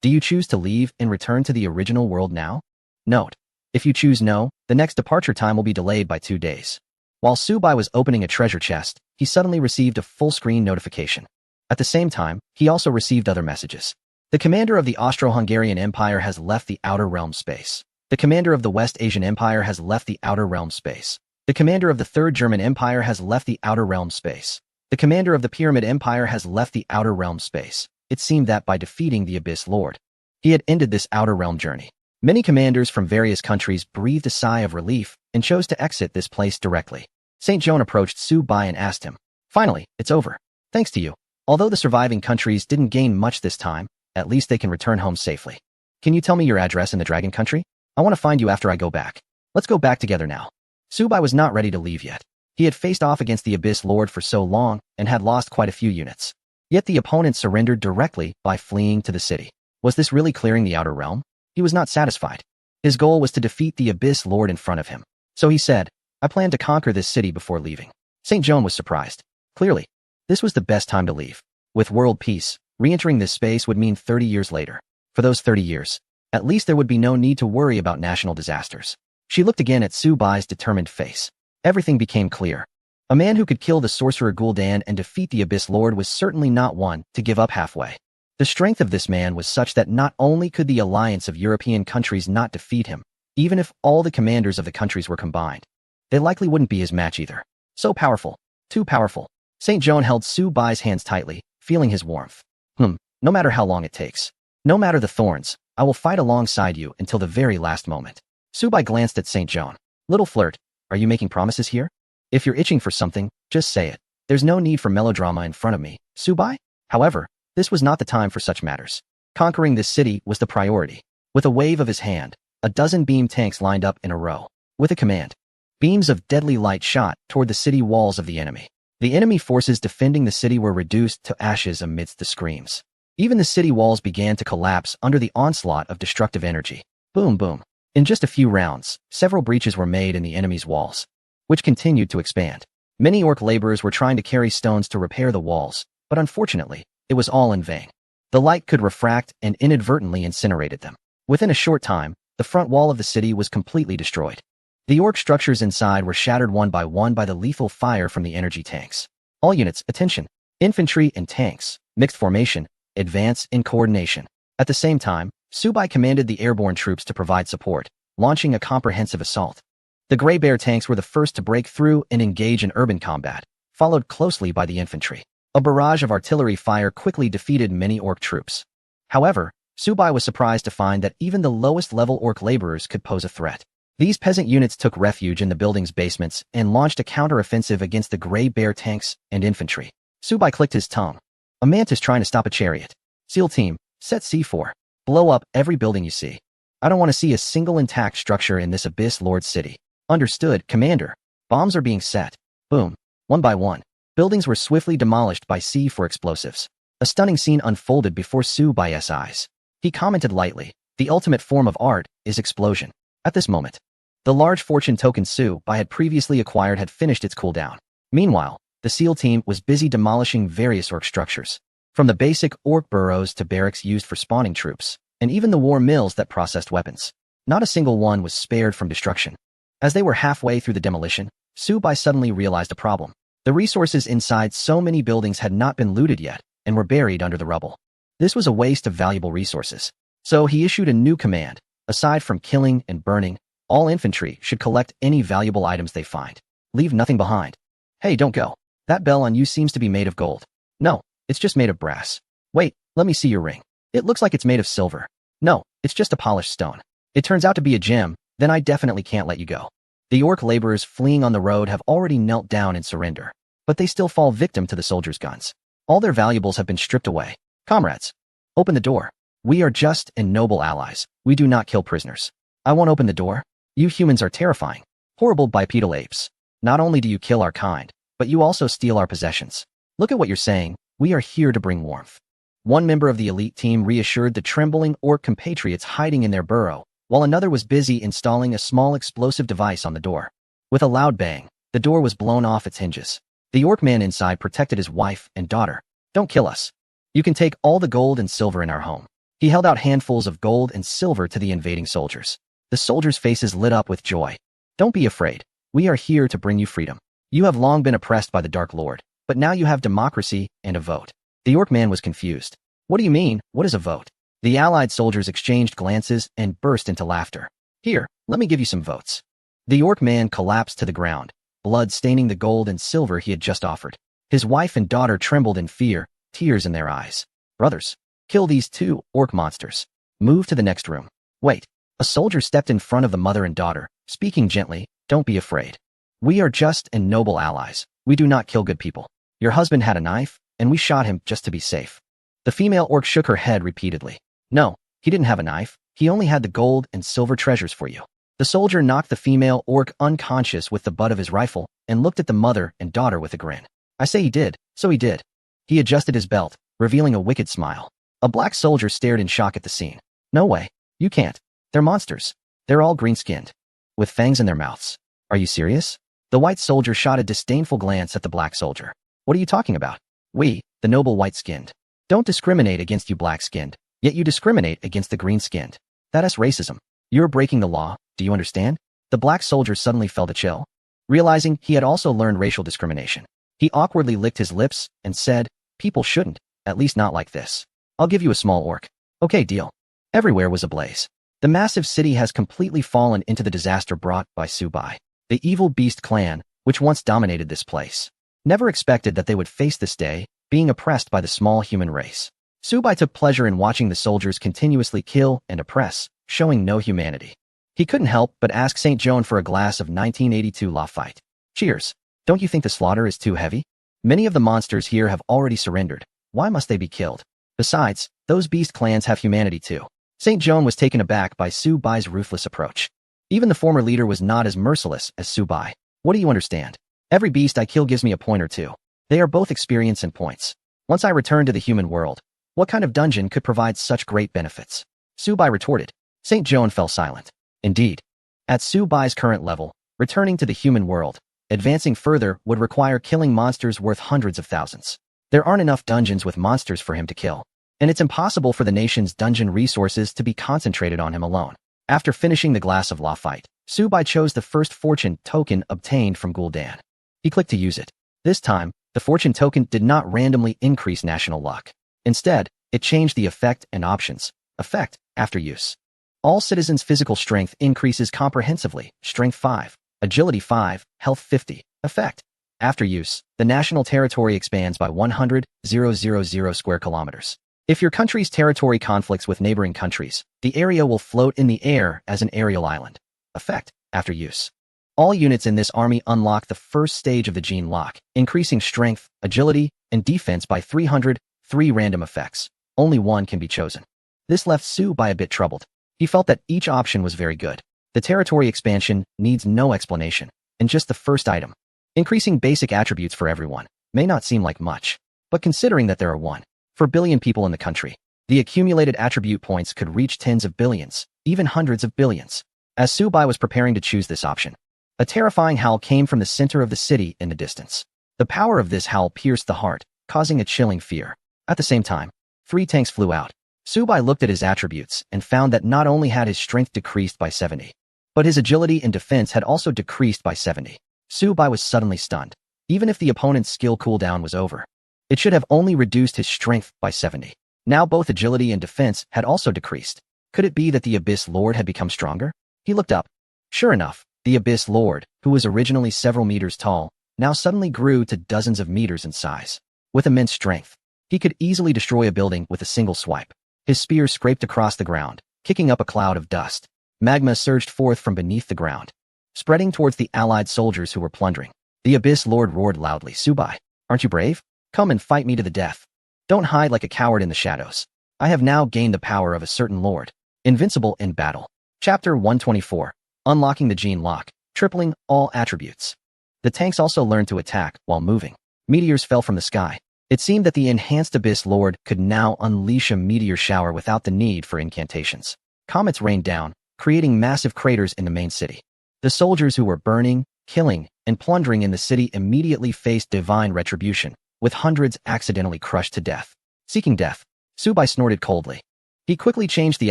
Do you choose to leave and return to the original world now? Note: if you choose no, the next departure time will be delayed by 2 days. While Subai was opening a treasure chest, he suddenly received a full-screen notification. At the same time, he also received other messages. The commander of the Austro-Hungarian Empire has left the Outer Realm space. The commander of the West Asian Empire has left the Outer Realm space. The commander of the Third German Empire has left the Outer Realm space. The commander of the Pyramid Empire has left the Outer Realm space. It seemed that by defeating the Abyss Lord, he had ended this Outer Realm journey. Many commanders from various countries breathed a sigh of relief and chose to exit this place directly. St. Joan approached Subai and asked him, "Finally, it's over. Thanks to you. Although the surviving countries didn't gain much this time, at least they can return home safely. Can you tell me your address in the Dragon Country? I want to find you after I go back. Let's go back together now." Subai was not ready to leave yet. He had faced off against the Abyss Lord for so long and had lost quite a few units. Yet the opponent surrendered directly by fleeing to the city. Was this really clearing the Outer Realm? He was not satisfied. His goal was to defeat the Abyss Lord in front of him. So he said, "I plan to conquer this city before leaving." St. Joan was surprised. Clearly, this was the best time to leave. With world peace, re-entering this space would mean 30 years later. For those 30 years, At least there would be no need to worry about national disasters. She looked again at Su Bai's determined face. Everything became clear. A man who could kill the sorcerer Gul'dan and defeat the Abyss Lord was certainly not one to give up halfway. The strength of this man was such that not only could the alliance of European countries not defeat him, even if all the commanders of the countries were combined, they likely wouldn't be his match either. So powerful. Too powerful. St. Joan held Su Bai's hands tightly, feeling his warmth. No matter how long it takes. No matter the thorns, I will fight alongside you until the very last moment. Su Bai glanced at St. Joan. Little flirt, are you making promises here? If you're itching for something, just say it. There's no need for melodrama in front of me, Su Bai. However, this was not the time for such matters. Conquering this city was the priority. With a wave of his hand, a dozen beam tanks lined up in a row. With a command, beams of deadly light shot toward the city walls of the enemy. The enemy forces defending the city were reduced to ashes amidst the screams. Even the city walls began to collapse under the onslaught of destructive energy. Boom, boom. In just a few rounds, several breaches were made in the enemy's walls, which continued to expand. Many orc laborers were trying to carry stones to repair the walls, but unfortunately, it was all in vain. The light could refract and inadvertently incinerated them. Within a short time, the front wall of the city was completely destroyed. The orc structures inside were shattered one by the lethal fire from the energy tanks. All units, attention. Infantry and tanks, mixed formation, advance in coordination. At the same time, Su Bai commanded the airborne troops to provide support, launching a comprehensive assault. The Grey Bear tanks were the first to break through and engage in urban combat, followed closely by the infantry. A barrage of artillery fire quickly defeated many orc troops. However, Su Bai was surprised to find that even the lowest-level orc laborers could pose a threat. These peasant units took refuge in the building's basements and launched a counter-offensive against the Grey Bear tanks and infantry. Su Bai clicked his tongue. A mantis trying to stop a chariot. SEAL team, set C4. Blow up every building you see. I don't want to see a single intact structure in this Abyss Lord city. Understood, Commander. Bombs are being set. Boom. One by one, buildings were swiftly demolished by C4 explosives. A stunning scene unfolded before Su Bai's eyes. He commented lightly, the ultimate form of art is explosion. At this moment, the large fortune token Su Bai had previously acquired had finished its cooldown. Meanwhile, the SEAL team was busy demolishing various orc structures, from the basic orc burrows to barracks used for spawning troops, and even the war mills that processed weapons. Not a single one was spared from destruction. As they were halfway through the demolition, Su Bai suddenly realized a problem. The resources inside so many buildings had not been looted yet, and were buried under the rubble. This was a waste of valuable resources. So he issued a new command. Aside from killing and burning, all infantry should collect any valuable items they find. Leave nothing behind. Hey, don't go. That bell on you seems to be made of gold. No, it's just made of brass. Wait, let me see your ring. It looks like it's made of silver. No, it's just a polished stone. It turns out to be a gem, then I definitely can't let you go. The orc laborers fleeing on the road have already knelt down in surrender, but they still fall victim to the soldiers' guns. All their valuables have been stripped away. Comrades, open the door. We are just and noble allies. We do not kill prisoners. I won't open the door. You humans are terrifying. Horrible bipedal apes. Not only do you kill our kind, but you also steal our possessions. Look at what you're saying. We are here to bring warmth. One member of the elite team reassured the trembling orc compatriots hiding in their burrow, while another was busy installing a small explosive device on the door. With a loud bang, the door was blown off its hinges. The orc man inside protected his wife and daughter. Don't kill us. You can take all the gold and silver in our home. He held out handfuls of gold and silver to the invading soldiers. The soldiers' faces lit up with joy. Don't be afraid. We are here to bring you freedom. You have long been oppressed by the Dark Lord, but now you have democracy and a vote. The orc man was confused. What do you mean? What is a vote? The allied soldiers exchanged glances and burst into laughter. Here, let me give you some votes. The orc man collapsed to the ground, blood staining the gold and silver he had just offered. His wife and daughter trembled in fear, tears in their eyes. Brothers, kill these two orc monsters. Move to the next room. Wait. A soldier stepped in front of the mother and daughter, speaking gently, don't be afraid. We are just and noble allies. We do not kill good people. Your husband had a knife, and we shot him just to be safe. The female orc shook her head repeatedly. No, he didn't have a knife. He only had the gold and silver treasures for you. The soldier knocked the female orc unconscious with the butt of his rifle and looked at the mother and daughter with a grin. I say he did, so he did. He adjusted his belt, revealing a wicked smile. A black soldier stared in shock at the scene. No way. You can't. They're monsters. They're all green-skinned, with fangs in their mouths. Are you serious? The white soldier shot a disdainful glance at the black soldier. What are you talking about? We, the noble white-skinned, don't discriminate against you black-skinned, yet you discriminate against the green-skinned. That's racism. You're breaking the law, do you understand? The black soldier suddenly felt a chill, realizing he had also learned racial discrimination. He awkwardly licked his lips and said, people shouldn't, at least not like this. I'll give you a small orc. Okay, deal. Everywhere was ablaze. The massive city has completely fallen into the disaster brought by Subai, the evil beast clan, which once dominated this place. Never expected that they would face this day, being oppressed by the small human race. Subai took pleasure in watching the soldiers continuously kill and oppress, showing no humanity. He couldn't help but ask St. Joan for a glass of 1982 Lafite. Cheers. Don't you think the slaughter is too heavy? Many of the monsters here have already surrendered. Why must they be killed? Besides, those beast clans have humanity too. St. Joan was taken aback by Subai's ruthless approach. Even the former leader was not as merciless as Subai. What do you understand? Every beast I kill gives me a point or two. They are both experience and points. Once I return to the human world, what kind of dungeon could provide such great benefits? Subai retorted. St. Joan fell silent. Indeed. At Subai's current level, returning to the human world, advancing further would require killing monsters worth hundreds of thousands. There aren't enough dungeons with monsters for him to kill, and it's impossible for the nation's dungeon resources to be concentrated on him alone. After finishing the glass of Lafite, Subai chose the first fortune token obtained from Gul'dan. He clicked to use it. This time, the fortune token did not randomly increase national luck. Instead, it changed the effect and options. Effect, after use. All citizens' physical strength increases comprehensively, strength 5, agility 5, health 50. Effect, after use, the national territory expands by 100,000 square kilometers. If your country's territory conflicts with neighboring countries, the area will float in the air as an aerial island. Effect, after use. All units in this army unlock the first stage of the gene lock, increasing strength, agility, and defense by 300, 3 random effects. Only one can be chosen. This left Subai a bit troubled. He felt that each option was very good. The territory expansion needs no explanation, and just the first item. Increasing basic attributes for everyone may not seem like much, but considering that there are 1 billion people in the country, the accumulated attribute points could reach tens of billions, even hundreds of billions. As Subai was preparing to choose this option, a terrifying howl came from the center of the city in the distance. The power of this howl pierced the heart, causing a chilling fear. At the same time, 3 tanks flew out. Subai looked at his attributes and found that not only had his strength decreased by 70, but his agility and defense had also decreased by 70. Subai was suddenly stunned. Even if the opponent's skill cooldown was over, it should have only reduced his strength by 70. Now both agility and defense had also decreased. Could it be that the Abyss Lord had become stronger? He looked up. Sure enough, the Abyss Lord, who was originally several meters tall, now suddenly grew to dozens of meters in size. With immense strength, he could easily destroy a building with a single swipe. His spear scraped across the ground, kicking up a cloud of dust. Magma surged forth from beneath the ground, spreading towards the allied soldiers who were plundering. The Abyss Lord roared loudly, Subai, aren't you brave? Come and fight me to the death. Don't hide like a coward in the shadows. I have now gained the power of a certain lord. Invincible in battle. Chapter 124. Unlocking the gene lock, tripling all attributes. The tanks also learned to attack while moving. Meteors fell from the sky. It seemed that the enhanced Abyss Lord could now unleash a meteor shower without the need for incantations. Comets rained down, creating massive craters in the main city. The soldiers who were burning, killing, and plundering in the city immediately faced divine retribution, with hundreds accidentally crushed to death. Seeking death, Subai snorted coldly. He quickly changed the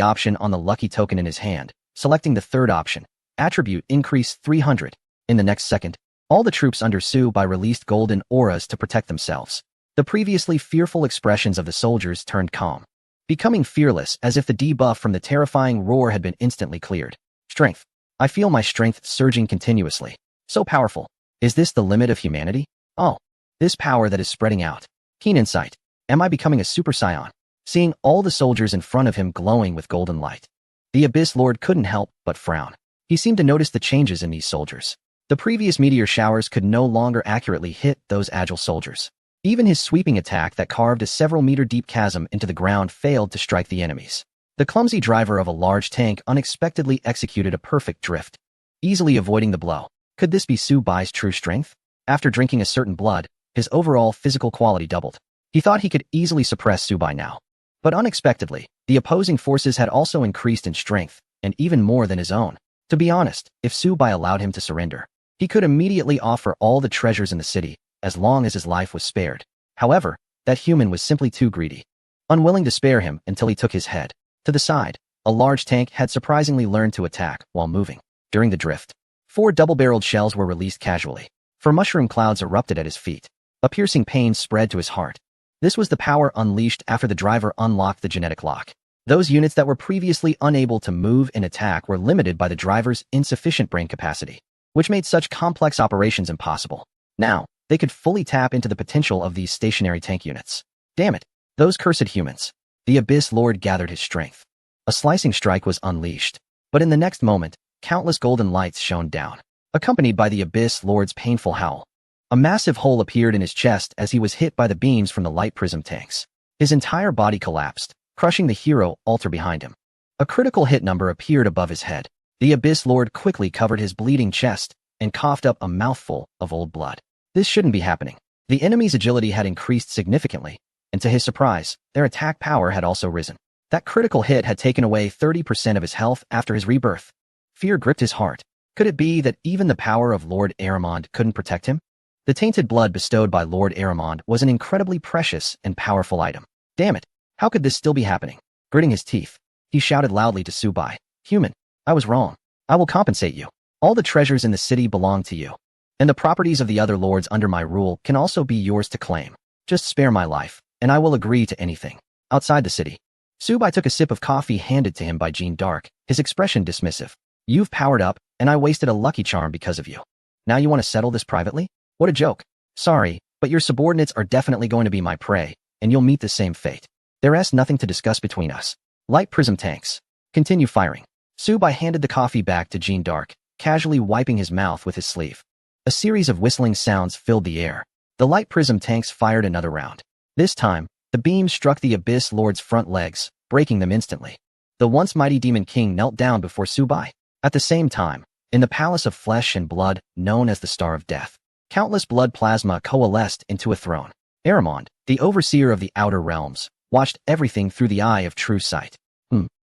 option on the lucky token in his hand, selecting the third option, attribute increase 300. In the next second, all the troops under Subai released golden auras to protect themselves. The previously fearful expressions of the soldiers turned calm, becoming fearless as if the debuff from the terrifying roar had been instantly cleared. Strength. I feel my strength surging continuously. So powerful. Is this the limit of humanity? Oh, this power that is spreading out. Keen insight. Am I becoming a super scion? Seeing all the soldiers in front of him glowing with golden light, the Abyss Lord couldn't help but frown. He seemed to notice the changes in these soldiers. The previous meteor showers could no longer accurately hit those agile soldiers. Even his sweeping attack that carved a several-meter-deep chasm into the ground failed to strike the enemies. The clumsy driver of a large tank unexpectedly executed a perfect drift, easily avoiding the blow. Could this be Subai's true strength? After drinking a certain blood, his overall physical quality doubled. He thought he could easily suppress Subai now. But unexpectedly, the opposing forces had also increased in strength, and even more than his own. To be honest, if Subai allowed him to surrender, he could immediately offer all the treasures in the city, as long as his life was spared. However, that human was simply too greedy, unwilling to spare him until he took his head to the side. A large tank had surprisingly learned to attack while moving. During the drift, 4 double-barreled shells were released casually. For mushroom clouds erupted at his feet. A piercing pain spread to his heart. This was the power unleashed after the driver unlocked the genetic lock. Those units that were previously unable to move and attack were limited by the driver's insufficient brain capacity, which made such complex operations impossible. Now, they could fully tap into the potential of these stationary tank units. Damn it, those cursed humans. The Abyss Lord gathered his strength. A slicing strike was unleashed, but in the next moment, countless golden lights shone down, accompanied by the Abyss Lord's painful howl. A massive hole appeared in his chest as he was hit by the beams from the light prism tanks. His entire body collapsed, crushing the hero altar behind him. A critical hit number appeared above his head. The Abyss Lord quickly covered his bleeding chest and coughed up a mouthful of old blood. This shouldn't be happening. The enemy's agility had increased significantly, and to his surprise, their attack power had also risen. That critical hit had taken away 30% of his health after his rebirth. Fear gripped his heart. Could it be that even the power of Lord Aramond couldn't protect him? The tainted blood bestowed by Lord Aramond was an incredibly precious and powerful item. Damn it, how could this still be happening? Gritting his teeth, he shouted loudly to Subai. Human, I was wrong. I will compensate you. All the treasures in the city belong to you, and the properties of the other lords under my rule can also be yours to claim. Just spare my life, and I will agree to anything. Outside the city, Subai took a sip of coffee handed to him by Jean Dark, his expression dismissive. You've powered up, and I wasted a lucky charm because of you. Now you want to settle this privately? What a joke. Sorry, but your subordinates are definitely going to be my prey, and you'll meet the same fate. There's nothing to discuss between us. Light prism tanks. Continue firing. Subai handed the coffee back to Jean Dark, casually wiping his mouth with his sleeve. A series of whistling sounds filled the air. The light prism tanks fired another round. This time, the beam struck the Abyss Lord's front legs, breaking them instantly. The once mighty Demon King knelt down before Subai. At the same time, in the Palace of Flesh and Blood, known as the Star of Death, countless blood plasma coalesced into a throne. Aramond, the overseer of the Outer Realms, watched everything through the eye of true sight.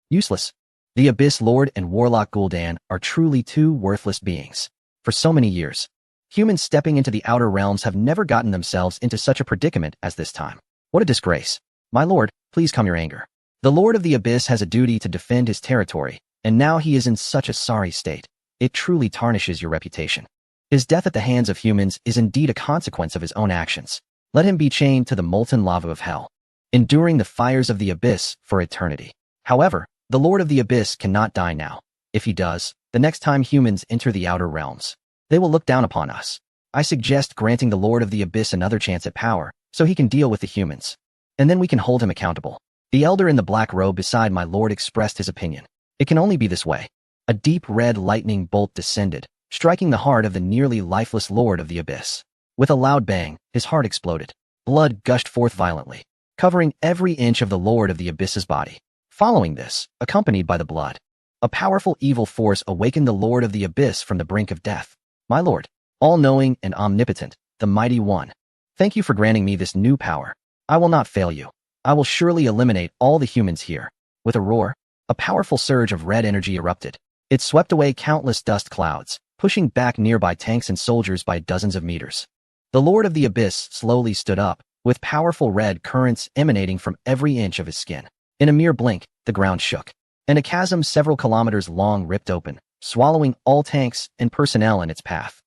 Useless. The Abyss Lord and Warlock Gul'dan are truly two worthless beings. For so many years, humans stepping into the Outer Realms have never gotten themselves into such a predicament as this time. What a disgrace. My lord, please calm your anger. The Lord of the Abyss has a duty to defend his territory, and now he is in such a sorry state. It truly tarnishes your reputation. His death at the hands of humans is indeed a consequence of his own actions. Let him be chained to the molten lava of hell, enduring the fires of the Abyss for eternity. However, the Lord of the Abyss cannot die now. If he does, the next time humans enter the Outer Realms, they will look down upon us. I suggest granting the Lord of the Abyss another chance at power, so he can deal with the humans. And then we can hold him accountable. The elder in the black robe beside my lord expressed his opinion. It can only be this way. A deep red lightning bolt descended, striking the heart of the nearly lifeless Lord of the Abyss. With a loud bang, his heart exploded. Blood gushed forth violently, covering every inch of the Lord of the Abyss's body. Following this, accompanied by the blood, a powerful evil force awakened the Lord of the Abyss from the brink of death. My lord, all-knowing and omnipotent, the mighty one, thank you for granting me this new power. I will not fail you. I will surely eliminate all the humans here. With a roar, a powerful surge of red energy erupted. It swept away countless dust clouds, pushing back nearby tanks and soldiers by dozens of meters. The Lord of the Abyss slowly stood up, with powerful red currents emanating from every inch of his skin. In a mere blink, the ground shook, and a chasm several kilometers long ripped open, swallowing all tanks and personnel in its path.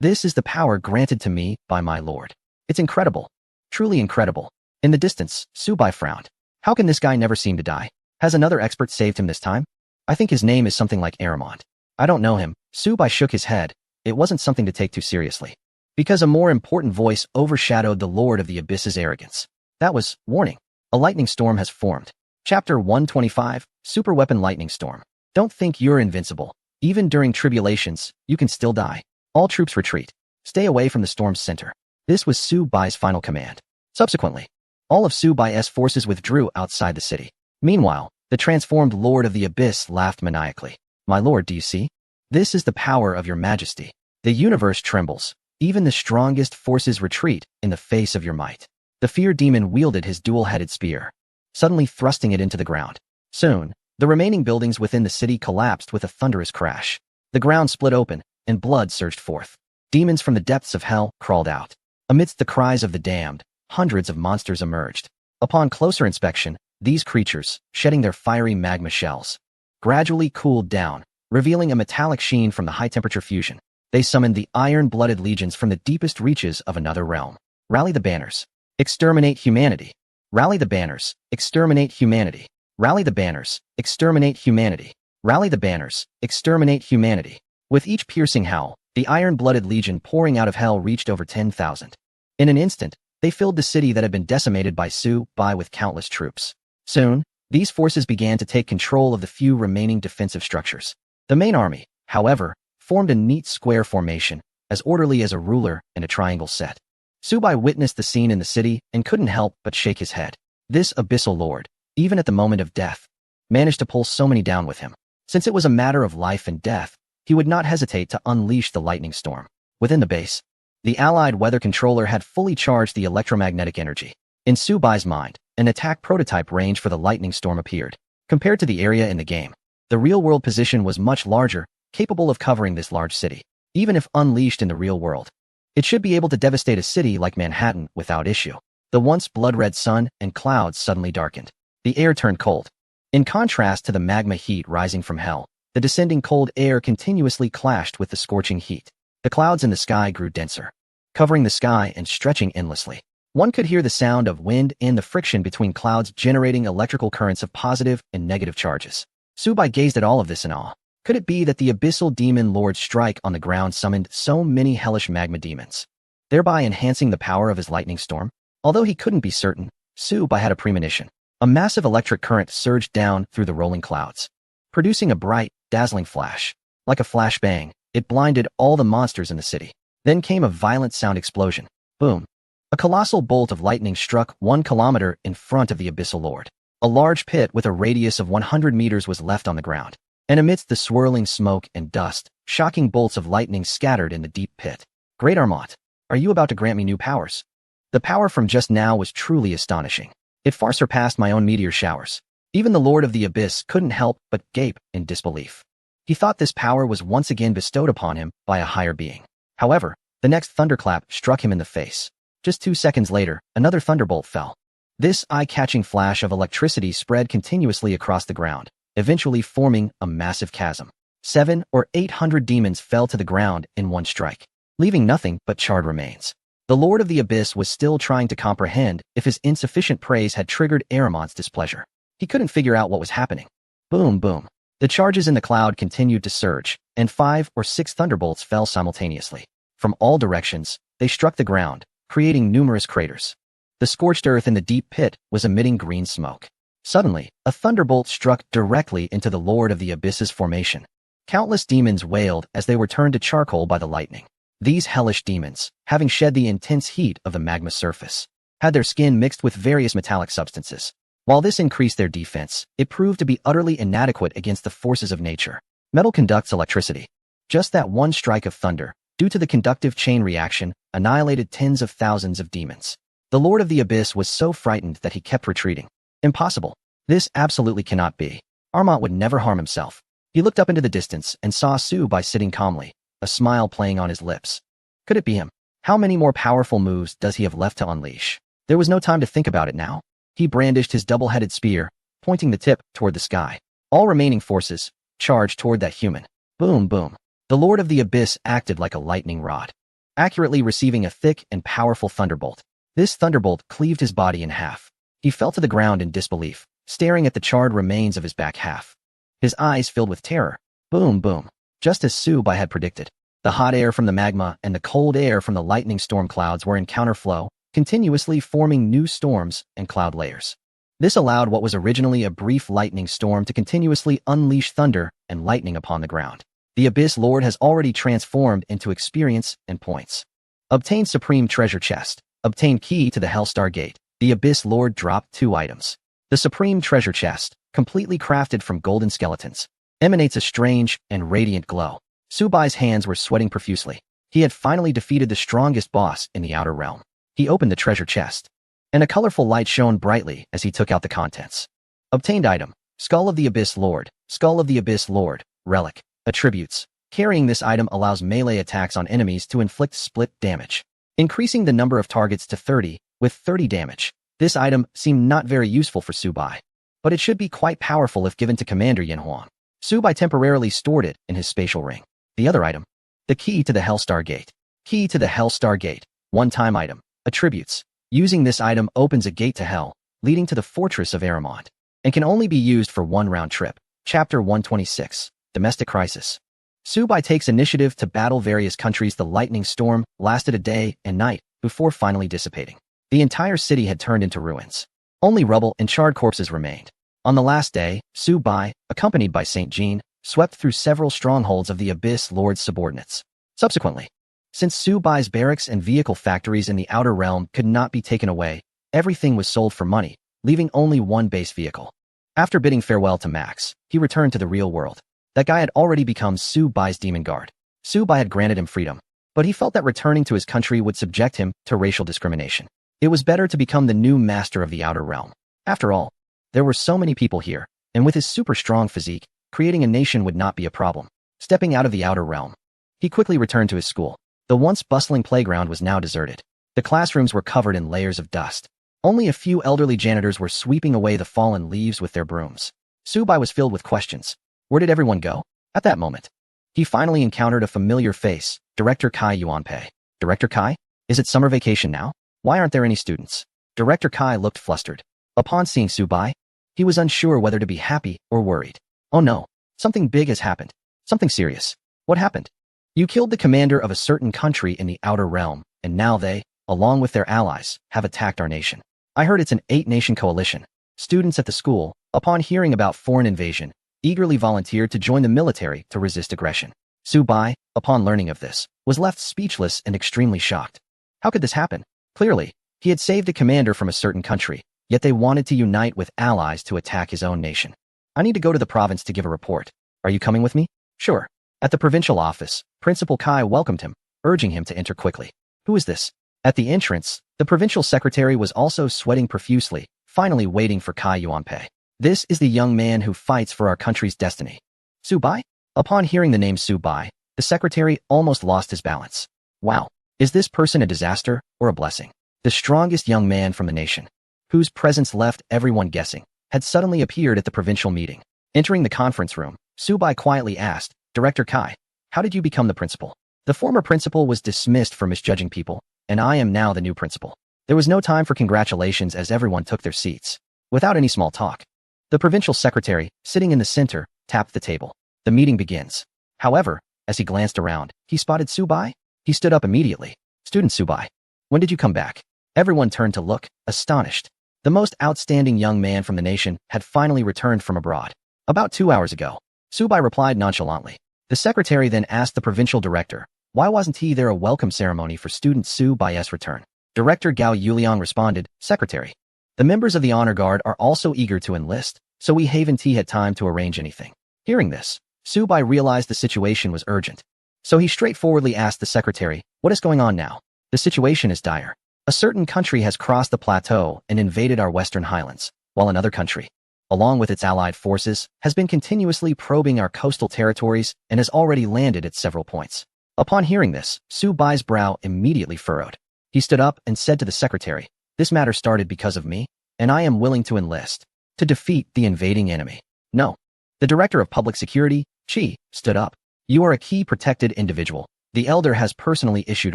This is the power granted to me by my lord. It's incredible. Truly incredible. In the distance, Subai frowned. How can this guy never seem to die? Has another expert saved him this time? I think his name is something like Aramond. I don't know him. Subai shook his head. It wasn't something to take too seriously, because a more important voice overshadowed the Lord of the Abyss's arrogance. That was, warning. A lightning storm has formed. Chapter 125, Superweapon Lightning Storm. Don't think you're invincible. Even during tribulations, you can still die. All troops retreat. Stay away from the storm's center. This was Subai's final command. Subsequently, all of Subai's forces withdrew outside the city. Meanwhile, the transformed Lord of the Abyss laughed maniacally. My lord, do you see? This is the power of your majesty. The universe trembles. Even the strongest forces retreat in the face of your might. The fear demon wielded his dual-headed spear, suddenly thrusting it into the ground. Soon, the remaining buildings within the city collapsed with a thunderous crash. The ground split open, and blood surged forth. Demons from the depths of hell crawled out. Amidst the cries of the damned, hundreds of monsters emerged. Upon closer inspection, These creatures, shedding their fiery magma shells, gradually cooled down, revealing a metallic sheen from the high-temperature fusion. They summoned the iron-blooded legions from the deepest reaches of another realm. Rally the banners. Exterminate humanity. Rally the banners. Exterminate humanity. Rally the banners. Exterminate humanity. Rally the banners. Exterminate humanity. With each piercing howl, the iron-blooded legion pouring out of hell reached over 10,000. In an instant, they filled the city that had been decimated by Su-Bai with countless troops. Soon, these forces began to take control of the few remaining defensive structures. The main army, however, formed a neat square formation, as orderly as a ruler in a triangle set. Su-Bai witnessed the scene in the city and couldn't help but shake his head. This abyssal lord, even at the moment of death, managed to pull so many down with him. Since it was a matter of life and death, he would not hesitate to unleash the lightning storm. Within the base, the allied weather controller had fully charged the electromagnetic energy. In Su-Bai's mind, an attack prototype range for the lightning storm appeared. Compared to the area in the game, the real-world position was much larger, capable of covering this large city. Even if unleashed in the real world, it should be able to devastate a city like Manhattan without issue. The once blood-red sun and clouds suddenly darkened. The air turned cold. In contrast to the magma heat rising from hell, the descending cold air continuously clashed with the scorching heat. The clouds in the sky grew denser, covering the sky and stretching endlessly. One could hear the sound of wind and the friction between clouds generating electrical currents of positive and negative charges. Su-Bai gazed at all of this in awe. Could it be that the abyssal demon lord's strike on the ground summoned so many hellish magma demons, thereby enhancing the power of his lightning storm? Although he couldn't be certain, Su-Bai had a premonition. A massive electric current surged down through the rolling clouds, producing a bright, dazzling flash. Like a flashbang, it blinded all the monsters in the city. Then came a violent sound explosion. Boom. A colossal bolt of lightning struck 1 kilometer in front of the abyssal lord. A large pit with a radius of 100 meters was left on the ground. And amidst the swirling smoke and dust, shocking bolts of lightning scattered in the deep pit. Great Armont, are you about to grant me new powers? The power from just now was truly astonishing. It far surpassed my own meteor showers. Even the Lord of the Abyss couldn't help but gape in disbelief. He thought this power was once again bestowed upon him by a higher being. However, the next thunderclap struck him in the face. Just 2 seconds later, another thunderbolt fell. This eye-catching flash of electricity spread continuously across the ground, eventually forming a massive chasm. 700 or 800 demons fell to the ground in one strike, leaving nothing but charred remains. The Lord of the Abyss was still trying to comprehend if his insufficient praise had triggered Aramont's displeasure. He couldn't figure out what was happening. Boom, boom. The charges in the cloud continued to surge, and 5 or 6 thunderbolts fell simultaneously. From all directions, they struck the ground, creating numerous craters. The scorched earth in the deep pit was emitting green smoke. Suddenly, a thunderbolt struck directly into the Lord of the Abyss's formation. Countless demons wailed as they were turned to charcoal by the lightning. These hellish demons, having shed the intense heat of the magma surface, had their skin mixed with various metallic substances. While this increased their defense, it proved to be utterly inadequate against the forces of nature. Metal conducts electricity. Just that one strike of thunder, due to the conductive chain reaction, annihilated tens of thousands of demons. The Lord of the Abyss was so frightened that he kept retreating. Impossible. This absolutely cannot be. Armont would never harm himself. He looked up into the distance and saw Su-Bai sitting calmly, a smile playing on his lips. Could it be him? How many more powerful moves does he have left to unleash? There was no time to think about it now. He brandished his double-headed spear, pointing the tip toward the sky. All remaining forces charged toward that human. Boom, boom. The Lord of the Abyss acted like a lightning rod, accurately receiving a thick and powerful thunderbolt. This thunderbolt cleaved his body in half. He fell to the ground in disbelief, staring at the charred remains of his back half. His eyes filled with terror. Boom, boom. Just as Su-Bai had predicted, the hot air from the magma and the cold air from the lightning storm clouds were in counterflow, continuously forming new storms and cloud layers. This allowed what was originally a brief lightning storm to continuously unleash thunder and lightning upon the ground. The Abyss Lord has already transformed into experience and points. Obtain Supreme Treasure Chest. Obtain Key to the Hellstar Gate. The Abyss Lord dropped 2 items. The Supreme Treasure Chest, completely crafted from golden skeletons, emanates a strange and radiant glow. Su-Bai's hands were sweating profusely. He had finally defeated the strongest boss in the Outer Realm. He opened the treasure chest, and a colorful light shone brightly as he took out the contents. Obtained item: Skull of the Abyss Lord. Skull of the Abyss Lord. Relic. Attributes. Carrying this item allows melee attacks on enemies to inflict split damage, increasing the number of targets to 30, with 30 damage. This item seemed not very useful for Su-Bai. but it should be quite powerful if given to Commander Yin Huang. Su Bai temporarily stored it in his spatial ring. The other item. The key to the Hellstar Gate. Key to the Hellstar Gate. One-time item. Attributes. Using this item opens a gate to hell, leading to the fortress of Aramont, and can only be used for one round trip. Chapter 126. Domestic Crisis. Su Bai takes initiative to battle various countries. The lightning storm lasted a day and night before finally dissipating. The entire city had turned into ruins. Only rubble and charred corpses remained. On the last day, Su Bai, accompanied by Saint Jean, swept through several strongholds of the Abyss Lord's subordinates. Subsequently, since Su Bai's barracks and vehicle factories in the Outer Realm could not be taken away, everything was sold for money, leaving only one base vehicle. After bidding farewell to Max, he returned to the real world. That guy had already become Su Bai's demon guard. Su Bai had granted him freedom, but he felt that returning to his country would subject him to racial discrimination. It was better to become the new master of the Outer Realm. After all, there were so many people here, and with his super strong physique, creating a nation would not be a problem. Stepping out of the Outer Realm, he quickly returned to his school. The once bustling playground was now deserted. The classrooms were covered in layers of dust. Only a few elderly janitors were sweeping away the fallen leaves with their brooms. Su Bai was filled with questions. Where did everyone go? At that moment, he finally encountered a familiar face, Director Kai Yuanpei. Director Kai? Is it summer vacation now? Why aren't there any students? Director Kai looked flustered. Upon seeing Su Bai, he was unsure whether to be happy or worried. Oh no, something big has happened. Something serious. What happened? You killed the commander of a certain country in the Outer Realm, and now they, along with their allies, have attacked our nation. I heard it's an 8-nation coalition. Students at the school, upon hearing about foreign invasion, eagerly volunteered to join the military to resist aggression. Su Bai, upon learning of this, was left speechless and extremely shocked. How could this happen? Clearly, he had saved a commander from a certain country, yet they wanted to unite with allies to attack his own nation. I need to go to the province to give a report. Are you coming with me? Sure. At the provincial office, Principal Kai welcomed him, urging him to enter quickly. Who is this? At the entrance, the provincial secretary was also sweating profusely, finally waiting for Kai Yuanpei. This is the young man who fights for our country's destiny. Su Bai? Upon hearing the name Su Bai, the secretary almost lost his balance. Wow. Is this person a disaster or a blessing? The strongest young man from the nation, whose presence left everyone guessing, had suddenly appeared at the provincial meeting. Entering the conference room, Su Bai quietly asked, Director Kai, how did you become the principal? The former principal was dismissed for misjudging people, and I am now the new principal. There was no time for congratulations as everyone took their seats. Without any small talk, the provincial secretary, sitting in the center, tapped the table. The meeting begins. However, as he glanced around, he spotted Su Bai. He stood up immediately. Student Su Bai, when did you come back? Everyone turned to look, astonished. The most outstanding young man from the nation had finally returned from abroad. About 2 hours ago. Su Bai replied nonchalantly. The secretary then asked the provincial director, why wasn't there a welcome ceremony for student Su Bai's return? Director Gao Yuliang responded, Secretary, the members of the honor guard are also eager to enlist, so we haven't had time to arrange anything. Hearing this, Su Bai realized the situation was urgent. So he straightforwardly asked the secretary, what is going on now? The situation is dire. A certain country has crossed the plateau and invaded our western highlands, while another country, along with its allied forces, has been continuously probing our coastal territories and has already landed at several points. Upon hearing this, Su Bai's brow immediately furrowed. He stood up and said to the secretary, this matter started because of me, and I am willing to enlist, to defeat the invading enemy. No. The director of public security, Chi, stood up. You are a key protected individual. The elder has personally issued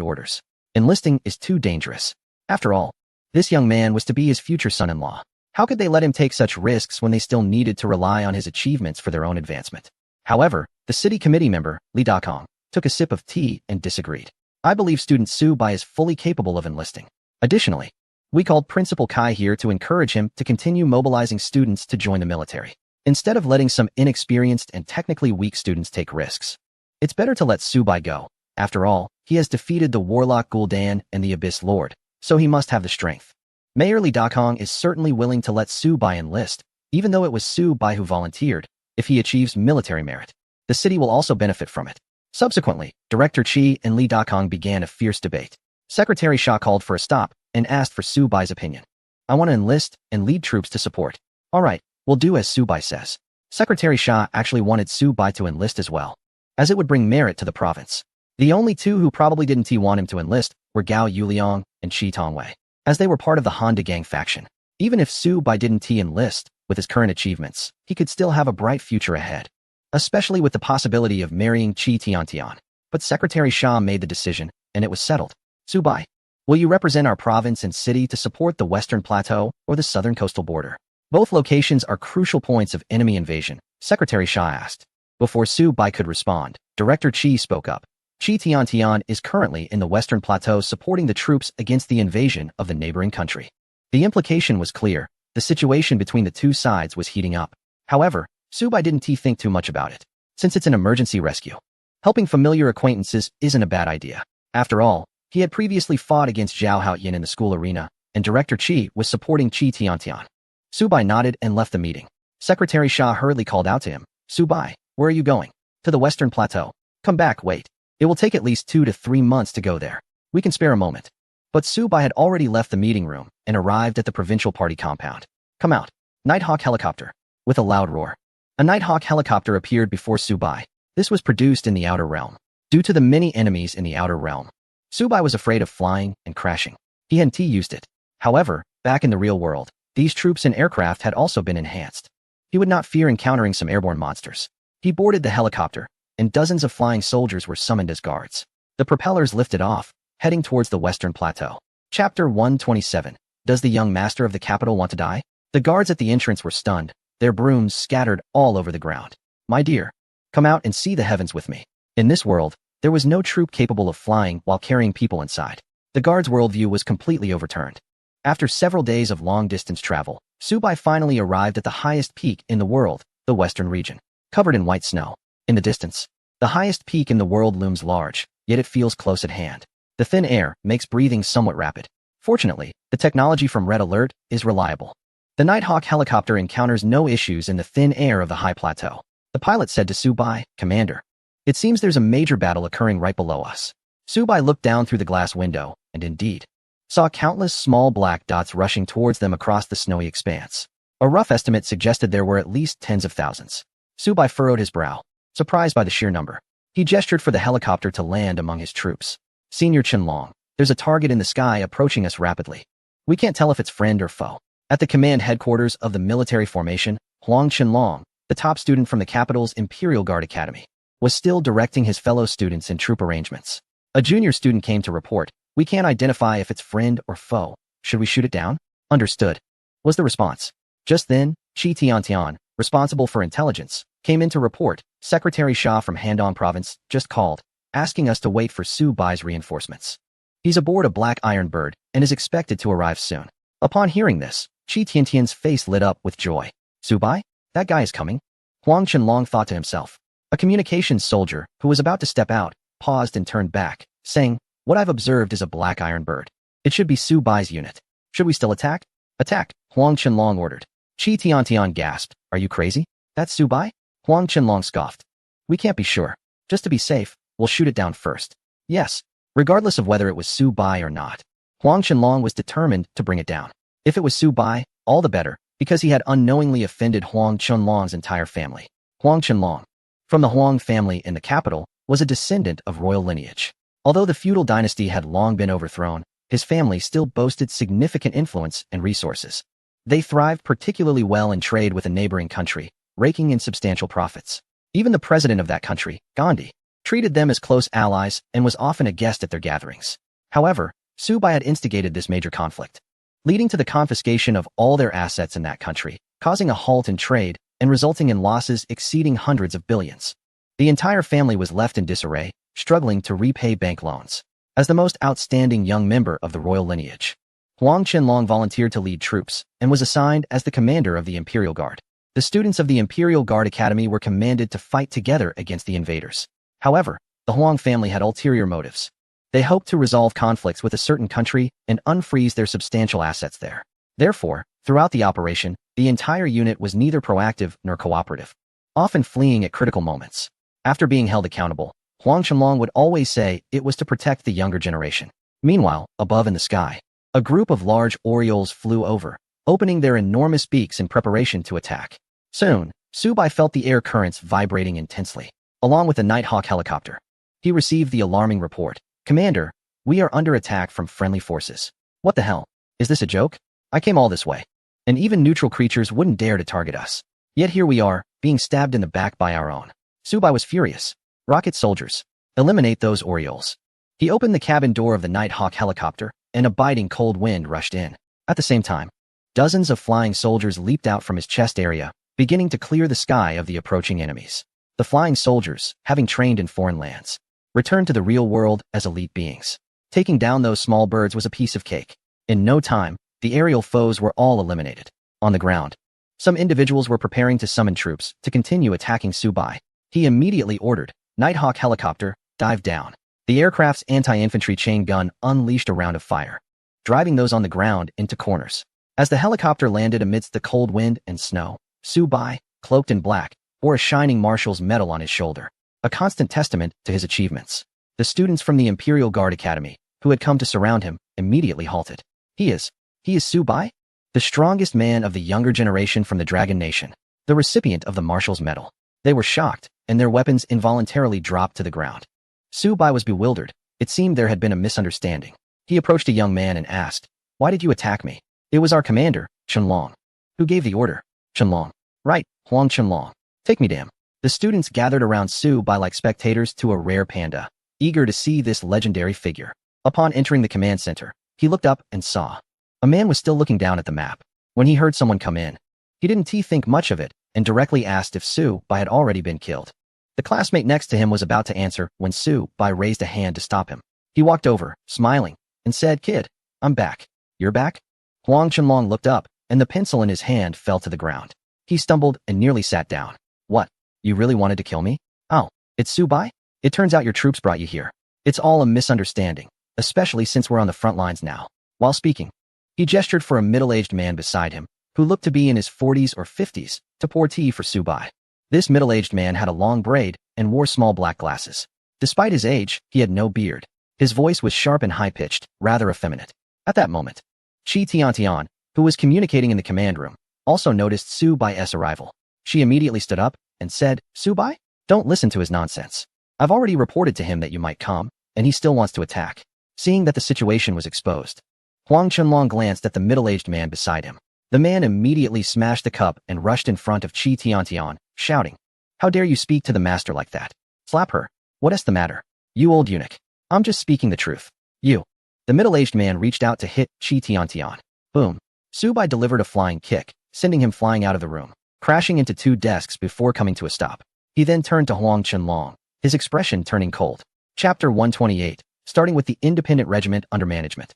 orders. Enlisting is too dangerous. After all, this young man was to be his future son-in-law. How could they let him take such risks when they still needed to rely on his achievements for their own advancement? However, the city committee member, Li Dakong, took a sip of tea and disagreed. I believe student Su Bai is fully capable of enlisting. Additionally, we called Principal Kai here to encourage him to continue mobilizing students to join the military, instead of letting some inexperienced and technically weak students take risks. It's better to let Su Bai go. After all, he has defeated the Warlock Gul'dan and the Abyss Lord, so he must have the strength. Mayor Li Dakong is certainly willing to let Su Bai enlist, even though it was Su Bai who volunteered, if he achieves military merit. The city will also benefit from it. Subsequently, Director Chi and Li Dakong began a fierce debate. Secretary Sha called for a stop and asked for Su Bai's opinion. I want to enlist and lead troops to support. All right, we'll do as Su Bai says. Secretary Sha actually wanted Su Bai to enlist as well, as it would bring merit to the province. The only two who probably didn't want him to enlist were Gao Yuliang and Shi Tongwei, as they were part of the Honda Gang faction. Even if Su Bai didn't enlist, with his current achievements, he could still have a bright future ahead, especially with the possibility of marrying Qi Tiantian. But Secretary Shah made the decision, and it was settled. Subai, will you represent our province and city to support the Western Plateau or the southern coastal border? Both locations are crucial points of enemy invasion, Secretary Shah asked. Before Subai could respond, Director Qi spoke up. Qi Tiantian is currently in the Western Plateau supporting the troops against the invasion of the neighboring country. The implication was clear. The situation between the two sides was heating up. However, Subai didn't think too much about it, since it's an emergency rescue. Helping familiar acquaintances isn't a bad idea. After all, he had previously fought against Zhao Haoyin in the school arena, and Director Qi was supporting Qi Tiantian. Subai nodded and left the meeting. Secretary Shah hurriedly called out to him. Subai, where are you going? To the Western Plateau. Come back, wait. It will take at least 2 to 3 months to go there. We can spare a moment. But Subai had already left the meeting room and arrived at the provincial party compound. Come out. Nighthawk helicopter. With a loud roar, a Nighthawk helicopter appeared before Subai. This was produced in the Outer Realm. Due to the many enemies in the Outer Realm, Subai was afraid of flying and crashing. He hadn't used it. However, back in the real world, these troops and aircraft had also been enhanced. He would not fear encountering some airborne monsters. He boarded the helicopter, and dozens of flying soldiers were summoned as guards. The propellers lifted off, heading towards the Western Plateau. Chapter 127. Does the young master of the capital want to die? The guards at the entrance were stunned, their brooms scattered all over the ground. My dear, come out and see the heavens with me. In this world, there was no troop capable of flying while carrying people inside. The guard's worldview was completely overturned. After several days of long-distance travel, Subai finally arrived at the highest peak in the world, the western region, covered in white snow. In the distance, the highest peak in the world looms large, yet it feels close at hand. The thin air makes breathing somewhat rapid. Fortunately, the technology from Red Alert is reliable. The Nighthawk helicopter encounters no issues in the thin air of the high plateau. The pilot said to Subai, Commander, it seems there's a major battle occurring right below us. Subai looked down through the glass window, and indeed, saw countless small black dots rushing towards them across the snowy expanse. A rough estimate suggested there were at least tens of thousands. Subai furrowed his brow, surprised by the sheer number. He gestured for the helicopter to land among his troops. Senior Qinlong, there's a target in the sky approaching us rapidly. We can't tell if it's friend or foe. At the command headquarters of the military formation, Huang Qinlong, the top student from the capital's Imperial Guard Academy, was still directing his fellow students in troop arrangements. A junior student came to report, we can't identify if it's friend or foe. Should we shoot it down? Understood, was the response. Just then, Qi Tiantian, responsible for intelligence, came in to report. Secretary Shah from Handong province just called, asking us to wait for Subai's reinforcements. He's aboard a black iron bird and is expected to arrive soon. Upon hearing this, Qi Tiantian's face lit up with joy. Subai? That guy is coming? Huang Qinlong thought to himself. A communications soldier, who was about to step out, paused and turned back, saying, what I've observed is a black iron bird. It should be Subai's unit. Should we still attack? Attack, Huang Qinlong ordered. Qi Tiantian gasped, are you crazy? That's Subai? Huang Qinlong scoffed. We can't be sure. Just to be safe, we'll shoot it down first. Yes, regardless of whether it was Subai or not. Huang Qinlong was determined to bring it down. If it was Subai, all the better, because he had unknowingly offended Huang Qinlong's entire family. Huang Qinlong, from the Huang family in the capital, was a descendant of royal lineage. Although the feudal dynasty had long been overthrown, his family still boasted significant influence and resources. They thrived particularly well in trade with a neighboring country, raking in substantial profits. Even the president of that country, Gandhi, treated them as close allies and was often a guest at their gatherings. However, Subai had instigated this major conflict, leading to the confiscation of all their assets in that country, causing a halt in trade and resulting in losses exceeding hundreds of billions. The entire family was left in disarray, struggling to repay bank loans. As the most outstanding young member of the royal lineage, Huang Qinlong volunteered to lead troops and was assigned as the commander of the Imperial Guard. The students of the Imperial Guard Academy were commanded to fight together against the invaders. However, the Huang family had ulterior motives. They hoped to resolve conflicts with a certain country and unfreeze their substantial assets there. Therefore, throughout the operation, the entire unit was neither proactive nor cooperative, often fleeing at critical moments. After being held accountable, Huang Qinlong would always say it was to protect the younger generation. Meanwhile, above in the sky, a group of large orioles flew over, opening their enormous beaks in preparation to attack. Soon, Subai felt the air currents vibrating intensely, along with the Nighthawk helicopter. He received the alarming report. Commander, we are under attack from friendly forces. What the hell? Is this a joke? I came all this way. and even neutral creatures wouldn't dare to target us. Yet here we are, being stabbed in the back by our own. Subai was furious. Rocket soldiers. Eliminate those Orioles. He opened the cabin door of the Nighthawk helicopter, and a biting cold wind rushed in. At the same time, dozens of flying soldiers leaped out from his chest area, beginning to clear the sky of the approaching enemies. The flying soldiers, having trained in foreign lands, returned to the real world as elite beings. Taking down those small birds was a piece of cake. In no time, the aerial foes were all eliminated. On the ground, some individuals were preparing to summon troops to continue attacking Subai. He immediately ordered, Nighthawk helicopter, dive down. The aircraft's anti-infantry chain gun unleashed a round of fire, driving those on the ground into corners. As the helicopter landed amidst the cold wind and snow, Subai, cloaked in black, wore a shining marshal's medal on his shoulder, a constant testament to his achievements. The students from the Imperial Guard Academy, who had come to surround him, immediately halted. He is Subai? The strongest man of the younger generation from the Dragon Nation, the recipient of the Marshal's Medal. They were shocked, and their weapons involuntarily dropped to the ground. Subai was bewildered. It seemed there had been a misunderstanding. He approached a young man and asked, "Why did you attack me?" "It was our commander, Qianlong." "Who gave the order?" "Qianlong." "Right, Huang Qianlong. Take me to him." The students gathered around Subai like spectators to a rare panda, eager to see this legendary figure. Upon entering the command center, he looked up and saw. A man was still looking down at the map. When he heard someone come in, he didn't think much of it and directly asked if Subai had already been killed. The classmate next to him was about to answer when Subai raised a hand to stop him. He walked over, smiling, and said, "Kid, I'm back." "You're back?" Huang Qianlong looked up, and the pencil in his hand fell to the ground. He stumbled and nearly sat down. "What? You really wanted to kill me?" "Oh, it's Subai? It turns out your troops brought you here. It's all a misunderstanding, especially since we're on the front lines now." While speaking, he gestured for a middle-aged man beside him, who looked to be in his 40s or 50s, to pour tea for Subai. This middle-aged man had a long braid and wore small black glasses. Despite his age, he had no beard. His voice was sharp and high-pitched, rather effeminate. At that moment, Qi Tiantian, who was communicating in the command room, also noticed Subai's arrival. She immediately stood up and said, "Subai? Don't listen to his nonsense. I've already reported to him that you might come, and he still wants to attack." Seeing that the situation was exposed, Huang Qianlong glanced at the middle-aged man beside him. The man immediately smashed the cup and rushed in front of Qi Tiantian, shouting, "How dare you speak to the master like that? Slap her. What's the matter? You old eunuch. I'm just speaking the truth. You." The middle-aged man reached out to hit Qi Tiantian. Boom. Subai delivered a flying kick, sending him flying out of the room, crashing into two desks before coming to a stop. He then turned to Huang Qianlong, his expression turning cold. Chapter 128, starting with the independent regiment under management.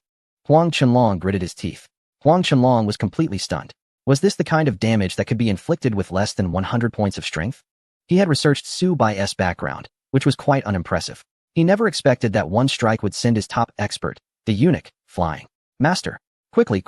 Huang Qianlong gritted his teeth. Huang Qianlong was completely stunned. Was this the kind of damage that could be inflicted with less than 100 points of strength? He had researched Subai's background, which was quite unimpressive. He never expected that one strike would send his top expert, the eunuch, flying. "Master, quickly,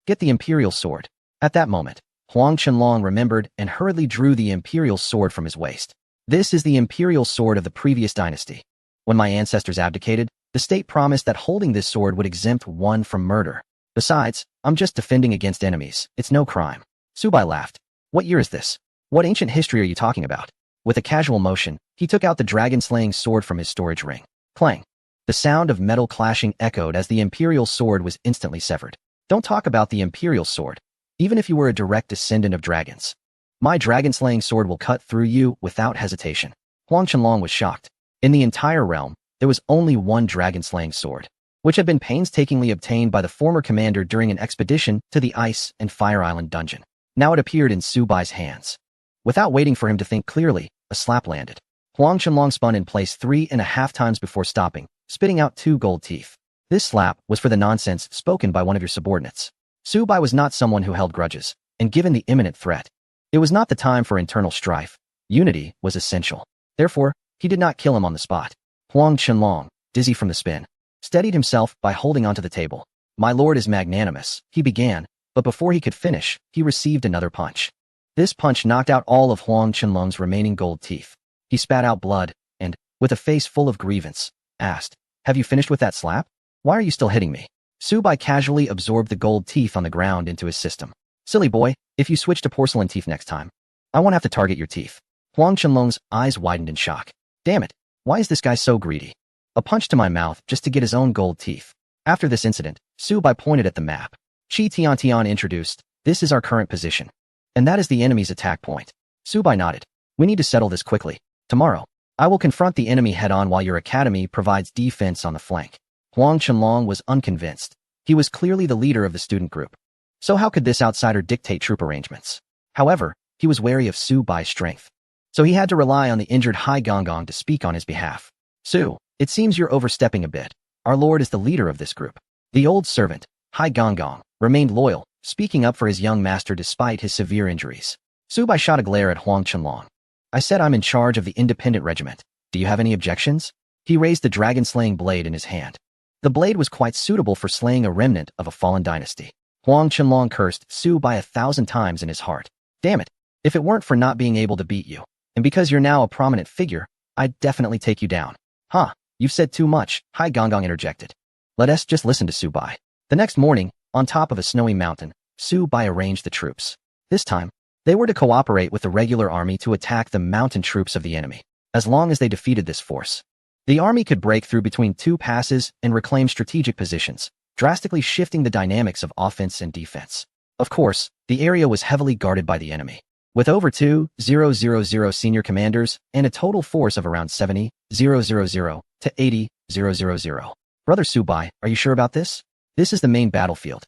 get the Imperial sword." At that moment, Huang Qianlong remembered and hurriedly drew the Imperial sword from his waist. This is the Imperial sword of the previous dynasty. When my ancestors abdicated, the state promised that holding this sword would exempt one from murder. Besides, I'm just defending against enemies. It's no crime. Subai laughed. "What year is this? What ancient history are you talking about?" With a casual motion, he took out the dragon-slaying sword from his storage ring. Clang. The sound of metal clashing echoed as the Imperial sword was instantly severed. "Don't talk about the Imperial sword, even if you were a direct descendant of dragons. My dragon-slaying sword will cut through you without hesitation." Huang Qianlong was shocked. In the entire realm, there was only one dragon-slaying sword, which had been painstakingly obtained by the former commander during an expedition to the Ice and Fire Island dungeon. Now it appeared in Subai's hands. Without waiting for him to think clearly, a slap landed. Huang Qianlong spun in place 3.5 times before stopping, spitting out 2 gold teeth. This slap was for the nonsense spoken by one of your subordinates. Subai was not someone who held grudges, and given the imminent threat, it was not the time for internal strife. Unity was essential. Therefore, he did not kill him on the spot. Huang Qianlong, dizzy from the spin, steadied himself by holding onto the table. "My lord is magnanimous," he began, but before he could finish, he received another punch. This punch knocked out all of Huang Qianlong's remaining gold teeth. He spat out blood, and, with a face full of grievance, asked, "Have you finished with that slap? Why are you still hitting me?" Subai casually absorbed the gold teeth on the ground into his system. "Silly boy, if you switch to porcelain teeth next time, I won't have to target your teeth." Huang Qianlong's eyes widened in shock. Damn it, why is this guy so greedy? A punch to my mouth just to get his own gold teeth. After this incident, Subai pointed at the map. Qi Tiantian introduced, This is our current position. And that is the enemy's attack point. Subai nodded. We need to settle this quickly. Tomorrow, I will confront the enemy head-on while your academy provides defense on the flank. Huang Qianlong was unconvinced. He was clearly the leader of the student group. So how could this outsider dictate troop arrangements? However, he was wary of Su Bai's strength. So he had to rely on the injured Hai Gonggong to speak on his behalf. Su, it seems you're overstepping a bit. Our lord is the leader of this group. The old servant, Hai Gonggong, remained loyal, speaking up for his young master despite his severe injuries. Su Bai shot a glare at Huang Qianlong. I said I'm in charge of the independent regiment. Do you have any objections? He raised the dragon-slaying blade in his hand. The blade was quite suitable for slaying a remnant of a fallen dynasty. Huang Qianlong cursed Su Bai 1,000 times in his heart. Damn it. If it weren't for not being able to beat you, and because you're now a prominent figure, I'd definitely take you down. Huh, you've said too much, Hai Gonggong interjected. Let us just listen to Su Bai. The next morning, on top of a snowy mountain, Su Bai arranged the troops. This time, they were to cooperate with the regular army to attack the mountain troops of the enemy. As long as they defeated this force, the army could break through between two passes and reclaim strategic positions, drastically shifting the dynamics of offense and defense. Of course, the area was heavily guarded by the enemy. With over 2,000 senior commanders and a total force of around 70,000 to 80,000. Brother Su Bai, are you sure about this? This is the main battlefield.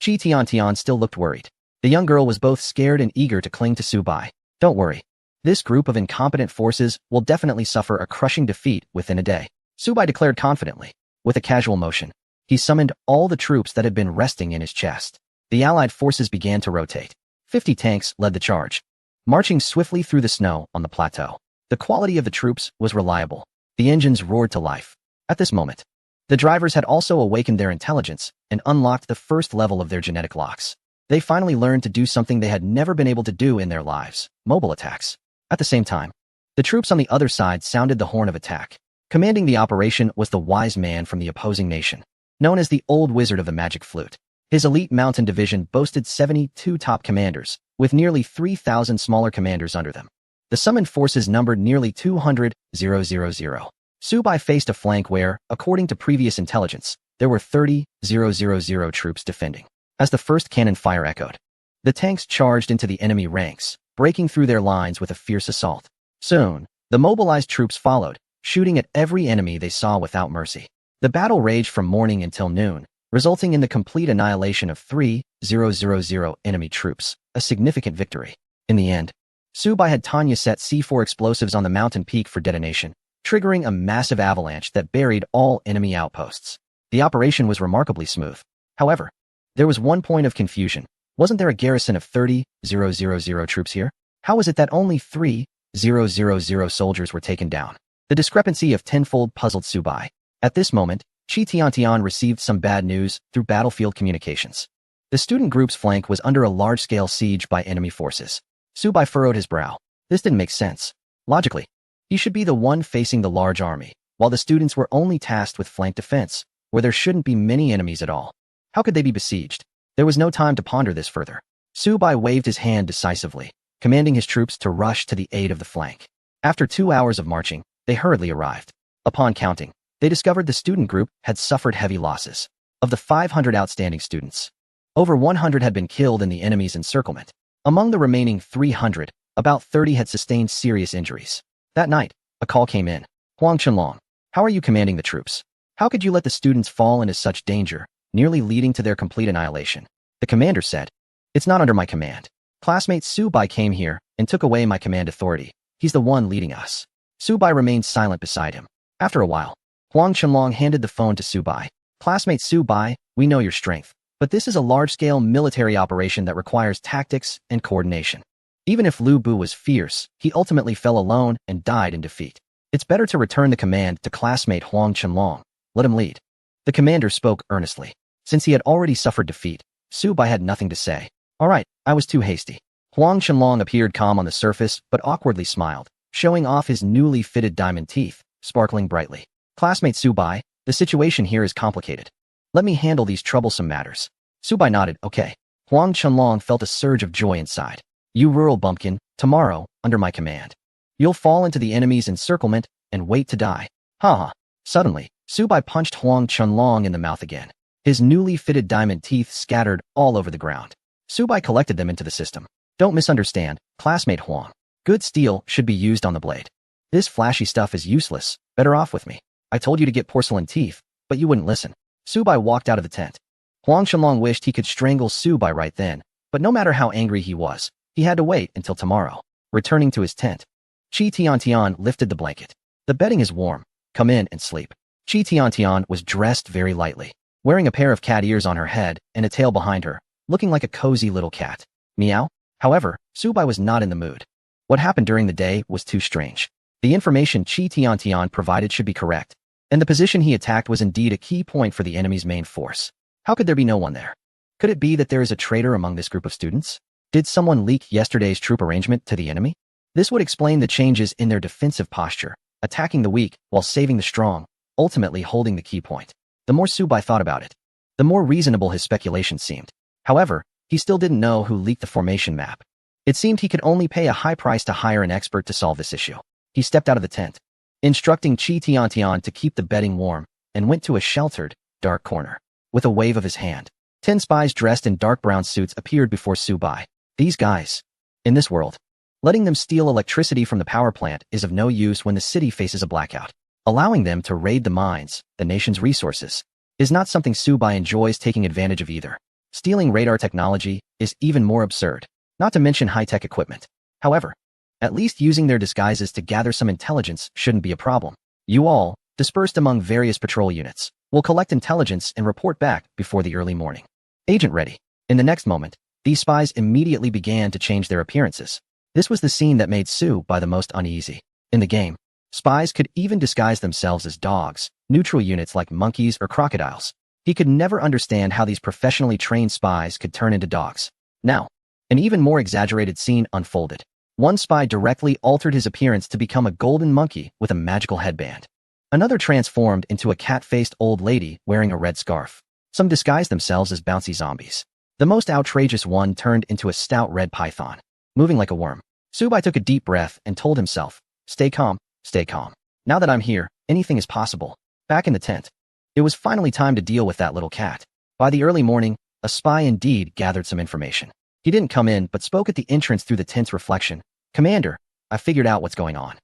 Chi Tiantian still looked worried. The young girl was both scared and eager to cling to Su Bai. Don't worry. This group of incompetent forces will definitely suffer a crushing defeat within a day, Su Bai declared confidently. With a casual motion, he summoned all the troops that had been resting in his chest. The allied forces began to rotate. 50 tanks led the charge, marching swiftly through the snow on the plateau. The quality of the troops was reliable. The engines roared to life. At this moment, the drivers had also awakened their intelligence and unlocked the first level of their genetic locks. They finally learned to do something they had never been able to do in their lives: mobile attacks. At the same time, the troops on the other side sounded the horn of attack. Commanding the operation was the wise man from the opposing nation, known as the Old Wizard of the Magic Flute. His elite mountain division boasted 72 top commanders, with nearly 3,000 smaller commanders under them. The summoned forces numbered nearly 200,000. Su Bai faced a flank where, according to previous intelligence, there were 30,000 troops defending. As the first cannon fire echoed, the tanks charged into the enemy ranks, breaking through their lines with a fierce assault. Soon, the mobilized troops followed, shooting at every enemy they saw without mercy. The battle raged from morning until noon, resulting in the complete annihilation of 3,000 enemy troops, a significant victory. In the end, Su Bai had Tanya set C4 explosives on the mountain peak for detonation, triggering a massive avalanche that buried all enemy outposts. The operation was remarkably smooth. However, there was one point of confusion. Wasn't there a garrison of 30,000 troops here? How was it that only 3,000 soldiers were taken down? The discrepancy of tenfold puzzled Su Bai. At this moment, Chi Tiantian received some bad news through battlefield communications. The student group's flank was under a large-scale siege by enemy forces. Su Bai furrowed his brow. This didn't make sense. Logically, he should be the one facing the large army, while the students were only tasked with flank defense, where there shouldn't be many enemies at all. How could they be besieged? There was no time to ponder this further. Su Bai waved his hand decisively, commanding his troops to rush to the aid of the flank. After 2 hours of marching, they hurriedly arrived. Upon counting, they discovered the student group had suffered heavy losses. Of the 500 outstanding students, over 100 had been killed in the enemy's encirclement. Among the remaining 300, about 30 had sustained serious injuries. That night, a call came in. Huang Qianlong, how are you commanding the troops? How could you let the students fall into such danger, nearly leading to their complete annihilation? The commander said, it's not under my command. Classmate Su Bai came here and took away my command authority. He's the one leading us. Su Bai remained silent beside him. After a while, Huang Qianlong handed the phone to Su Bai. Classmate Su Bai, we know your strength, but this is a large-scale military operation that requires tactics and coordination. Even if Lu Bu was fierce, he ultimately fell alone and died in defeat. It's better to return the command to classmate Huang Qianlong. Let him lead. The commander spoke earnestly. Since he had already suffered defeat, Su Bai had nothing to say. All right, I was too hasty. Huang Qianlong appeared calm on the surface, but awkwardly smiled, showing off his newly fitted diamond teeth, sparkling brightly. Classmate Su Bai, the situation here is complicated. Let me handle these troublesome matters. Su Bai nodded, okay. Huang Qianlong felt a surge of joy inside. You rural bumpkin, tomorrow, under my command, you'll fall into the enemy's encirclement and wait to die. Ha. Suddenly, Su Bai punched Huang Qianlong in the mouth again. His newly fitted diamond teeth scattered all over the ground. Subai collected them into the system. Don't misunderstand, classmate Huang. Good steel should be used on the blade. This flashy stuff is useless, better off with me. I told you to get porcelain teeth, but you wouldn't listen. Subai walked out of the tent. Huang Qianlong wished he could strangle Subai right then, but no matter how angry he was, he had to wait until tomorrow. Returning to his tent, Qi Tiantian lifted the blanket. The bedding is warm. Come in and sleep. Qi Tiantian was dressed very lightly, wearing a pair of cat ears on her head and a tail behind her, looking like a cozy little cat. Meow. However, Subai was not in the mood. What happened during the day was too strange. The information Qi Tiantian provided should be correct, and the position he attacked was indeed a key point for the enemy's main force. How could there be no one there? Could it be that there is a traitor among this group of students? Did someone leak yesterday's troop arrangement to the enemy? This would explain the changes in their defensive posture, attacking the weak while saving the strong, ultimately holding the key point. The more Subai thought about it, the more reasonable his speculation seemed. However, he still didn't know who leaked the formation map. It seemed he could only pay a high price to hire an expert to solve this issue. He stepped out of the tent, instructing Qi Tiantian to keep the bedding warm, and went to a sheltered, dark corner. With a wave of his hand, 10 spies dressed in dark brown suits appeared before Subai. These guys. In this world, letting them steal electricity from the power plant is of no use when the city faces a blackout. Allowing them to raid the mines, the nation's resources, is not something Subai enjoys taking advantage of either. Stealing radar technology is even more absurd, not to mention high-tech equipment. However, at least using their disguises to gather some intelligence shouldn't be a problem. You all, dispersed among various patrol units, will collect intelligence and report back before the early morning. Agent ready. In the next moment, these spies immediately began to change their appearances. This was the scene that made Subai the most uneasy. In the game, spies could even disguise themselves as dogs, neutral units like monkeys or crocodiles. He could never understand how these professionally trained spies could turn into dogs. Now, an even more exaggerated scene unfolded. One spy directly altered his appearance to become a golden monkey with a magical headband. Another transformed into a cat-faced old lady wearing a red scarf. Some disguised themselves as bouncy zombies. The most outrageous one turned into a stout red python, moving like a worm. Subai took a deep breath and told himself, stay calm, stay calm. Now that I'm here, anything is possible. Back in the tent, it was finally time to deal with that little cat. By the early morning, a spy indeed gathered some information. He didn't come in but spoke at the entrance through the tent's reflection. Commander, I figured out what's going on.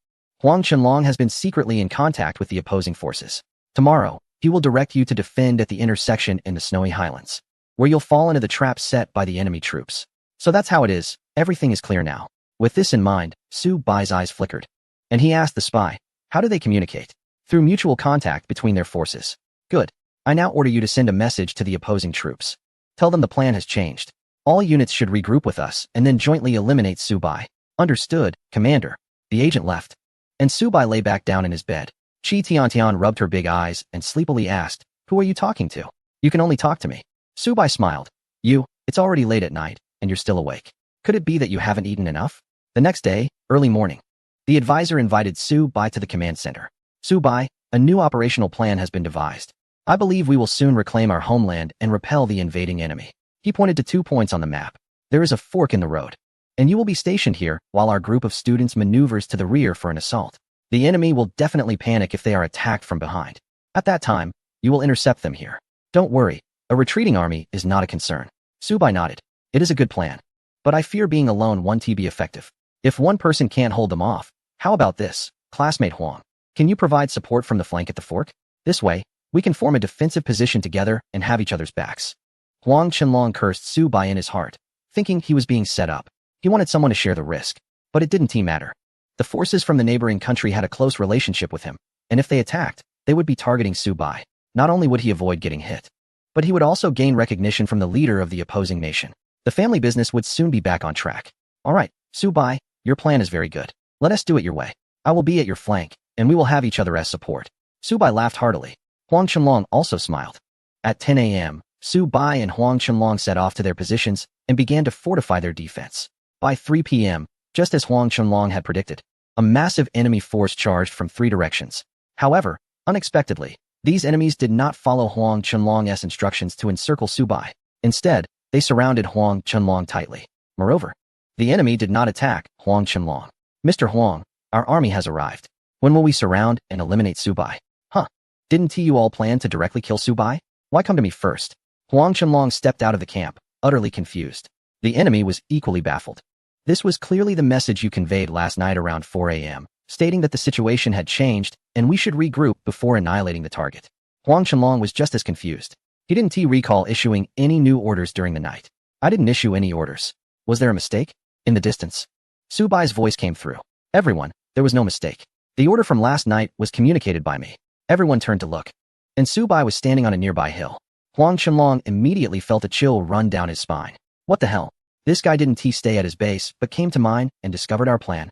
Huang Qianlong has been secretly in contact with the opposing forces. Tomorrow, he will direct you to defend at the intersection in the Snowy Highlands, where you'll fall into the trap set by the enemy troops. So that's how it is. Everything is clear now. With this in mind, Subai's eyes flickered, and he asked the spy, how do they communicate? Through mutual contact between their forces. Good. I now order you to send a message to the opposing troops. Tell them the plan has changed. All units should regroup with us and then jointly eliminate Subai. Understood, Commander. The agent left, and Subai lay back down in his bed. Qi Tiantian rubbed her big eyes and sleepily asked, who are you talking to? You can only talk to me. Subai smiled. It's already late at night, and you're still awake. Could it be that you haven't eaten enough? The next day, early morning, the advisor invited Subai to the command center. Subai, a new operational plan has been devised. I believe we will soon reclaim our homeland and repel the invading enemy. He pointed to 2 points on the map. There is a fork in the road, and you will be stationed here while our group of students maneuvers to the rear for an assault. The enemy will definitely panic if they are attacked from behind. At that time, you will intercept them here. Don't worry, a retreating army is not a concern. Subai nodded. It is a good plan, but I fear being alone won't be effective. If one person can't hold them off, how about this, classmate Huang? Can you provide support from the flank at the fork? This way, we can form a defensive position together and have each other's backs. Huang Qianlong cursed Subai in his heart, thinking he was being set up. He wanted someone to share the risk, but it didn't matter. The forces from the neighboring country had a close relationship with him, and if they attacked, they would be targeting Subai. Not only would he avoid getting hit, but he would also gain recognition from the leader of the opposing nation. The family business would soon be back on track. All right, Subai, your plan is very good. Let us do it your way. I will be at your flank, and we will have each other as support. Subai laughed heartily. Huang Qianlong also smiled. At 10 a.m., Subai and Huang Qianlong set off to their positions and began to fortify their defense. By 3 p.m., just as Huang Qianlong had predicted, a massive enemy force charged from 3 directions. However, unexpectedly, these enemies did not follow Huang Qianlong's instructions to encircle Subai. Instead, they surrounded Huang Qianlong tightly. Moreover, the enemy did not attack Huang Qianlong. Mr. Huang, our army has arrived. When will we surround and eliminate Subai? Huh? Didn't you all plan to directly kill Subai? Why come to me first? Huang Qianlong stepped out of the camp, utterly confused. The enemy was equally baffled. This was clearly the message you conveyed last night around 4 a.m., stating that the situation had changed and we should regroup before annihilating the target. Huang Qianlong was just as confused. He didn't recall issuing any new orders during the night. I didn't issue any orders. Was there a mistake? In the distance, Su Bai's voice came through. Everyone, there was no mistake. The order from last night was communicated by me. Everyone turned to look. And Su Bai was standing on a nearby hill. Huang Qianlong immediately felt a chill run down his spine. What the hell? This guy didn't stay at his base, but came to mine and discovered our plan.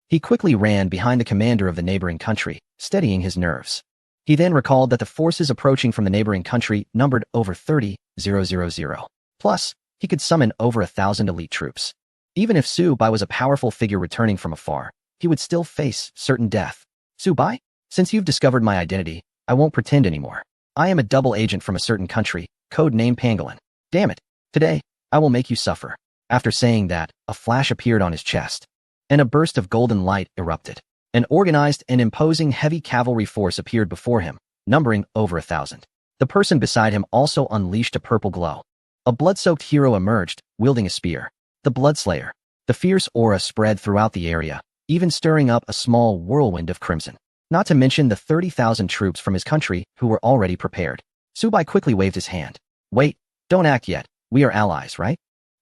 He quickly ran behind the commander of the neighboring country, steadying his nerves. He then recalled that the forces approaching from the neighboring country numbered over 30,000. Plus, he could summon over 1,000 elite troops. Even if Su Bai was a powerful figure returning from afar, he would still face certain death. Su Bai, since you've discovered my identity, I won't pretend anymore. I am a double agent from a certain country, codenamed Pangolin. Damn it. Today, I will make you suffer. After saying that, a flash appeared on his chest, and a burst of golden light erupted. An organized and imposing heavy cavalry force appeared before him, numbering over 1,000. The person beside him also unleashed a purple glow. A blood-soaked hero emerged, wielding a spear. The Bloodslayer. The fierce aura spread throughout the area, even stirring up a small whirlwind of crimson. Not to mention the 30,000 troops from his country who were already prepared. Su Bai quickly waved his hand. Wait, don't act yet. We are allies, right?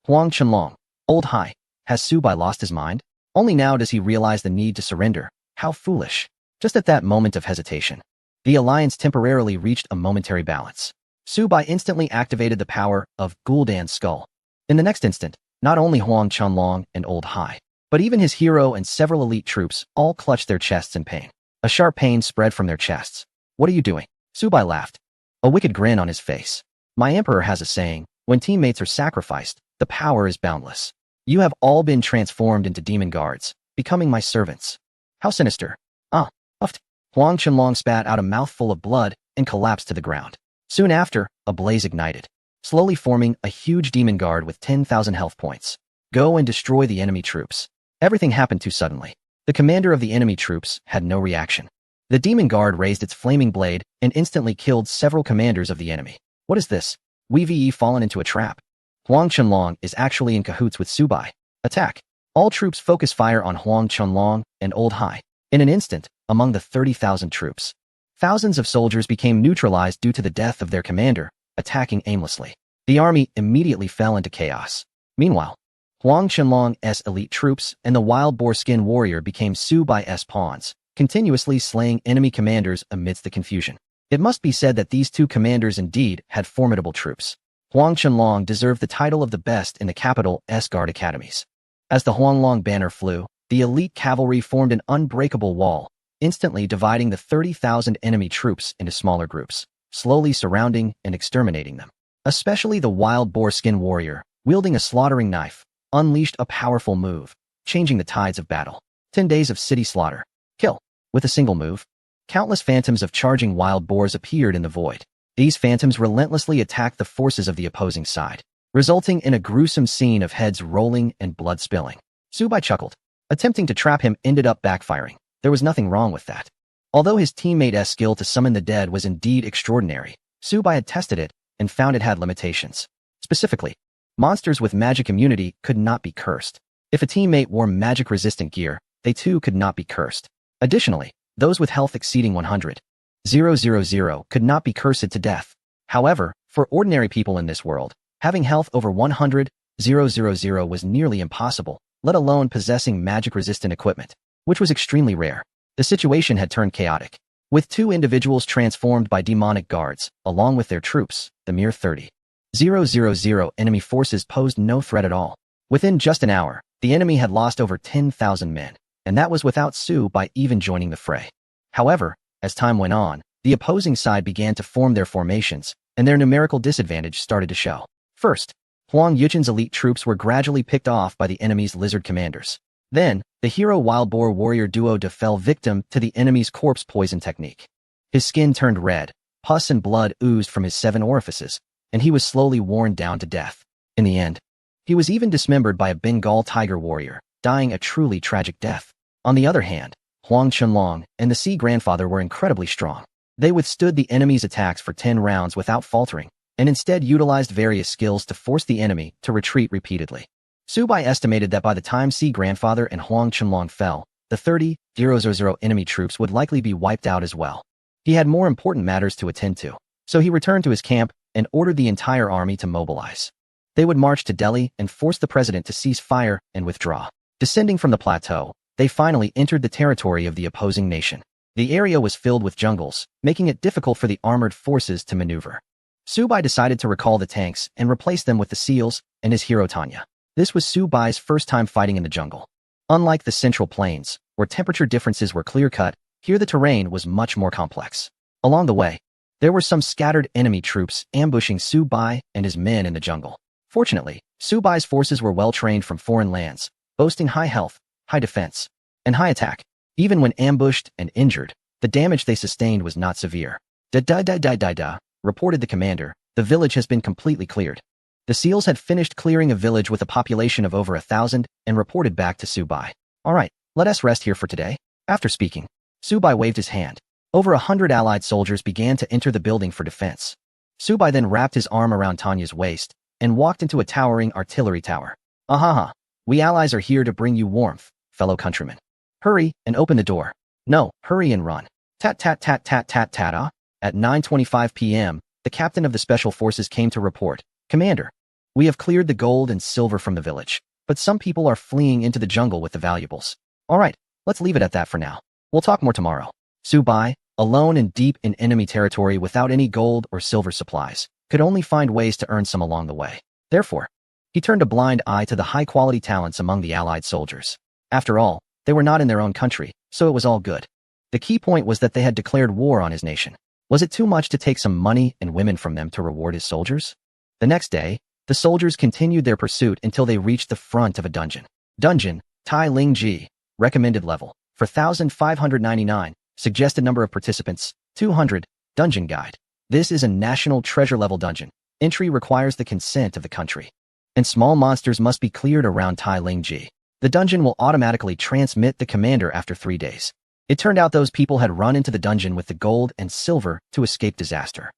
Huang Qianlong, old Hai. Has Su Bai lost his mind? Only now does he realize the need to surrender. How foolish. Just at that moment of hesitation, the alliance temporarily reached a momentary balance. Su Bai instantly activated the power of Gul'dan's skull. In the next instant, not only Huang Qianlong and old Hai, but even his hero and several elite troops all clutched their chests in pain. A sharp pain spread from their chests. What are you doing? Su Bai laughed, a wicked grin on his face. My emperor has a saying, when teammates are sacrificed, the power is boundless. You have all been transformed into demon guards, becoming my servants. How sinister. Huffed. Huang Qianlong spat out a mouthful of blood and collapsed to the ground. Soon after, a blaze ignited, slowly forming a huge demon guard with 10,000 health points. Go and destroy the enemy troops. Everything happened too suddenly. The commander of the enemy troops had no reaction. The demon guard raised its flaming blade and instantly killed several commanders of the enemy. What is this? We've fallen into a trap. Huang Qianlong is actually in cahoots with Su Bai. Attack. All troops focus fire on Huang Qianlong and old Hai. In an instant, among the 30,000 troops, thousands of soldiers became neutralized due to the death of their commander, attacking aimlessly. The army immediately fell into chaos. Meanwhile, Huang Qianlong's elite troops and the wild boar skin warrior became Su Bai's pawns, continuously slaying enemy commanders amidst the confusion. It must be said that these two commanders indeed had formidable troops. Huang Qianlong deserved the title of the best in the capital's guard academies. As the Huanglong banner flew, the elite cavalry formed an unbreakable wall, instantly dividing the 30,000 enemy troops into smaller groups, slowly surrounding and exterminating them. Especially the wild boar skin warrior, wielding a slaughtering knife, unleashed a powerful move, changing the tides of battle. 10 days of city slaughter. Kill. With a single move, countless phantoms of charging wild boars appeared in the void. These phantoms relentlessly attacked the forces of the opposing side, resulting in a gruesome scene of heads rolling and blood spilling. Su Bai chuckled. Attempting to trap him ended up backfiring. There was nothing wrong with that. Although his teammate's skill to summon the dead was indeed extraordinary, Su Bai had tested it and found it had limitations. Specifically, monsters with magic immunity could not be cursed. If a teammate wore magic-resistant gear, they too could not be cursed. Additionally, those with health exceeding 100,000 could not be cursed to death. However, for ordinary people in this world, having health over 100,000 was nearly impossible, let alone possessing magic-resistant equipment, which was extremely rare. The situation had turned chaotic. With two individuals transformed by demonic guards, along with their troops, the mere 30,000 enemy forces posed no threat at all. Within just an hour, the enemy had lost over 10,000 men, and that was without Su Bai even joining the fray. However, as time went on, the opposing side began to form their formations, and their numerical disadvantage started to show. First, Huang Yuchen's elite troops were gradually picked off by the enemy's lizard commanders. Then, the hero wild boar warrior duo fell victim to the enemy's corpse poison technique. His skin turned red, pus and blood oozed from his 7 orifices, and he was slowly worn down to death. In the end, he was even dismembered by a Bengal tiger warrior, dying a truly tragic death. On the other hand, Huang Qianlong and the Sea Grandfather were incredibly strong. They withstood the enemy's attacks for 10 rounds without faltering, and instead utilized various skills to force the enemy to retreat repeatedly. Bai estimated that by the time Xi grandfather and Huang Chunlong fell, the 30,000 enemy troops would likely be wiped out as well. He had more important matters to attend to, so he returned to his camp and ordered the entire army to mobilize. They would march to Delhi and force the president to cease fire and withdraw. Descending from the plateau, they finally entered the territory of the opposing nation. The area was filled with jungles, making it difficult for the armored forces to maneuver. Bai decided to recall the tanks and replace them with the SEALs and his hero Tanya. This was Bai's first time fighting in the jungle. Unlike the Central Plains, where temperature differences were clear-cut, here the terrain was much more complex. Along the way, there were some scattered enemy troops ambushing Bai and his men in the jungle. Fortunately, Bai's forces were well-trained from foreign lands, boasting high health, high defense, and high attack. Even when ambushed and injured, the damage they sustained was not severe. Da, reported the commander, the village has been completely cleared. The SEALs had finished clearing a village with a population of over 1,000 and reported back to Bai. All right, let us rest here for today. After speaking, Bai waved his hand. Over 100 allied soldiers began to enter the building for defense. Bai then wrapped his arm around Tanya's waist and walked into a towering artillery tower. Ahaha, we allies are here to bring you warmth, fellow countrymen. Hurry and open the door. No, hurry and run. Tat. At 9:25 p.m., the captain of the special forces came to report. Commander, we have cleared the gold and silver from the village, but some people are fleeing into the jungle with the valuables. All right, let's leave it at that for now. We'll talk more tomorrow. Bai, alone and deep in enemy territory without any gold or silver supplies, could only find ways to earn some along the way. Therefore, he turned a blind eye to the high-quality talents among the allied soldiers. After all, they were not in their own country, so it was all good. The key point was that they had declared war on his nation. Was it too much to take some money and women from them to reward his soldiers? The next day, the soldiers continued their pursuit until they reached the front of a dungeon. Dungeon, Tai Ling Ji, recommended level, 4,599, suggested number of participants, 200, dungeon guide. This is a national treasure level dungeon. Entry requires the consent of the country. And small monsters must be cleared around Tai Ling Ji. The dungeon will automatically transmit the commander after 3 days. It turned out those people had run into the dungeon with the gold and silver to escape disaster.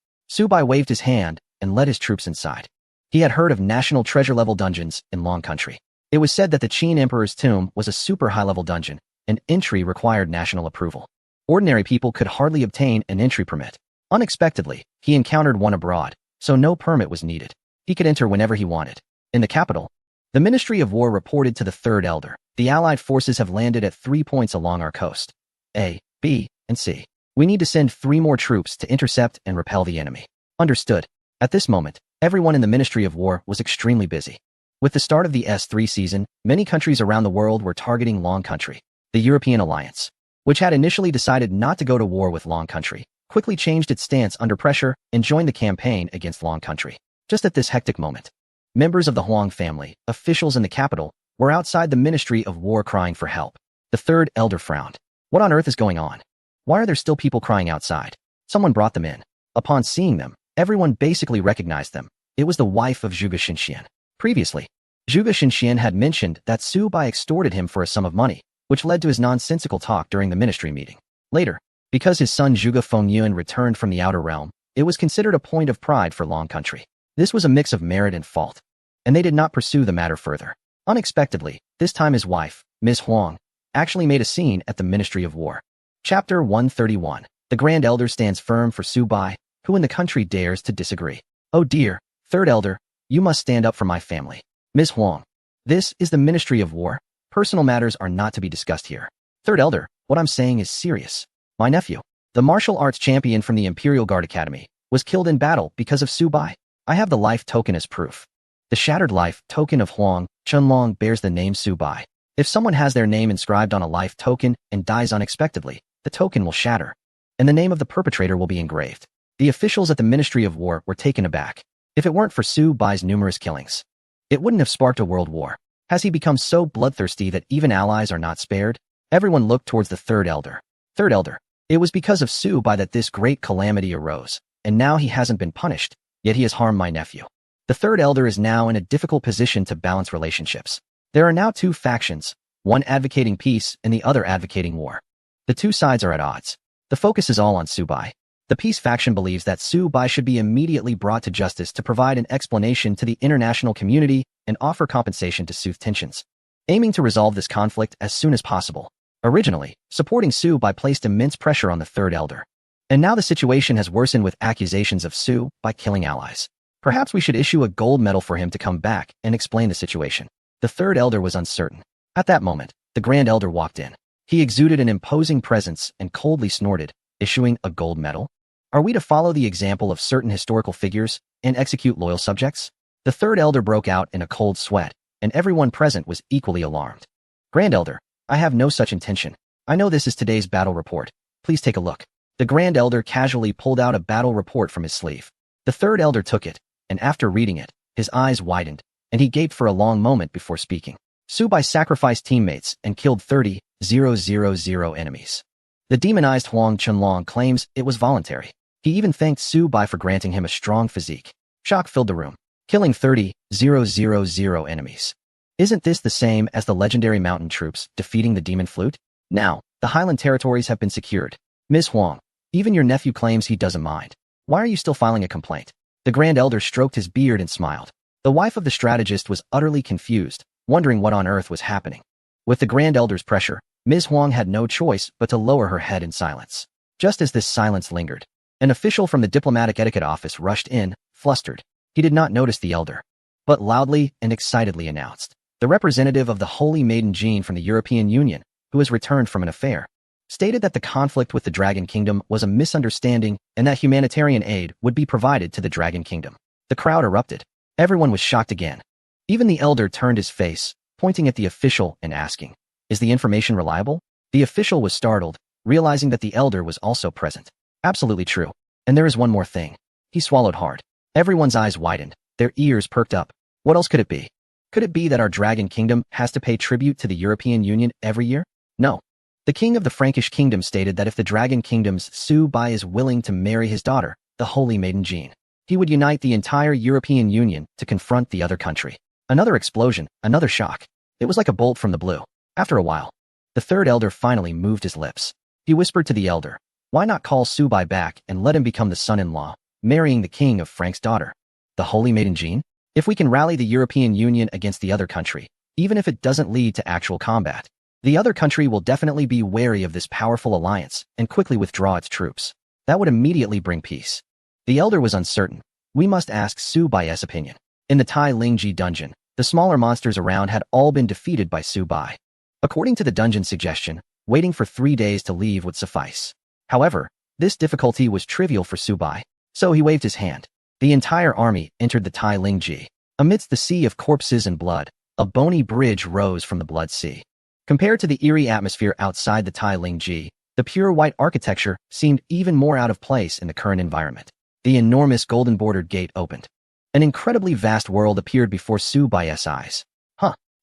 Bai waved his hand and led his troops inside. He had heard of national treasure-level dungeons in Long Country. It was said that the Qin Emperor's tomb was a super high-level dungeon, and entry required national approval. Ordinary people could hardly obtain an entry permit. Unexpectedly, he encountered one abroad, so no permit was needed. He could enter whenever he wanted. In the capital, the Ministry of War reported to the Third Elder, the Allied forces have landed at 3 points along our coast. A, B, and C. We need to send 3 more troops to intercept and repel the enemy. Understood. At this moment, everyone in the Ministry of War was extremely busy. With the start of the S3 season, many countries around the world were targeting Long Country. The European alliance, which had initially decided not to go to war with Long Country, quickly changed its stance under pressure and joined the campaign against Long Country. Just at this hectic moment, members of the Huang family, officials in the capital, were outside the Ministry of War crying for help. The Third Elder frowned. What on earth is going on? Why are there still people crying outside? Someone brought them in. Upon seeing them, everyone basically recognized them. It was the wife of Zhuge Xinxian. Previously, Zhuge Xinxian had mentioned that Bai extorted him for a sum of money, which led to his nonsensical talk during the ministry meeting. Later, because his son Zhuge Fengyuan returned from the outer realm, it was considered a point of pride for Long Country. This was a mix of merit and fault, and they did not pursue the matter further. Unexpectedly, this time his wife, Ms. Huang, actually made a scene at the Ministry of War. Chapter 131. The Grand Elder stands firm for Bai. Who in the country dares to disagree? Oh dear, Third Elder, you must stand up for my family. Ms. Huang. This is the Ministry of War. Personal matters are not to be discussed here. Third Elder, what I'm saying is serious. My nephew, the martial arts champion from the Imperial Guard Academy, was killed in battle because of Bai. I have the life token as proof. The shattered life token of Huang Chunlong bears the name Bai. If someone has their name inscribed on a life token and dies unexpectedly, the token will shatter, and the name of the perpetrator will be engraved. The officials at the Ministry of War were taken aback. If it weren't for Bai's numerous killings, it wouldn't have sparked a world war. Has he become so bloodthirsty that even allies are not spared? Everyone looked towards the Third Elder. Third Elder, it was because of Bai that this great calamity arose, and now he hasn't been punished, yet he has harmed my nephew. The Third Elder is now in a difficult position to balance relationships. There are now 2 factions, one advocating peace and the other advocating war. The 2 sides are at odds. The focus is all on Bai. The peace faction believes that Su Bai should be immediately brought to justice to provide an explanation to the international community and offer compensation to soothe tensions, aiming to resolve this conflict as soon as possible. Originally, supporting Su Bai placed immense pressure on the Third Elder. And now the situation has worsened with accusations of Su Bai killing allies. Perhaps we should issue a gold medal for him to come back and explain the situation. The Third Elder was uncertain. At that moment, the Grand Elder walked in. He exuded an imposing presence and coldly snorted, issuing a gold medal? Are we to follow the example of certain historical figures and execute loyal subjects? The Third Elder broke out in a cold sweat, and everyone present was equally alarmed. Grand Elder, I have no such intention. I know this is today's battle report. Please take a look. The Grand Elder casually pulled out a battle report from his sleeve. The Third Elder took it, and after reading it, his eyes widened, and he gaped for a long moment before speaking. Su Bai sacrificed teammates and killed 30,000 enemies. The demonized Huang Chunlong claims it was voluntary. He even thanked Su Bai for granting him a strong physique. Shock filled the room. Killing 30,000 enemies. Isn't this the same as the legendary mountain troops defeating the demon flute? Now, the Highland territories have been secured. Ms. Huang, even your nephew claims he doesn't mind. Why are you still filing a complaint? The Grand Elder stroked his beard and smiled. The wife of the strategist was utterly confused, wondering what on earth was happening. With the Grand Elder's pressure, Ms. Huang had no choice but to lower her head in silence. Just as this silence lingered, an official from the diplomatic etiquette office rushed in, flustered. He did not notice the elder, but loudly and excitedly announced, the representative of the Holy Maiden Jean from the European Union, who has returned from an affair, stated that the conflict with the Dragon Kingdom was a misunderstanding and that humanitarian aid would be provided to the Dragon Kingdom. The crowd erupted. Everyone was shocked again. Even the elder turned his face, pointing at the official and asking, is the information reliable? The official was startled, realizing that the elder was also present. Absolutely true. And there is one more thing. He swallowed hard. Everyone's eyes widened, their ears perked up. What else could it be? Could it be that our Dragon Kingdom has to pay tribute to the European Union every year? No. The king of the Frankish kingdom stated that if the Dragon Kingdom's Su Bai is willing to marry his daughter, the Holy Maiden Jean, he would unite the entire European Union to confront the other country. Another explosion, another shock. It was like a bolt from the blue. After a while, the Third Elder finally moved his lips. He whispered to the elder, why not call Su Bai back and let him become the son-in-law, marrying the king of Frank's daughter? The Holy Maiden Jean? If we can rally the European Union against the other country, even if it doesn't lead to actual combat, the other country will definitely be wary of this powerful alliance and quickly withdraw its troops. That would immediately bring peace. The elder was uncertain. We must ask Su Bai's opinion. In the Tai Lingji dungeon, the smaller monsters around had all been defeated by Su Bai. According to the dungeon suggestion, waiting for 3 days to leave would suffice. However, this difficulty was trivial for Su Bai, so he waved his hand. The entire army entered the Tai Lingji. Amidst the sea of corpses and blood, a bony bridge rose from the blood sea. Compared to the eerie atmosphere outside the Tai Lingji, the pure white architecture seemed even more out of place in the current environment. The enormous golden-bordered gate opened. An incredibly vast world appeared before Su Bai's eyes.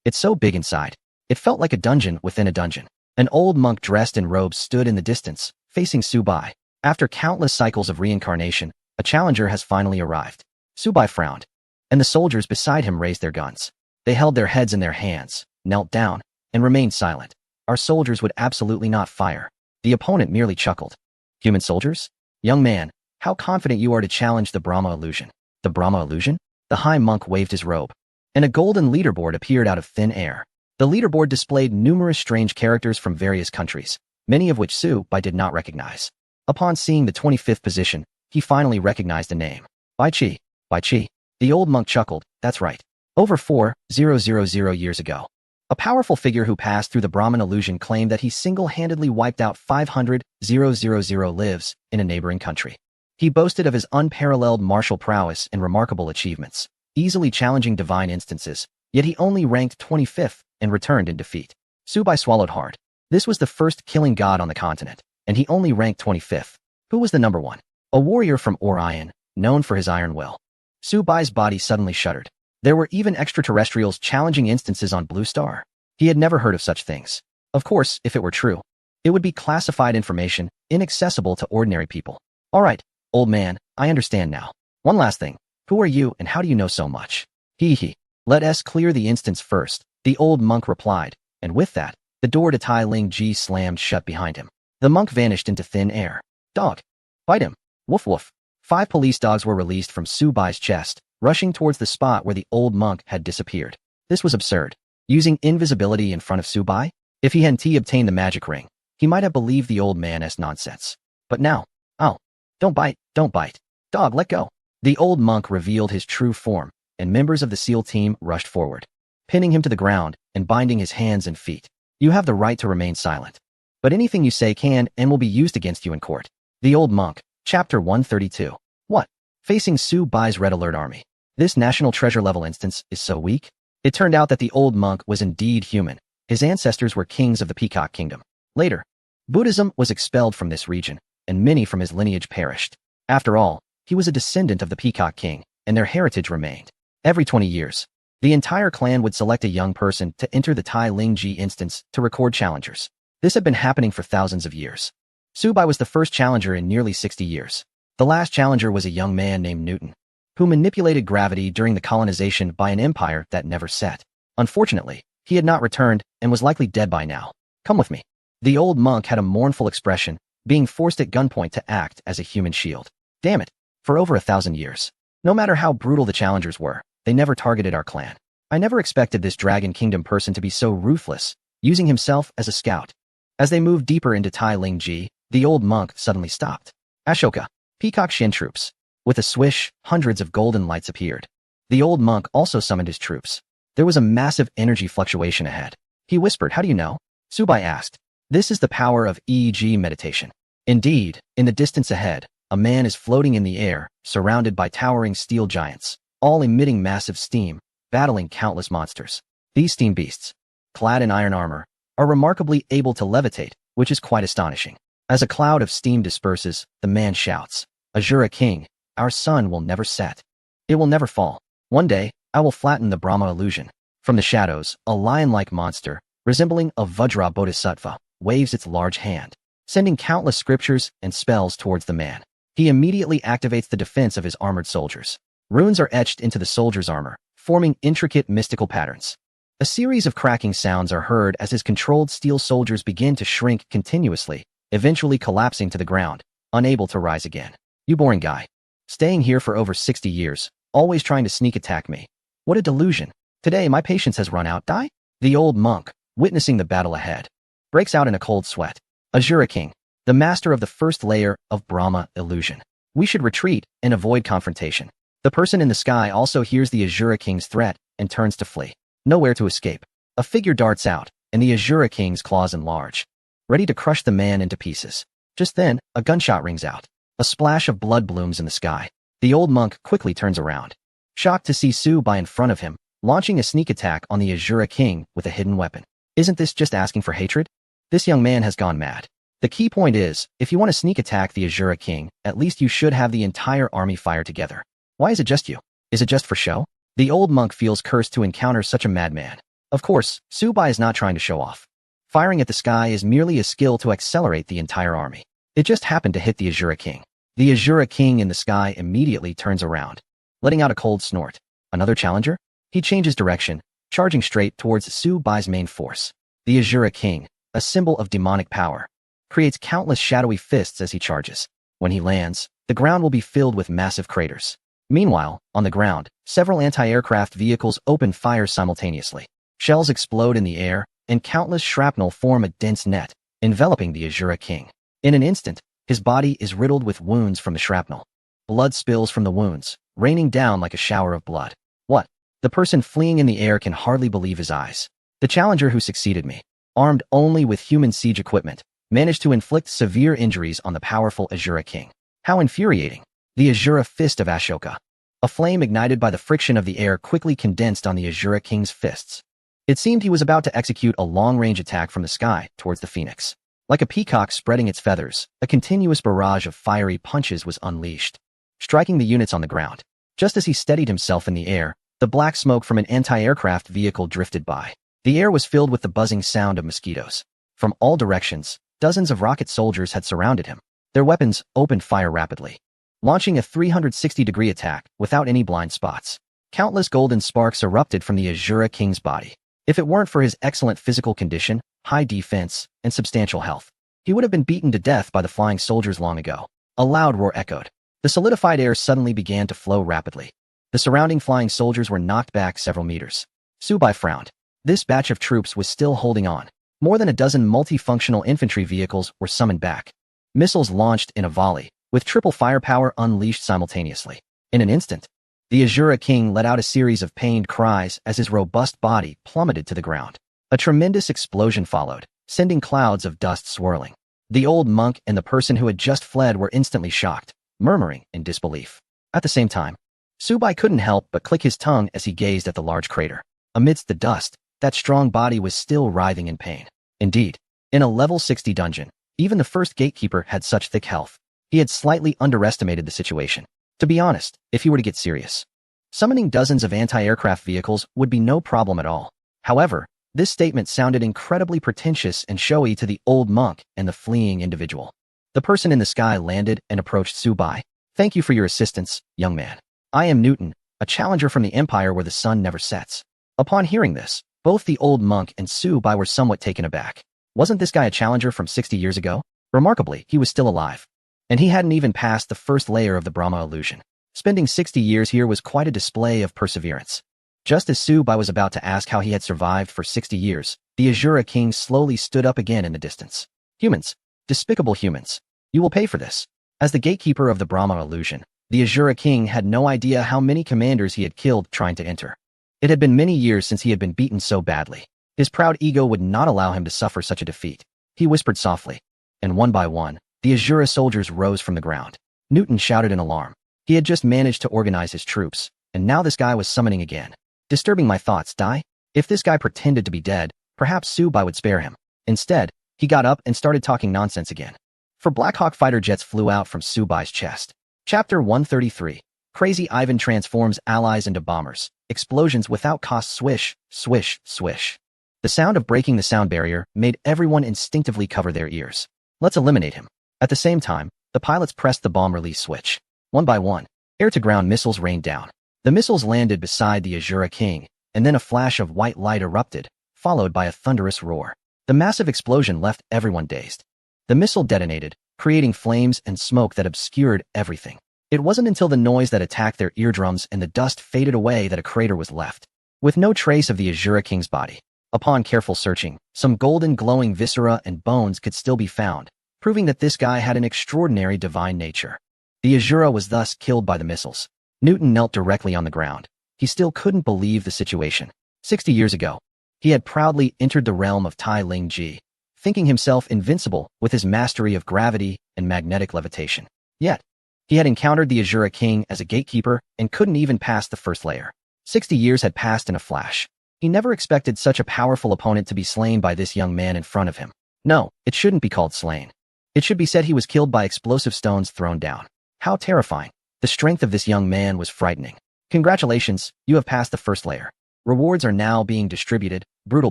It's so big inside. It felt like a dungeon within a dungeon. An old monk dressed in robes stood in the distance, facing Su Bai. After countless cycles of reincarnation, a challenger has finally arrived. Su Bai frowned, and the soldiers beside him raised their guns. They held their heads in their hands, knelt down, and remained silent. Our soldiers would absolutely not fire. The opponent merely chuckled. Human soldiers? Young man, how confident you are to challenge the Brahma illusion. The Brahma illusion? The high monk waved his robe, and a golden leaderboard appeared out of thin air. The leaderboard displayed numerous strange characters from various countries, many of which Su Bai did not recognize. Upon seeing the 25th position, he finally recognized a name. Bai Qi. Bai Qi. The old monk chuckled, that's right. Over 4,000 years ago, a powerful figure who passed through the Brahman illusion claimed that he single-handedly wiped out 500,000 lives in a neighboring country. He boasted of his unparalleled martial prowess and remarkable achievements, easily challenging divine instances, yet he only ranked 25th and returned in defeat. Su Bai swallowed hard. This was the first killing god on the continent, and he only ranked 25th. Who was the number one? A warrior from Orion, known for his iron will. Su Bai's body suddenly shuddered. There were even extraterrestrials challenging instances on Blue Star. He had never heard of such things. Of course, if it were true, it would be classified information, inaccessible to ordinary people. All right, old man, I understand now. One last thing. Who are you and how do you know so much? Hee. Let us clear the instance first, the old monk replied, and with that, the door to Tai Ling Ji slammed shut behind him. The monk vanished into thin air. Dog. Fight him. Woof woof. 5 police dogs were released from Subai's chest, rushing towards the spot where the old monk had disappeared. This was absurd. Using invisibility in front of Subai? If he hadn't obtained the magic ring, he might have believed the old man as nonsense. But now, oh, don't bite, don't bite. Dog, let go. The old monk revealed his true form, and members of the SEAL team rushed forward, pinning him to the ground and binding his hands and feet. You have the right to remain silent. But anything you say can and will be used against you in court. The Old Monk, Chapter 132. What? Facing Subai's Red Alert army. This national treasure level instance is so weak? It turned out that the old monk was indeed human. His ancestors were kings of the Peacock Kingdom. Later, Buddhism was expelled from this region, and many from his lineage perished. After all, he was a descendant of the Peacock King, and their heritage remained. Every 20 years, the entire clan would select a young person to enter the Tai Ling Ji instance to record challengers. This had been happening for thousands of years. Subai was the first challenger in nearly 60 years. The last challenger was a young man named Newton, who manipulated gravity during the colonization by an empire that never set. Unfortunately, he had not returned and was likely dead by now. Come with me. The old monk had a mournful expression, being forced at gunpoint to act as a human shield. Damn it. For over 1,000 years, no matter how brutal the challengers were, they never targeted our clan. I never expected this Dragon Kingdom person to be so ruthless, using himself as a scout. As they moved deeper into Tai Ling Ji, the old monk suddenly stopped. Ashoka, Peacock Shin troops. With a swish, hundreds of golden lights appeared. The old monk also summoned his troops. There was a massive energy fluctuation ahead. He whispered, "How do you know?" Subai asked. "This is the power of EEG meditation." Indeed, in the distance ahead, a man is floating in the air, surrounded by towering steel giants, all emitting massive steam, battling countless monsters. These steam beasts, clad in iron armor, are remarkably able to levitate, which is quite astonishing. As a cloud of steam disperses, the man shouts, "Azura King, our sun will never set. It will never fall. One day, I will flatten the Brahma illusion." From the shadows, a lion-like monster, resembling a Vajra Bodhisattva, waves its large hand, sending countless scriptures and spells towards the man. He immediately activates the defense of his armored soldiers. Runes are etched into the soldier's armor, forming intricate mystical patterns. A series of cracking sounds are heard as his controlled steel soldiers begin to shrink continuously, eventually collapsing to the ground, unable to rise again. You boring guy. Staying here for over 60 years, always trying to sneak attack me. What a delusion. Today my patience has run out. Die? The old monk, witnessing the battle ahead, breaks out in a cold sweat. Azura King, the master of the first layer of Brahma illusion. We should retreat and avoid confrontation. The person in the sky also hears the Azura King's threat and turns to flee. Nowhere to escape. A figure darts out, and the Azura King's claws enlarge, ready to crush the man into pieces. Just then, a gunshot rings out. A splash of blood blooms in the sky. The old monk quickly turns around, shocked to see Subai in front of him, launching a sneak attack on the Azura King with a hidden weapon. Isn't this just asking for hatred? This young man has gone mad. The key point is, if you want to sneak attack the Azura King, at least you should have the entire army fire together. Why is it just you? Is it just for show? The old monk feels cursed to encounter such a madman. Of course, Subai is not trying to show off. Firing at the sky is merely a skill to accelerate the entire army. It just happened to hit the Azura King. The Azura King in the sky immediately turns around, letting out a cold snort. Another challenger? He changes direction, charging straight towards Subai's main force. The Azura King, a symbol of demonic power, creates countless shadowy fists as he charges. When he lands, the ground will be filled with massive craters. Meanwhile, on the ground, several anti-aircraft vehicles open fire simultaneously. Shells explode in the air, and countless shrapnel form a dense net, enveloping the Azura King. In an instant, his body is riddled with wounds from the shrapnel. Blood spills from the wounds, raining down like a shower of blood. What? The person fleeing in the air can hardly believe his eyes. The challenger who succeeded me, armed only with human siege equipment, managed to inflict severe injuries on the powerful Azura King. How infuriating. The Azura Fist of Ashoka. A flame ignited by the friction of the air quickly condensed on the Azura King's fists. It seemed he was about to execute a long-range attack from the sky towards the phoenix. Like a peacock spreading its feathers, a continuous barrage of fiery punches was unleashed, striking the units on the ground. Just as he steadied himself in the air, the black smoke from an anti-aircraft vehicle drifted by. The air was filled with the buzzing sound of mosquitoes. From all directions, dozens of rocket soldiers had surrounded him. Their weapons opened fire rapidly, launching a 360-degree attack without any blind spots. Countless golden sparks erupted from the Azura King's body. If it weren't for his excellent physical condition, high defense, and substantial health, he would have been beaten to death by the flying soldiers long ago. A loud roar echoed. The solidified air suddenly began to flow rapidly. The surrounding flying soldiers were knocked back several meters. Subai frowned. This batch of troops was still holding on. More than a dozen multifunctional infantry vehicles were summoned back. Missiles launched in a volley, with triple firepower unleashed simultaneously. In an instant, the Azura King let out a series of pained cries as his robust body plummeted to the ground. A tremendous explosion followed, sending clouds of dust swirling. The old monk and the person who had just fled were instantly shocked, murmuring in disbelief. At the same time, Subai couldn't help but click his tongue as he gazed at the large crater. Amidst the dust, that strong body was still writhing in pain. Indeed, in a level 60 dungeon, even the first gatekeeper had such thick health. He had slightly underestimated the situation. To be honest, if he were to get serious, summoning dozens of anti-aircraft vehicles would be no problem at all. However, this statement sounded incredibly pretentious and showy to the old monk and the fleeing individual. The person in the sky landed and approached Subai. "Thank you for your assistance, young man. I am Newton, a challenger from the empire where the sun never sets." Upon hearing this, both the old monk and Subai were somewhat taken aback. Wasn't this guy a challenger from 60 years ago? Remarkably, he was still alive. And he hadn't even passed the first layer of the Brahma illusion. Spending 60 years here was quite a display of perseverance. Just as Subai was about to ask how he had survived for 60 years, the Azura King slowly stood up again in the distance. "Humans, despicable humans, you will pay for this." As the gatekeeper of the Brahma illusion, the Azura King had no idea how many commanders he had killed trying to enter. It had been many years since he had been beaten so badly. His proud ego would not allow him to suffer such a defeat. He whispered softly, and one by one, the Azura soldiers rose from the ground. Newton shouted in alarm. He had just managed to organize his troops, and now this guy was summoning again. Disturbing my thoughts, die? If this guy pretended to be dead, perhaps Subai would spare him. Instead, he got up and started talking nonsense again. For Black Hawk fighter jets flew out from Subai's chest. Chapter 133. Crazy Ivan transforms allies into bombers. Explosions without cost. Swish, swish, swish. The sound of breaking the sound barrier made everyone instinctively cover their ears. Let's eliminate him. At the same time, the pilots pressed the bomb release switch. One by one, air-to-ground missiles rained down. The missiles landed beside the Azura King, and then a flash of white light erupted, followed by a thunderous roar. The massive explosion left everyone dazed. The missile detonated, creating flames and smoke that obscured everything. It wasn't until the noise that attacked their eardrums and the dust faded away that a crater was left, with no trace of the Azura King's body. Upon careful searching, some golden glowing viscera and bones could still be found, proving that this guy had an extraordinary divine nature. The Azura was thus killed by the missiles. Newton knelt directly on the ground. He still couldn't believe the situation. 60 years ago, he had proudly entered the realm of Tai Ling Ji, thinking himself invincible with his mastery of gravity and magnetic levitation. Yet, he had encountered the Azura King as a gatekeeper and couldn't even pass the first layer. 60 years had passed in a flash. He never expected such a powerful opponent to be slain by this young man in front of him. No, it shouldn't be called slain. It should be said he was killed by explosive stones thrown down. How terrifying. The strength of this young man was frightening. Congratulations, you have passed the first layer. Rewards are now being distributed. Brutal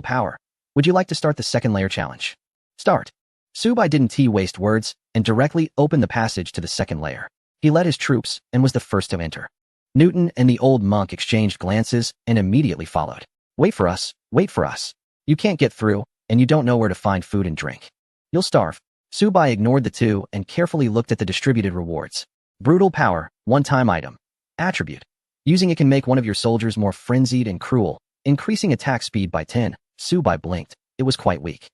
power. Would you like to start the second layer challenge? Start. Subai didn't waste words and directly opened the passage to the second layer. He led his troops and was the first to enter. Newton and the old monk exchanged glances and immediately followed. Wait for us, wait for us. You can't get through, and you don't know where to find food and drink. You'll starve. Subai ignored the two and carefully looked at the distributed rewards. Brutal power, one-time item. Attribute. Using it can make one of your soldiers more frenzied and cruel, increasing attack speed by 10. Subai blinked. It was quite weak.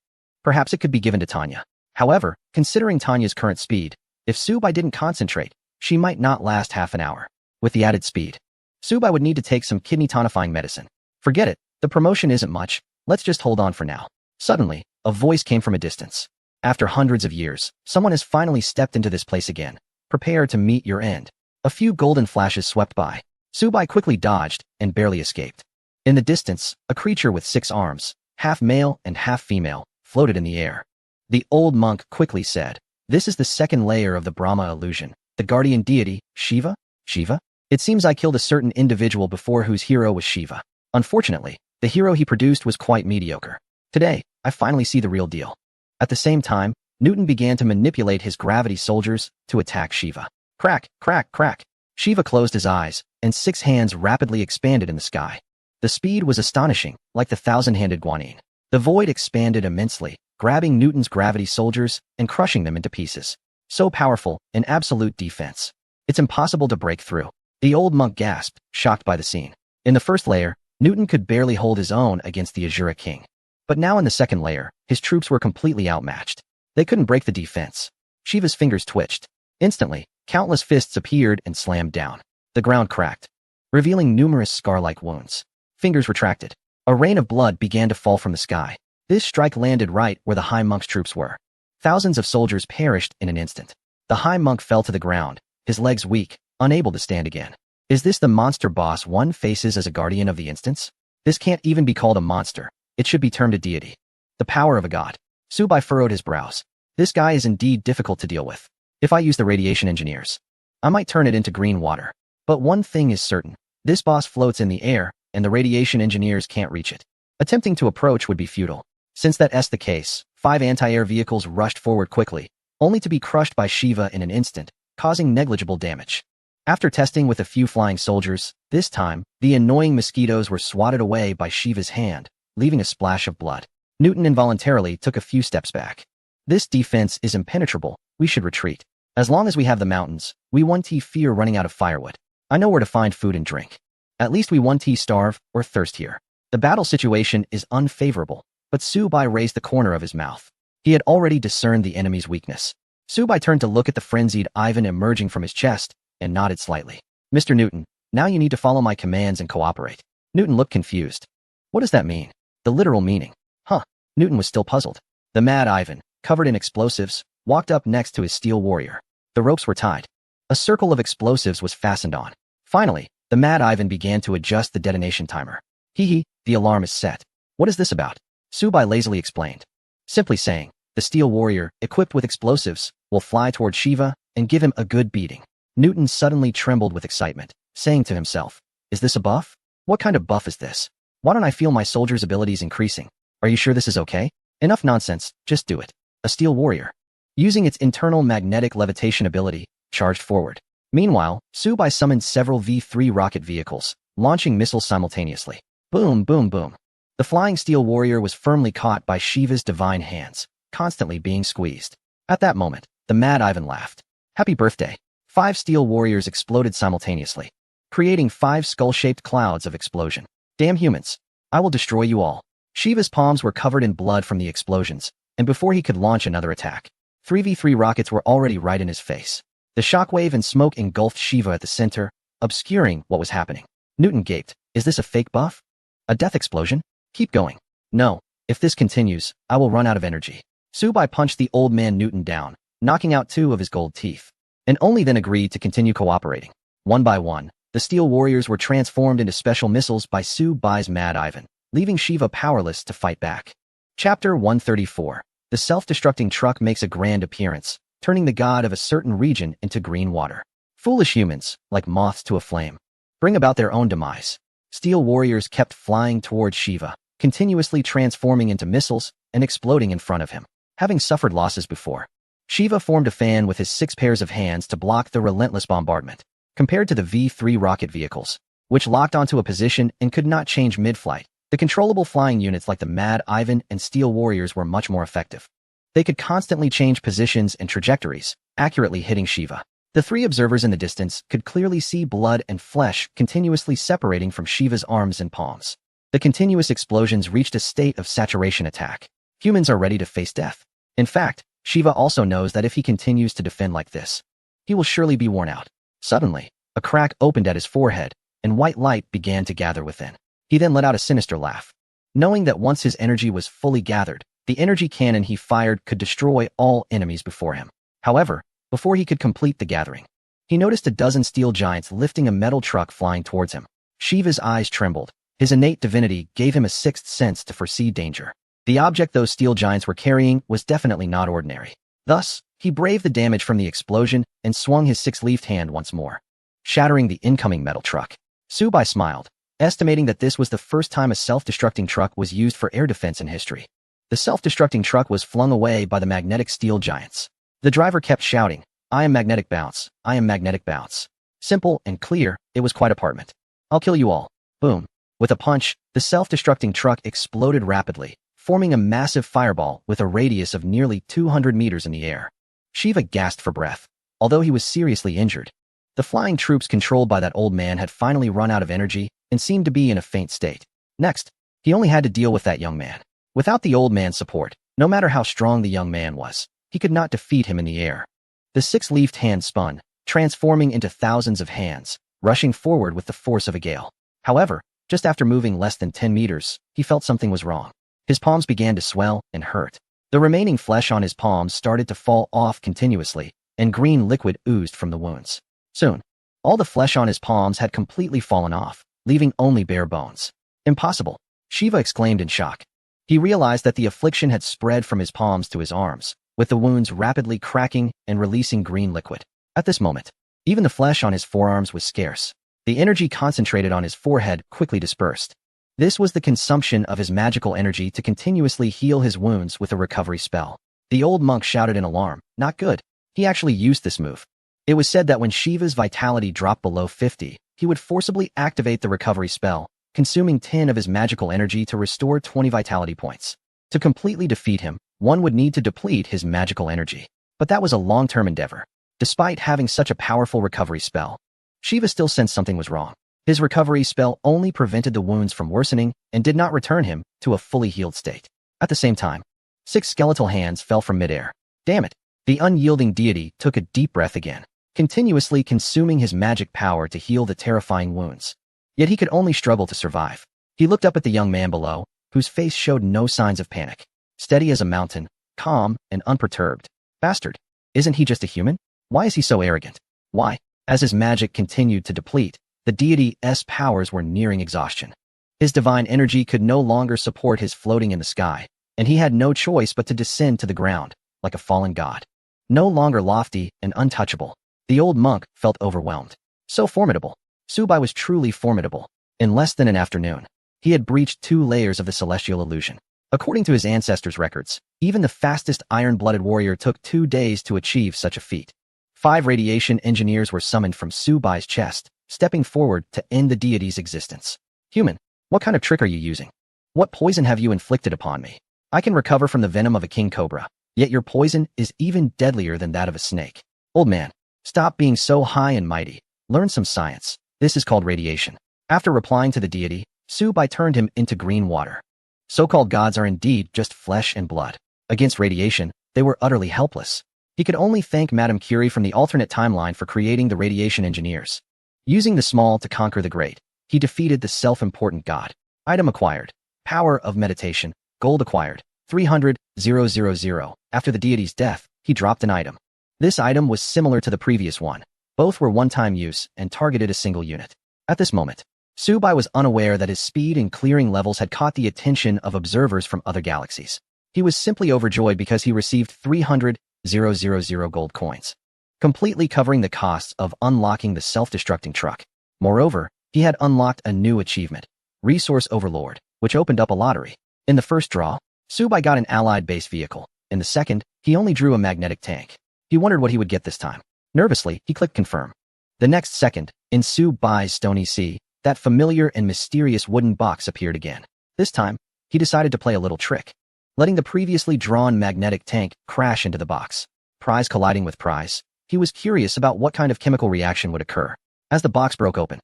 Perhaps it could be given to Tanya. However, considering Tanya's current speed, if Subai didn't concentrate, she might not last half an hour. With the added speed, Subai would need to take some kidney tonifying medicine. Forget it, the promotion isn't much, let's just hold on for now. Suddenly, a voice came from a distance. After hundreds of years, someone has finally stepped into this place again. Prepare to meet your end. A few golden flashes swept by. Subai quickly dodged and barely escaped. In the distance, a creature with 6 arms, half male and half female, floated in the air. The old monk quickly said, "This is the second layer of the Brahma illusion. The guardian deity, Shiva? Shiva? It seems I killed a certain individual before whose hero was Shiva. Unfortunately, the hero he produced was quite mediocre. Today, I finally see the real deal." At the same time, Newton began to manipulate his gravity soldiers to attack Shiva. Crack, crack, crack. Shiva closed his eyes, and 6 hands rapidly expanded in the sky. The speed was astonishing, like the thousand-handed guanine. The void expanded immensely, grabbing Newton's gravity soldiers and crushing them into pieces. So powerful, an absolute defense. It's impossible to break through. The old monk gasped, shocked by the scene. In the first layer, Newton could barely hold his own against the Azura king. But now in the second layer, his troops were completely outmatched. They couldn't break the defense. Shiva's fingers twitched. Instantly, countless fists appeared and slammed down. The ground cracked, revealing numerous scar-like wounds. Fingers retracted. A rain of blood began to fall from the sky. This strike landed right where the High Monk's troops were. Thousands of soldiers perished in an instant. The High Monk fell to the ground, his legs weak, unable to stand again. Is this the monster boss one faces as a guardian of the instance? This can't even be called a monster. It should be termed a deity. The power of a god. Subai furrowed his brows. This guy is indeed difficult to deal with. If I use the radiation engineers, I might turn it into green water. But one thing is certain. This boss floats in the air, and the radiation engineers can't reach it. Attempting to approach would be futile. Since that's the case, 5 anti-air vehicles rushed forward quickly, only to be crushed by Shiva in an instant, causing negligible damage. After testing with a few flying soldiers, this time, the annoying mosquitoes were swatted away by Shiva's hand, leaving a splash of blood. Newton involuntarily took a few steps back. This defense is impenetrable. We should retreat. As long as we have the mountains, we won't fear running out of firewood. I know where to find food and drink. At least we won't starve or thirst here. The battle situation is unfavorable, but Subai raised the corner of his mouth. He had already discerned the enemy's weakness. Subai turned to look at the frenzied Ivan emerging from his chest and nodded slightly. Mr. Newton, now you need to follow my commands and cooperate. Newton looked confused. What does that mean? The literal meaning. Huh. Newton was still puzzled. The mad Ivan, covered in explosives, walked up next to his steel warrior. The ropes were tied. A circle of explosives was fastened on. Finally, the mad Ivan began to adjust the detonation timer. Hee, the alarm is set. What is this about? Subai lazily explained. Simply saying, the steel warrior, equipped with explosives, will fly toward Shiva and give him a good beating. Newton suddenly trembled with excitement, saying to himself, is this a buff? What kind of buff is this? Why don't I feel my soldier's abilities increasing? Are you sure this is okay? Enough nonsense, just do it. A steel warrior, using its internal magnetic levitation ability, charged forward. Meanwhile, Subai summoned several V-3 rocket vehicles, launching missiles simultaneously. Boom, boom, boom. The flying steel warrior was firmly caught by Shiva's divine hands, constantly being squeezed. At that moment, the mad Ivan laughed. Happy birthday. 5 steel warriors exploded simultaneously, creating 5 skull-shaped clouds of explosion. Damn humans. I will destroy you all. Shiva's palms were covered in blood from the explosions, and before he could launch another attack, 3v3 rockets were already right in his face. The shockwave and smoke engulfed Shiva at the center, obscuring what was happening. Newton gaped. Is this a fake buff? A death explosion? Keep going. No. If this continues, I will run out of energy. Subai punched the old man Newton down, knocking out 2 of his gold teeth, and only then agreed to continue cooperating. One by one, the steel warriors were transformed into special missiles by Subai's mad Ivan, leaving Shiva powerless to fight back. Chapter 134. The self-destructing truck makes a grand appearance, turning the god of a certain region into green water. Foolish humans, like moths to a flame, bring about their own demise. Steel warriors kept flying towards Shiva, continuously transforming into missiles and exploding in front of him. Having suffered losses before, Shiva formed a fan with his 6 pairs of hands to block the relentless bombardment. Compared to the V-3 rocket vehicles, which locked onto a position and could not change mid-flight, the controllable flying units like the Mad Ivan and Steel Warriors were much more effective. They could constantly change positions and trajectories, accurately hitting Shiva. The 3 observers in the distance could clearly see blood and flesh continuously separating from Shiva's arms and palms. The continuous explosions reached a state of saturation attack. Humans are ready to face death. In fact, Shiva also knows that if he continues to defend like this, he will surely be worn out. Suddenly, a crack opened at his forehead, and white light began to gather within. He then let out a sinister laugh, knowing that once his energy was fully gathered, the energy cannon he fired could destroy all enemies before him. However, before he could complete the gathering, he noticed a dozen steel giants lifting a metal truck flying towards him. Shiva's eyes trembled. His innate divinity gave him a 6th sense to foresee danger. The object those steel giants were carrying was definitely not ordinary. Thus, he braved the damage from the explosion and swung his 6-leafed hand once more, shattering the incoming metal truck. Subai smiled, estimating that this was the first time a self-destructing truck was used for air defense in history. The self-destructing truck was flung away by the magnetic steel giants. The driver kept shouting, "I am magnetic bounce, I am magnetic bounce." Simple and clear, it was quite apartment. I'll kill you all. Boom. With a punch, the self-destructing truck exploded rapidly, forming a massive fireball with a radius of nearly 200 meters in the air. Shiva gasped for breath. Although he was seriously injured, the flying troops controlled by that old man had finally run out of energy and seemed to be in a faint state. Next, he only had to deal with that young man. Without the old man's support, no matter how strong the young man was, he could not defeat him in the air. The six-leafed hand spun, transforming into thousands of hands, rushing forward with the force of a gale. However, just after moving less than 10 meters, he felt something was wrong. His palms began to swell and hurt. The remaining flesh on his palms started to fall off continuously, and green liquid oozed from the wounds. Soon, all the flesh on his palms had completely fallen off, leaving only bare bones. Impossible, Shiva exclaimed in shock. He realized that the affliction had spread from his palms to his arms, with the wounds rapidly cracking and releasing green liquid. At this moment, even the flesh on his forearms was scarce. The energy concentrated on his forehead quickly dispersed. This was the consumption of his magical energy to continuously heal his wounds with a recovery spell. The old monk shouted in alarm, "Not good." He actually used this move. It was said that when Shiva's vitality dropped below 50, he would forcibly activate the recovery spell, consuming 10 of his magical energy to restore 20 vitality points. To completely defeat him, one would need to deplete his magical energy. But that was a long-term endeavor. Despite having such a powerful recovery spell, Shiva still sensed something was wrong. His recovery spell only prevented the wounds from worsening and did not return him to a fully healed state. At the same time, 6 skeletal hands fell from midair. Damn it! The unyielding deity took a deep breath again, continuously consuming his magic power to heal the terrifying wounds. Yet he could only struggle to survive. He looked up at the young man below, whose face showed no signs of panic. Steady as a mountain, calm and unperturbed. Bastard! Isn't he just a human? Why is he so arrogant? Why? As his magic continued to deplete, the deity's powers were nearing exhaustion. His divine energy could no longer support his floating in the sky, and he had no choice but to descend to the ground, like a fallen god. No longer lofty and untouchable, the old monk felt overwhelmed. So formidable. Subai was truly formidable. In less than an afternoon, he had breached 2 layers of the celestial illusion. According to his ancestors' records, even the fastest iron-blooded warrior took 2 days to achieve such a feat. 5 radiation engineers were summoned from Subai's chest, stepping forward to end the deity's existence. Human, what kind of trick are you using? What poison have you inflicted upon me? I can recover from the venom of a king cobra, yet your poison is even deadlier than that of a snake. Old man, stop being so high and mighty. Learn some science. This is called radiation. After replying to the deity, Subai turned him into green water. So-called gods are indeed just flesh and blood. Against radiation, they were utterly helpless. He could only thank Madame Curie from the alternate timeline for creating the radiation engineers. Using the small to conquer the great, he defeated the self-important god. Item acquired. Power of meditation. Gold acquired. 300,000. After the deity's death, he dropped an item. This item was similar to the previous one. Both were one-time use and targeted a single unit. At this moment, Subai was unaware that his speed and clearing levels had caught the attention of observers from other galaxies. He was simply overjoyed because he received 300,000 gold coins, completely covering the costs of unlocking the self-destructing truck. Moreover, he had unlocked a new achievement, Resource Overlord, which opened up a lottery. In the first draw, Subai got an allied base vehicle. In the second, he only drew a magnetic tank. He wondered what he would get this time. Nervously, he clicked confirm. The next second, in Subai's stony sea, that familiar and mysterious wooden box appeared again. This time, he decided to play a little trick, letting the previously drawn magnetic tank crash into the box. Prize colliding with prize, he was curious about what kind of chemical reaction would occur. As the box broke open,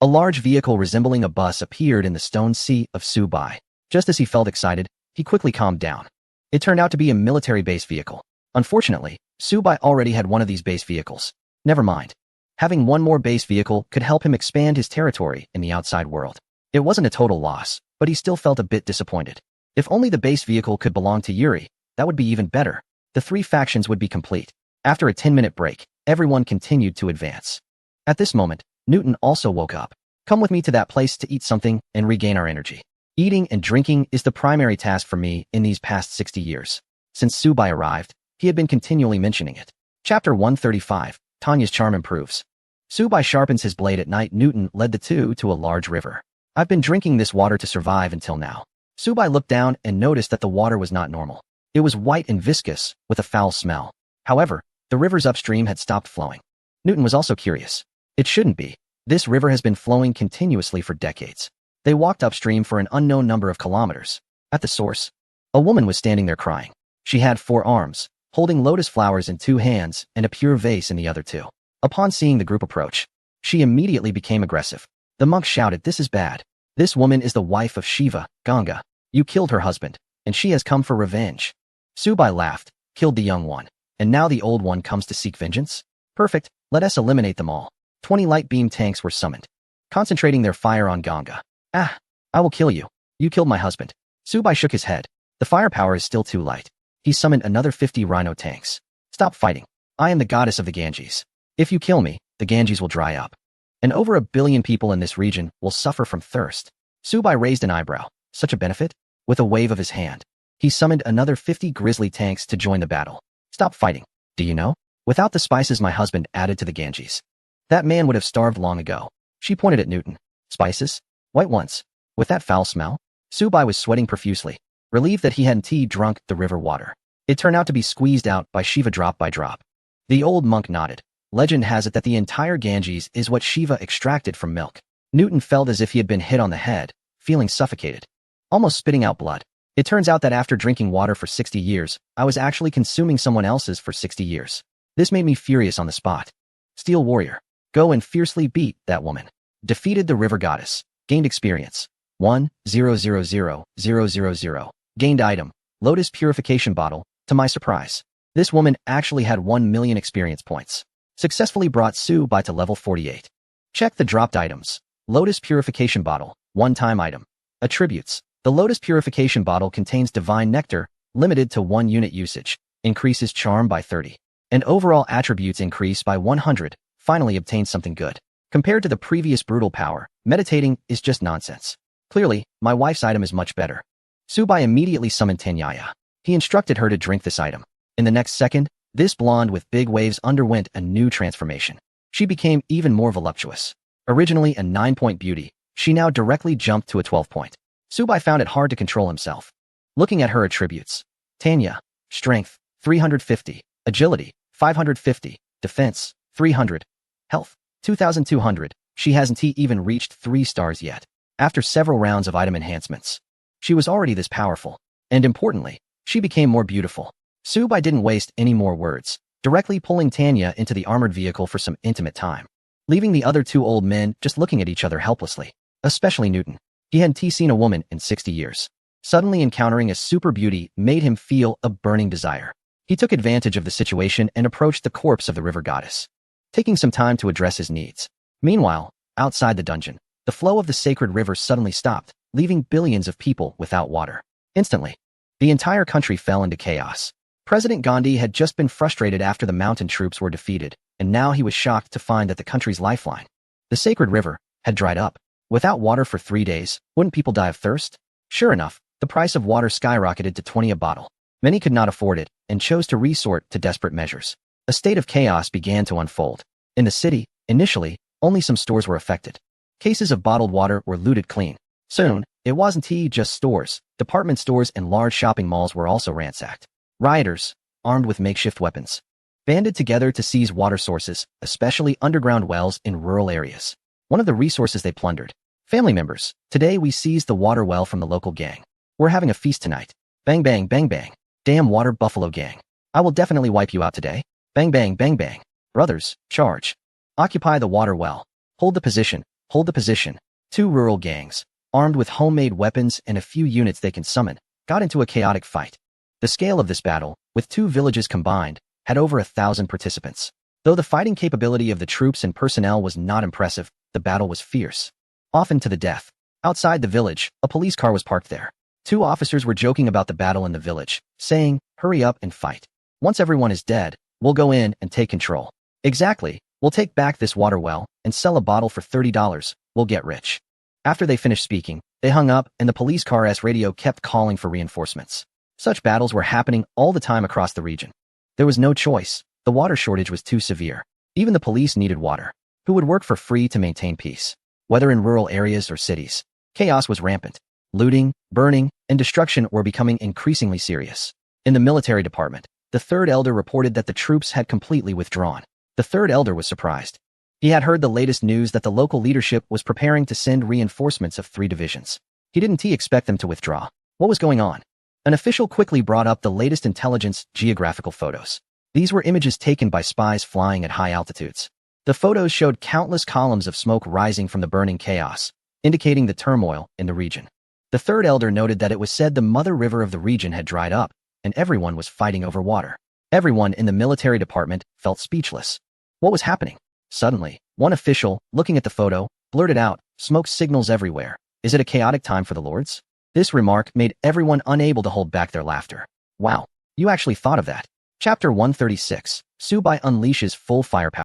a large vehicle resembling a bus appeared in the stone sea of Subai. Just as he felt excited, he quickly calmed down. It turned out to be a military base vehicle. Unfortunately, Subai already had one of these base vehicles. Never mind. Having one more base vehicle could help him expand his territory in the outside world. It wasn't a total loss, but he still felt a bit disappointed. If only the base vehicle could belong to Yuri, that would be even better. The 3 factions would be complete. After a 10-minute break, everyone continued to advance. At this moment, Newton also woke up. Come with me to that place to eat something and regain our energy. Eating and drinking is the primary task for me in these past 60 years. Since Subai arrived, he had been continually mentioning it. Chapter 135, Tanya's charm improves. Subai sharpens his blade at night. Newton led the two to a large river. I've been drinking this water to survive until now. Subai looked down and noticed that the water was not normal. It was white and viscous, with a foul smell. However, the rivers upstream had stopped flowing. Newton was also curious. It shouldn't be. This river has been flowing continuously for decades. They walked upstream for an unknown number of kilometers. At the source, a woman was standing there crying. She had 4 arms, holding lotus flowers in 2 hands and a pure vase in the other 2. Upon seeing the group approach, she immediately became aggressive. The monk shouted, "This is bad. This woman is the wife of Shiva, Ganga. You killed her husband, and she has come for revenge." Subai laughed, "Killed the young one, and now the old one comes to seek vengeance? Perfect, let us eliminate them all." 20 light beam tanks were summoned, concentrating their fire on Ganga. "Ah, I will kill you. You killed my husband." Subai shook his head. The firepower is still too light. He summoned another 50 rhino tanks. "Stop fighting. I am the goddess of the Ganges. If you kill me, the Ganges will dry up, and over 1 billion people in this region will suffer from thirst." Subai raised an eyebrow. Such a benefit? With a wave of his hand, he summoned another 50 grizzly tanks to join the battle. "Stop fighting. Do you know? Without the spices my husband added to the Ganges, that man would have starved long ago." She pointed at Newton. "Spices? White ones? With that foul smell?" Subai was sweating profusely, relieved that he hadn't drunk the river water. It turned out to be squeezed out by Shiva drop by drop. The old monk nodded. Legend has it that the entire Ganges is what Shiva extracted from milk. Newton felt as if he had been hit on the head, feeling suffocated, almost spitting out blood. It turns out that after drinking water for 60 years, I was actually consuming someone else's for 60 years. This made me furious on the spot. Steel warrior. Go and fiercely beat that woman. Defeated the river goddess. Gained experience. 1,000,000. Gained item. Lotus purification bottle. To my surprise, this woman actually had 1 million experience points. Successfully brought Subai to level 48. Check the dropped items. Lotus purification bottle. One-time item. Attributes. The Lotus purification bottle contains divine nectar, limited to 1 unit usage. Increases charm by 30. And overall attributes increase by 100. Finally obtained something good. Compared to the previous brutal power, meditating is just nonsense. Clearly, my wife's item is much better. Subai immediately summoned Tanyaya. He instructed her to drink this item. In the next second, this blonde with big waves underwent a new transformation. She became even more voluptuous. Originally a 9-point beauty, she now directly jumped to a 12-point. Subai found it hard to control himself. Looking at her attributes. Tanya. Strength, 350. Agility, 550. Defense, 300. Health, 2,200. She hasn't even reached 3 stars yet. After several rounds of item enhancements, she was already this powerful. And importantly, she became more beautiful. Subai didn't waste any more words, directly pulling Tanya into the armored vehicle for some intimate time, leaving the other 2 old men just looking at each other helplessly, especially Newton. He hadn't seen a woman in 60 years. Suddenly encountering a super beauty made him feel a burning desire. He took advantage of the situation and approached the corpse of the river goddess, taking some time to address his needs. Meanwhile, outside the dungeon, the flow of the sacred river suddenly stopped, leaving billions of people without water. Instantly, the entire country fell into chaos. President Gandhi had just been frustrated after the mountain troops were defeated, and now he was shocked to find that the country's lifeline, the sacred river, had dried up. Without water for 3 days, wouldn't people die of thirst? Sure enough, the price of water skyrocketed to 20 a bottle. Many could not afford it and chose to resort to desperate measures. A state of chaos began to unfold. In the city, initially, only some stores were affected. Cases of bottled water were looted clean. Soon, it wasn't just stores. Department stores and large shopping malls were also ransacked. Rioters, armed with makeshift weapons, banded together to seize water sources, especially underground wells in rural areas. One of the resources they plundered. Family members, today we seized the water well from the local gang. We're having a feast tonight. Bang bang bang bang. Damn water buffalo gang. I will definitely wipe you out today. Bang bang bang bang. Brothers, charge. Occupy the water well. Hold the position. Hold the position. 2 rural gangs, armed with homemade weapons and a few units they can summon, got into a chaotic fight. The scale of this battle, with 2 villages combined, had over 1,000 participants. Though the fighting capability of the troops and personnel was not impressive, the battle was fierce, often to the death. Outside the village, a police car was parked there. 2 officers were joking about the battle in the village, saying, "Hurry up and fight. Once everyone is dead, we'll go in and take control." Exactly, we'll take back this water well and sell a bottle for $30. We'll get rich. After they finished speaking, they hung up and the police car's radio kept calling for reinforcements. Such battles were happening all the time across the region. There was no choice. The water shortage was too severe. Even the police needed water. Who would work for free to maintain peace? Whether in rural areas or cities, chaos was rampant. Looting, burning, and destruction were becoming increasingly serious. In the military department, the 3rd Elder reported that the troops had completely withdrawn. The 3rd Elder was surprised. He had heard the latest news that the local leadership was preparing to send reinforcements of 3 divisions. He didn't expect them to withdraw. What was going on? An official quickly brought up the latest intelligence geographical photos. These were images taken by spies flying at high altitudes. The photos showed countless columns of smoke rising from the burning chaos, indicating the turmoil in the region. The third elder noted that it was said the mother river of the region had dried up, and everyone was fighting over water. Everyone in the military department felt speechless. What was happening? Suddenly, one official, looking at the photo, blurted out, "Smoke signals everywhere. Is it a chaotic time for the Lords?" This remark made everyone unable to hold back their laughter. Wow, you actually thought of that. Chapter 136. Subai unleashes full firepower.